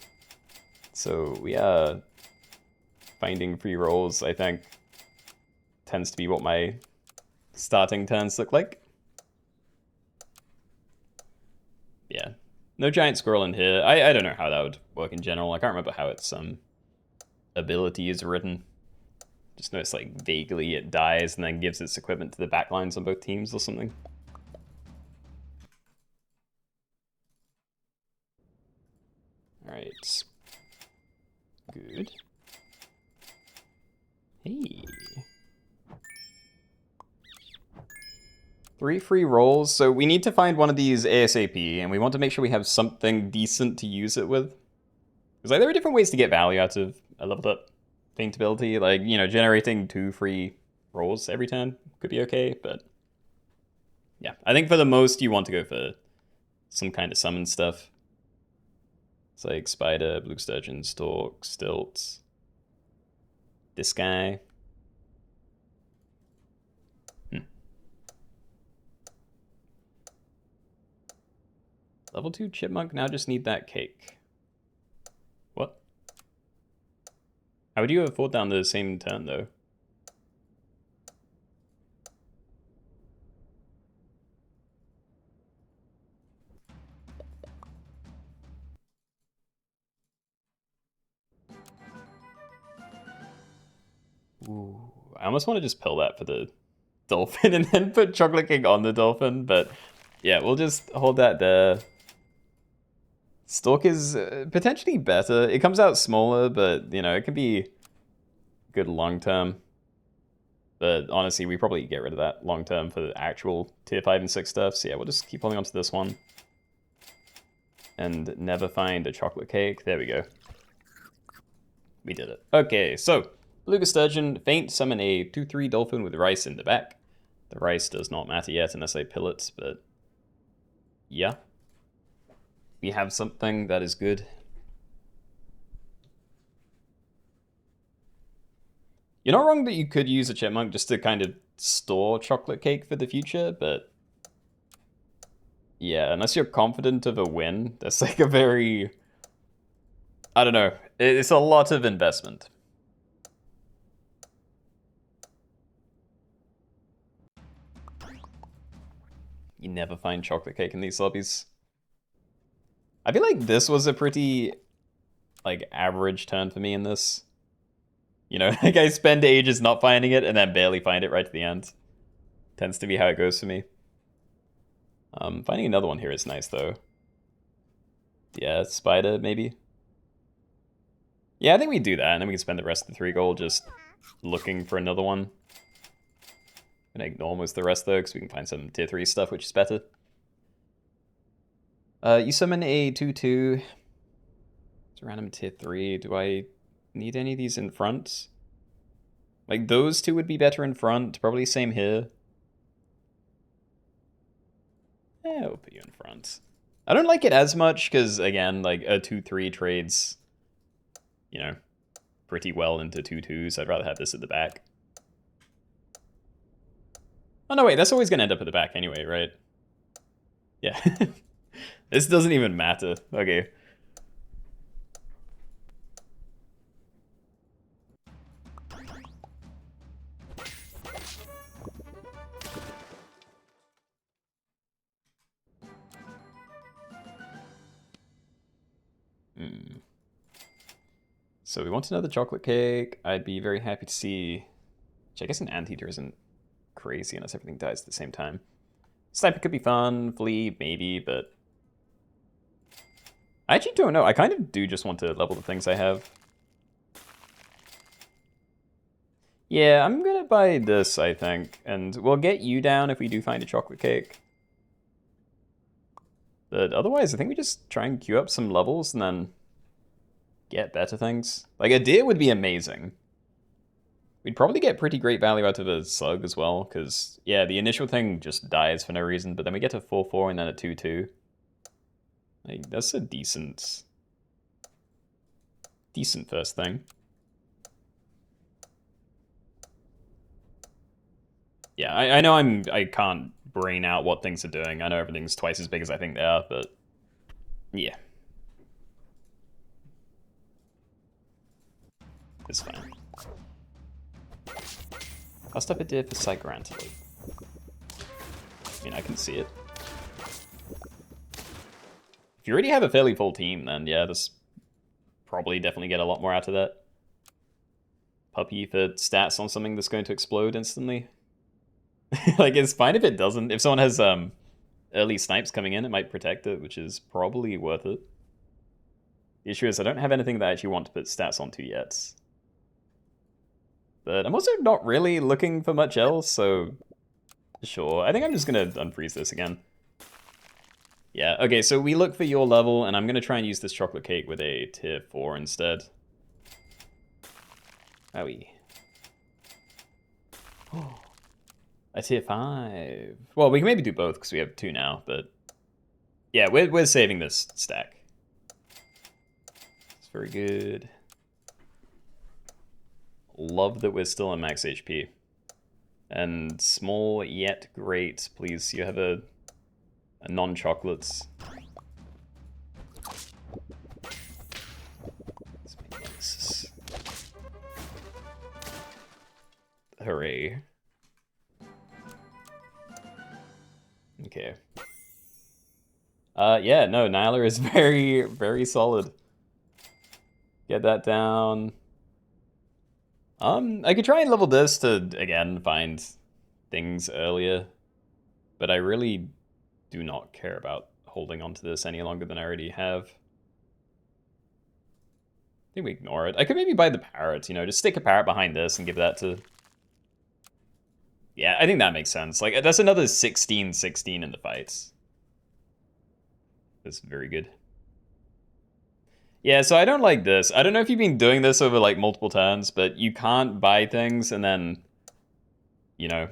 [SPEAKER 1] So, we are finding free rolls, I think. Tends to be what my starting turns look like. Yeah. No giant squirrel in here. I don't know how that would work in general. I can't remember how its ability is written. Just know it's like vaguely it dies and then gives its equipment to the backlines on both teams or something. Alright. Good. Hey. 3 free rolls, so we need to find one of these ASAP, and we want to make sure we have something decent to use it with. Because like, there are different ways to get value out of a leveled up Faint ability. Like, you know, generating 2 free rolls every turn could be okay, but... Yeah, I think for the most, you want to go for some kind of summon stuff. It's like Spider, Blue Sturgeon, Stork, Stilts. This guy. Level 2 Chipmunk, now just need that cake. What? How would you have fought down the same turn, though? Ooh, I almost want to just pill that for the dolphin and then put chocolate cake on the dolphin, but yeah, we'll just hold that there. Stork is potentially better. It comes out smaller, but, you know, it can be good long term. But honestly, we probably get rid of that long term for the actual tier 5 and 6 stuff. So yeah, we'll just keep holding on to this one. And never find a chocolate cake. There we go. We did it. Okay, so Beluga Sturgeon, faint, summon a 2-3 dolphin with rice in the back. The rice does not matter yet unless I pill it, but yeah. We have something that is good. You're not wrong that you could use a chipmunk just to kind of store chocolate cake for the future, but yeah, unless you're confident of a win, that's like a very, I don't know, it's a lot of investment. You never find chocolate cake in these lobbies. I feel like this was a pretty, like, average turn for me in this. You know, like I spend ages not finding it and then barely find it right at the end. Tends to be how it goes for me. Finding another one here is nice, though. Yeah, spider, maybe. Yeah, I think we do that, and then we can spend the rest of the 3 gold just looking for another one. I'm gonna ignore most of the rest, though, because we can find some tier 3 stuff, which is better. You summon a 2-2. It's a random tier 3. Do I need any of these in front? Like, those 2 would be better in front. Probably same here. Yeah, we'll put you in front. I don't like it as much, because, again, like, a 2-3 trades, you know, pretty well into 2-2s. I'd rather have this at the back. Oh, no, wait, that's always going to end up at the back anyway, right? Yeah. This doesn't even matter. Okay. So we want another chocolate cake. I'd be very happy to see... Which I guess an anteater isn't crazy unless everything dies at the same time. Sniper could be fun. Flea, maybe, but... I actually don't know. I kind of do just want to level the things I have. Yeah, I'm gonna buy this, I think. And we'll get you down if we do find a chocolate cake. But otherwise, I think we just try and queue up some levels and then get better things. Like, a deer would be amazing. We'd probably get pretty great value out of a slug as well, because, yeah, the initial thing just dies for no reason, but then we get to 4-4 and then a 2-2. Like, that's a decent first thing. Yeah, I know I can't brain out what things are doing. I know everything's twice as big as I think they are, but yeah. It's fine. I'll stop it there for Psygrantally. I mean, I can see it. If you already have a fairly full team, then yeah, this probably definitely get a lot more out of that. Puppy for stats on something that's going to explode instantly. Like, it's fine if it doesn't. If someone has early snipes coming in, it might protect it, which is probably worth it. The issue is I don't have anything that I actually want to put stats onto yet. But I'm also not really looking for much else, so sure. I think I'm just going to unfreeze this again. Yeah, okay, so we look for your level, and I'm going to try and use this chocolate cake with a tier 4 instead. Owie. Oh. A tier 5. Well, we can maybe do both because we have 2 now, but yeah, we're saving this stack. It's very good. Love that we're still on max HP. And small yet great, please. You have a non-chocolates. Let's make this. Hooray. Okay. Yeah, no, Nyla is very, very solid. Get that down. I could try and level this to, again, find things earlier. But I really do not care about holding on to this any longer than I already have. I think we ignore it. I could maybe buy the parrot, you know, just stick a parrot behind this and give that to Yeah, I think that makes sense. Like, that's another 16-16 in the fights. That's very good. Yeah, so I don't like this. I don't know if you've been doing this over, like, multiple turns, but you can't buy things and then, you know,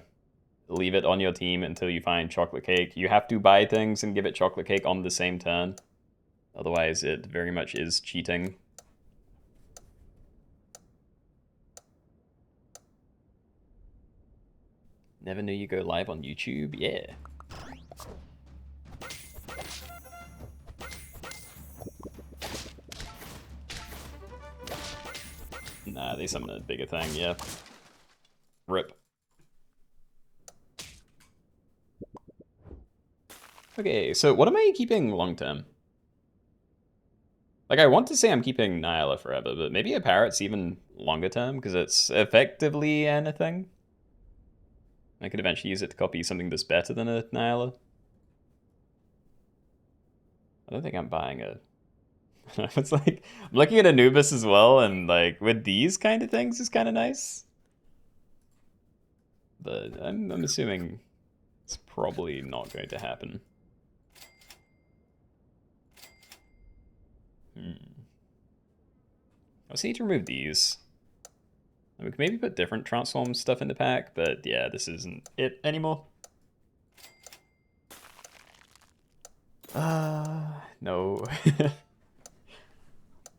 [SPEAKER 1] leave it on your team until you find chocolate cake. You have to buy things and give it chocolate cake on the same turn. Otherwise, it very much is cheating. Never knew you go live on YouTube? Yeah. Nah, they summon a bigger thing, yeah. Rip. Okay, so what am I keeping long term? Like, I want to say I'm keeping Nyla forever, but maybe a parrot's even longer term, because it's effectively anything. I could eventually use it to copy something that's better than a Nyla. I don't think I'm buying a... It's like, I'm looking at Anubis as well, and like, with these kind of things is kind of nice. But I'm assuming it's probably not going to happen. I also need to remove these. We could maybe put different transform stuff in the pack, but yeah, this isn't it anymore. No.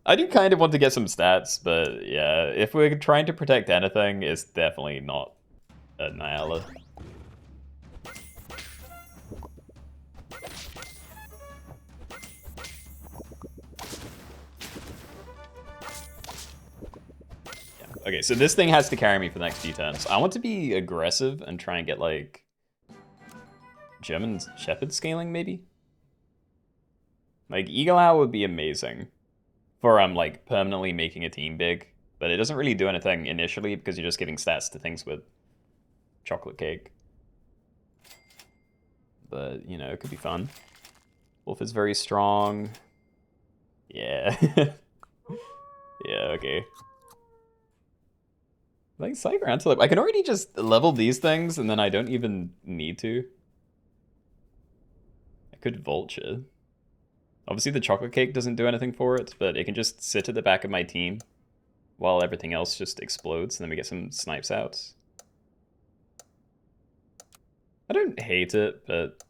[SPEAKER 1] I do kind of want to get some stats, but yeah, if we're trying to protect anything, it's definitely not a Nyala. Okay, so this thing has to carry me for the next few turns. I want to be aggressive and try and get, like, German Shepherd scaling, maybe? Like, Eagle Owl would be amazing for, like, permanently making a team big. But it doesn't really do anything initially because you're just giving stats to things with chocolate cake. But, you know, it could be fun. Wolf is very strong. Yeah. Yeah, okay. Like, Cyber Antelope. I can already just level these things, and then I don't even need to. I could Vulture. Obviously, the chocolate cake doesn't do anything for it, but it can just sit at the back of my team while everything else just explodes, and then we get some snipes out. I don't hate it, but...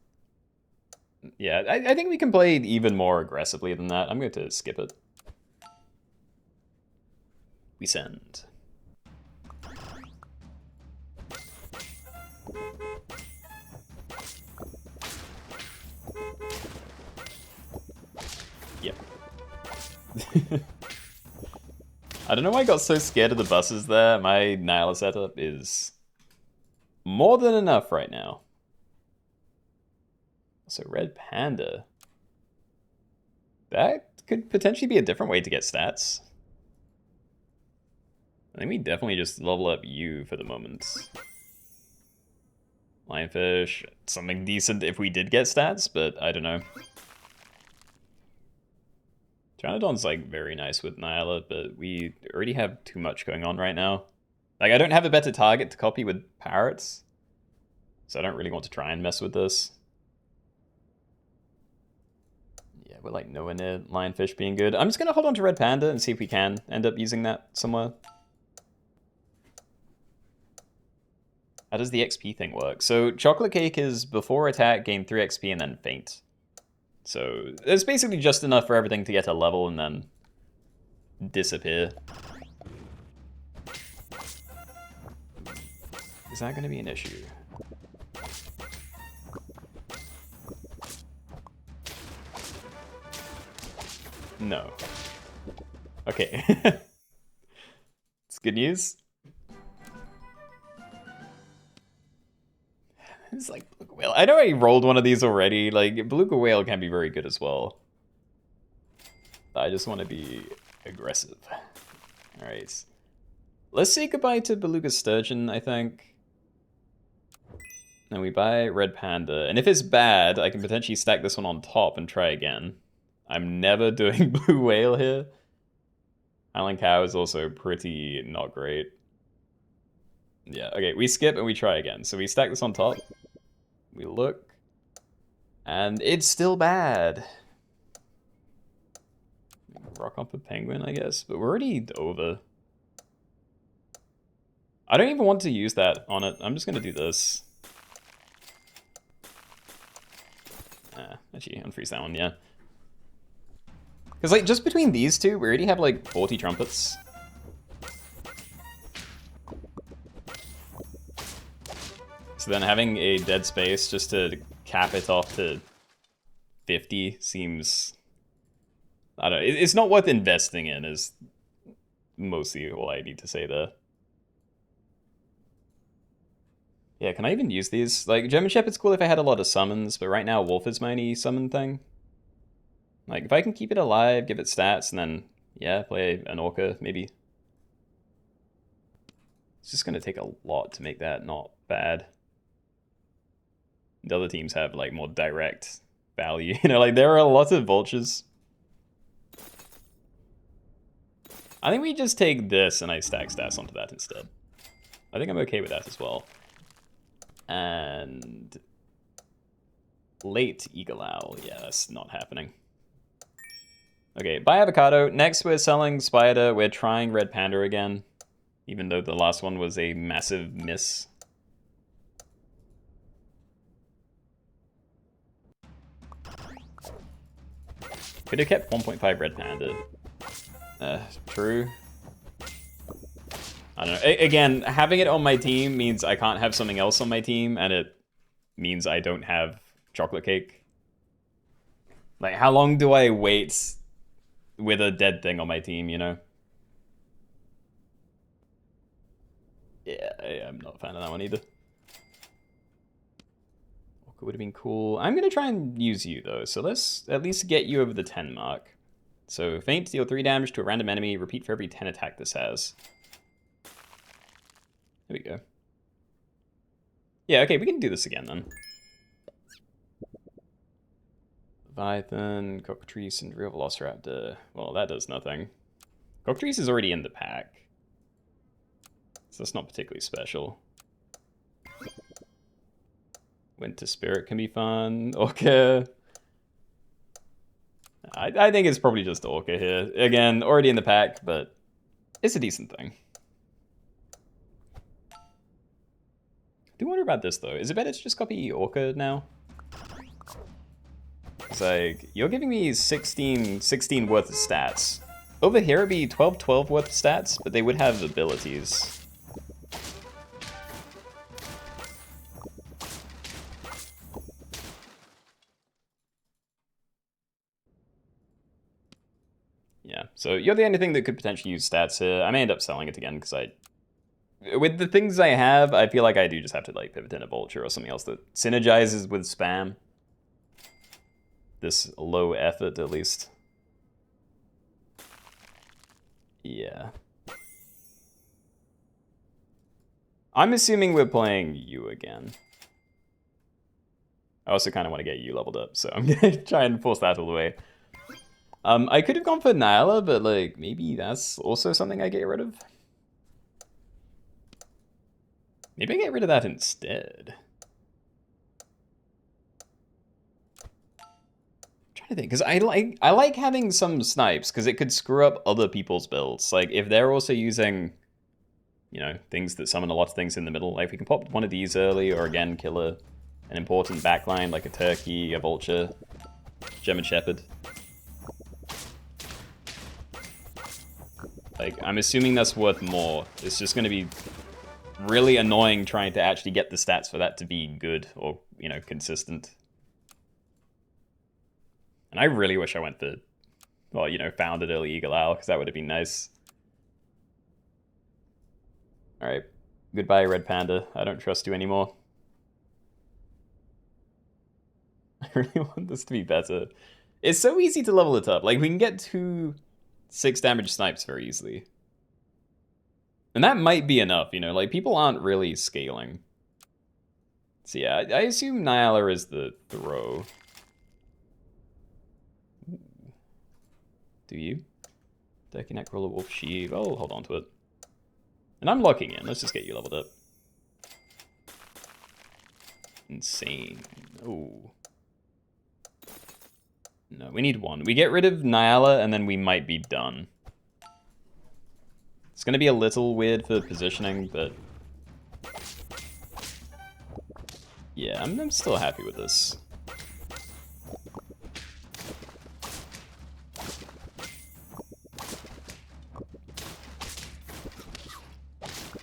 [SPEAKER 1] yeah, I think we can play even more aggressively than that. I'm going to skip it. We send. Yep. I don't know why I got so scared of the buses there. My Nyla setup is more than enough right now. So Red Panda. That could potentially be a different way to get stats. I think we definitely just level up you for the moment. Lionfish, something decent if we did get stats, but I don't know. Pteranodon's like very nice with Nyla, but we already have too much going on right now. Like, I don't have a better target to copy with parrots, so I don't really want to try and mess with this. Yeah, we're like nowhere near Lionfish being good. I'm just gonna hold on to Red Panda and see if we can end up using that somewhere. How does the XP thing work? So Chocolate Cake is before attack, gain 3 XP, and then faint. So it's basically just enough for everything to get a level and then disappear. Is that going to be an issue? No. Okay. It's good news. It's like Beluga Whale. I know I rolled one of these already. Like, Beluga Whale can be very good as well. I just want to be aggressive. Alright. Let's say goodbye to Beluga Sturgeon, I think. And we buy Red Panda. And if it's bad, I can potentially stack this one on top and try again. I'm never doing Blue Whale here. Island Cow is also pretty not great. Yeah, okay, we skip and we try again. So we stack this on top. We look. And it's still bad. Rock up a penguin, I guess. But we're already over. I don't even want to use that on it. I'm just going to do this. Actually, unfreeze that one, yeah. Because, like, just between these two, we already have, like, 40 trumpets. So then having a dead space just to cap it off to 50 seems... I don't know. It's not worth investing in, is mostly all I need to say there. Yeah, can I even use these? Like, German Shepherd's cool if I had a lot of summons, but right now Wolf is my only summon thing. Like, if I can keep it alive, give it stats, and then, yeah, play an Orca, maybe. It's just gonna take a lot to make that not bad. The other teams have, like, more direct value. You know, like, there are a lot of vultures. I think we just take this and I stack stats onto that instead. I think I'm okay with that as well. And... late Eagle Owl. Yeah, that's not happening. Okay, buy avocado. Next we're selling spider. We're trying red panda again. Even though the last one was a massive miss. Could have kept 1.5 red panda. True. I don't know. Again, having it on my team means I can't have something else on my team, and it means I don't have chocolate cake. Like, how long do I wait with a dead thing on my team, you know? Yeah, I'm not a fan of that one either. Orca would have been cool. I'm going to try and use you, though, so let's at least get you over the 10 mark. So, faint, deal 3 damage to a random enemy, repeat for every 10 attack this has. There we go. Yeah, okay, we can do this again, then. Leviathan, Cockatrice, and Real Velociraptor. Well, that does nothing. Cockatrice is already in the pack. So that's not particularly special. Winter Spirit can be fun. Orca. I think it's probably just Orca here. Again, already in the pack, but it's a decent thing. I do wonder about this, though. Is it better to just copy Orca now? It's like, you're giving me 16 worth of stats. Over here it'd be 12 worth of stats, but they would have abilities. Yeah, so you're the only thing that could potentially use stats here. I may end up selling it again, because with the things I have, I feel like I do just have to like pivot in a vulture or something else that synergizes with spam. This low effort, at least. Yeah. I'm assuming we're playing you again. I also kind of want to get you leveled up, so I'm going to try and force that all the way. I could have gone for Nyla, but like maybe that's also something I get rid of. Maybe I get rid of that instead. To think, because I like having some snipes, because it could screw up other people's builds. Like if they're also using, you know, things that summon a lot of things in the middle, like we can pop one of these early, or again kill an important backline like a turkey, a vulture, German Shepherd. Like I'm assuming that's worth more. It's just going to be really annoying trying to actually get the stats for that to be good or, you know, consistent. And I really wish I went for, well, you know, founded early Eagle Owl, because that would have been nice. Alright. Goodbye, Red Panda. I don't trust you anymore. I really want this to be better. It's so easy to level it up. Like, we can get 2 6 damage snipes very easily. And that might be enough, you know? Like, people aren't really scaling. So yeah, I assume Nyala is the throw. Do you? Turkey Neck Roller Wolf Sheave. Oh, hold on to it. And I'm locking in. Let's just get you leveled up. insane. Oh. No, we need one. We get rid of Nyala, and then we might be done. It's going to be a little weird for positioning, but... yeah, I'm still happy with this.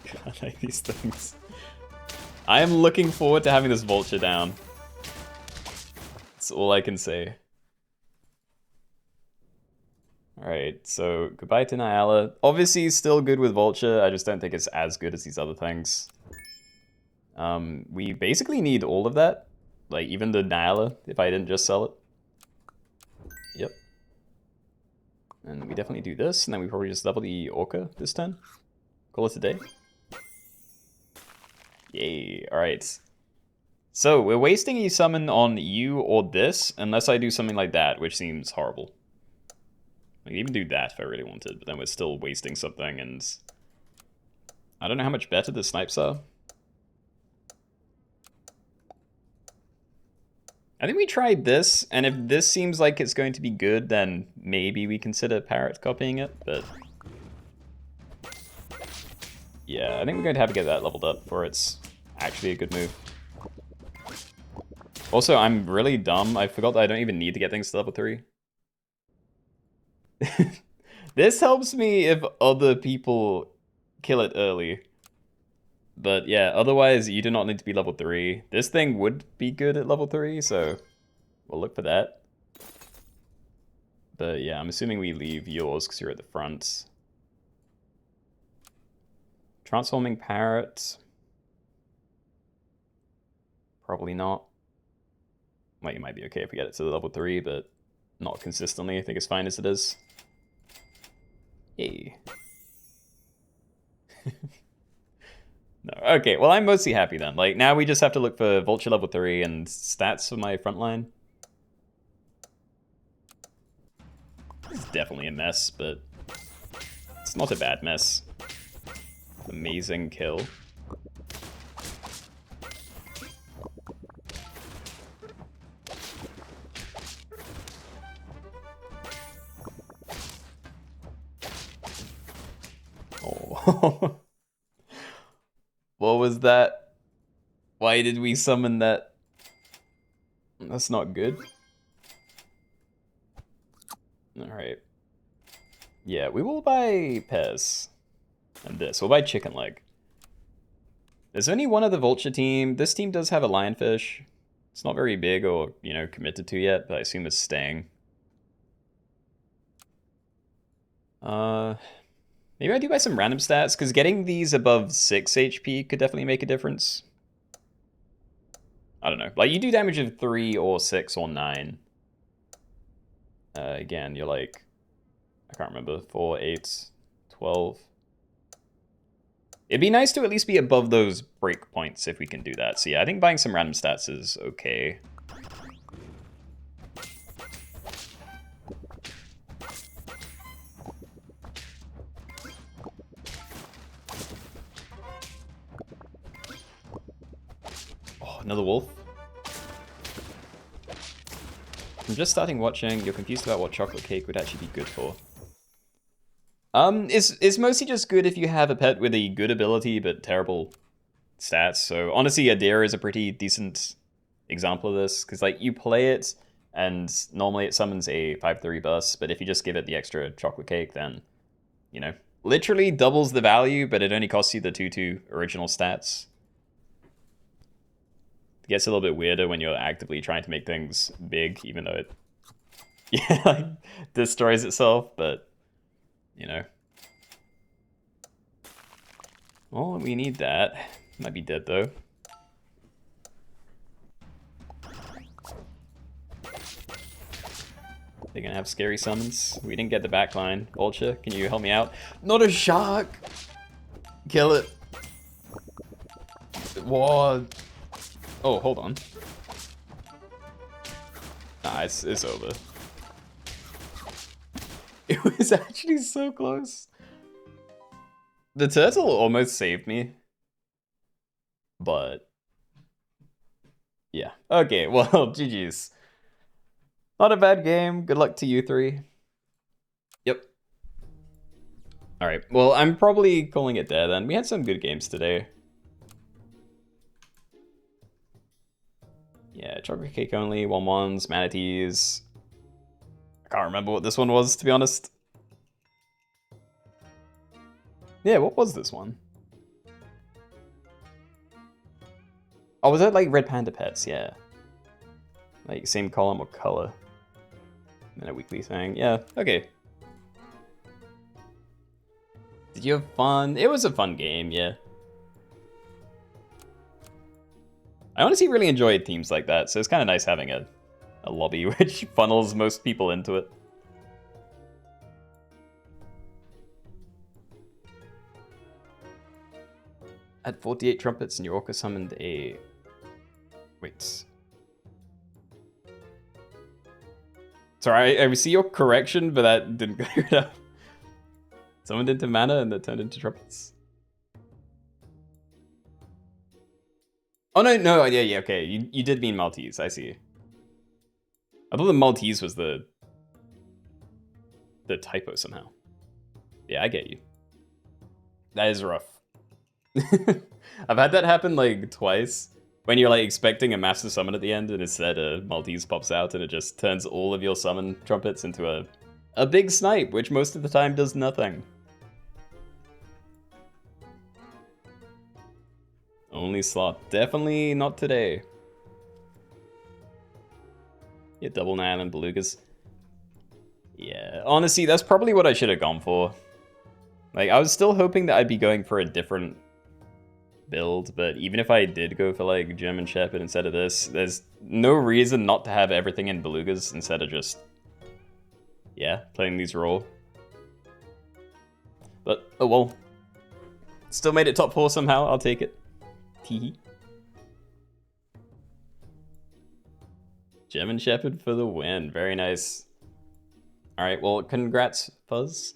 [SPEAKER 1] God, I like these things. I am looking forward to having this vulture down. That's all I can say. Alright, so goodbye to Nyala. Obviously still good with vulture, I just don't think it's as good as these other things. We basically need all of that. Like, even the Nyala, if I didn't just sell it. Yep. And we definitely do this, and then we probably just level the Orca this turn. Call it a day. Yay, alright. So, we're wasting a summon on you or this, unless I do something like that, which seems horrible. I could even do that if I really wanted, but then we're still wasting something, and... I don't know how much better the snipes are. I think we tried this, and if this seems like it's going to be good, then maybe we consider Parrot copying it, but... yeah, I think we're going to have to get that leveled up before it's actually a good move. Also, I'm really dumb. I forgot that I don't even need to get things to level 3. This helps me if other people kill it early. But yeah, otherwise you do not need to be level 3. This thing would be good at level 3, so we'll look for that. But yeah, I'm assuming we leave yours because you're at the front. Transforming Parrot. Probably not. Well, you might be okay if we get it to the level 3, but not consistently. I think it's fine as it is. Yay. No, okay, well I'm mostly happy then. Like, now we just have to look for Vulture level 3 and stats for my front line. It's definitely a mess, but it's not a bad mess. Amazing kill. Oh. What was that? Why did we summon that? That's not good. Alright. Yeah, we will buy Pez. And this. We'll buy Chicken Leg. There's only one other Vulture team. This team does have a Lionfish. It's not very big or, you know, committed to yet, but I assume it's staying. Maybe I do buy some random stats, because getting these above 6 HP could definitely make a difference. I don't know. Like, you do damage of 3 or 6 or 9. Again, you're like... I can't remember. 4, 8, 12. It'd be nice to at least be above those break points if we can do that. So yeah, I think buying some random stats is okay. Oh, another wolf. I'm just starting watching. You're confused about what chocolate cake would actually be good for. It's mostly just good if you have a pet with a good ability but terrible stats. So honestly, Adira is a pretty decent example of this, because like you play it and normally it summons a 5/3 bus, but if you just give it the extra chocolate cake, then, you know, literally doubles the value, but it only costs you the 2/2 original stats. It gets a little bit weirder when you're actively trying to make things big, even though it yeah, like, destroys itself, but you know. Well, we need that. Might be dead though. They're gonna have scary summons. We didn't get the backline. Vulture, can you help me out? Not a shark! Kill it. What? Oh, hold on. Nah, it's over. It was actually so close. The turtle almost saved me. But Yeah. Okay, well, GG's. Not a bad game. Good luck to you three. Yep. Alright, well, I'm probably calling it there then. We had some good games today. Yeah, chocolate cake only, 1-1s, manatees. I can't remember what this one was, to be honest. Yeah, what was this one? Oh, was that like Red Panda Pets? Yeah. Like, same column or color. And a weekly thing. Yeah, okay. Did you have fun? It was a fun game, yeah. I honestly really enjoyed themes like that, so it's kind of nice having a lobby which funnels most people into it. Had 48 trumpets and your orca summoned a... Wait. Sorry, I see your correction, but that didn't clear it up. Summoned into mana and that turned into trumpets. Oh, no, yeah, okay. You did mean Maltese, I see. I thought the Maltese was the typo somehow. Yeah, I get you. That is rough. I've had that happen like twice. When you're like expecting a master summon at the end and instead a Maltese pops out and it just turns all of your summon trumpets into a big snipe, which most of the time does nothing. Only slot. Definitely not today. Yeah, double Nile and Belugas. Yeah, honestly, that's probably what I should have gone for. Like, I was still hoping that I'd be going for a different build, but even if I did go for, like, German Shepherd instead of this, there's no reason not to have everything in Belugas instead of just, yeah, playing these raw. But, oh well. Still made it top 4 somehow, I'll take it. Teehee. German Shepherd for the win, very nice. Alright, well, congrats, Fuzz.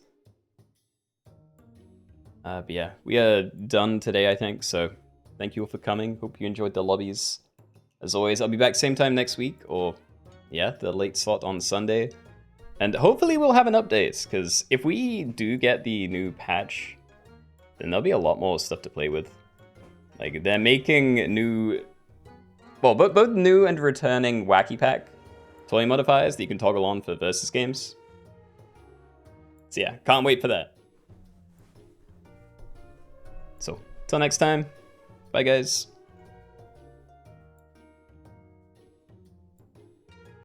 [SPEAKER 1] But yeah, we are done today, I think, so thank you all for coming. Hope you enjoyed the lobbies. As always, I'll be back same time next week, or yeah, the late slot on Sunday. And hopefully we'll have an update, because if we do get the new patch, then there'll be a lot more stuff to play with. Like, they're making new... Well, both new and returning Wacky Pack toy modifiers that you can toggle on for versus games. So yeah, can't wait for that. So, till next time, bye guys.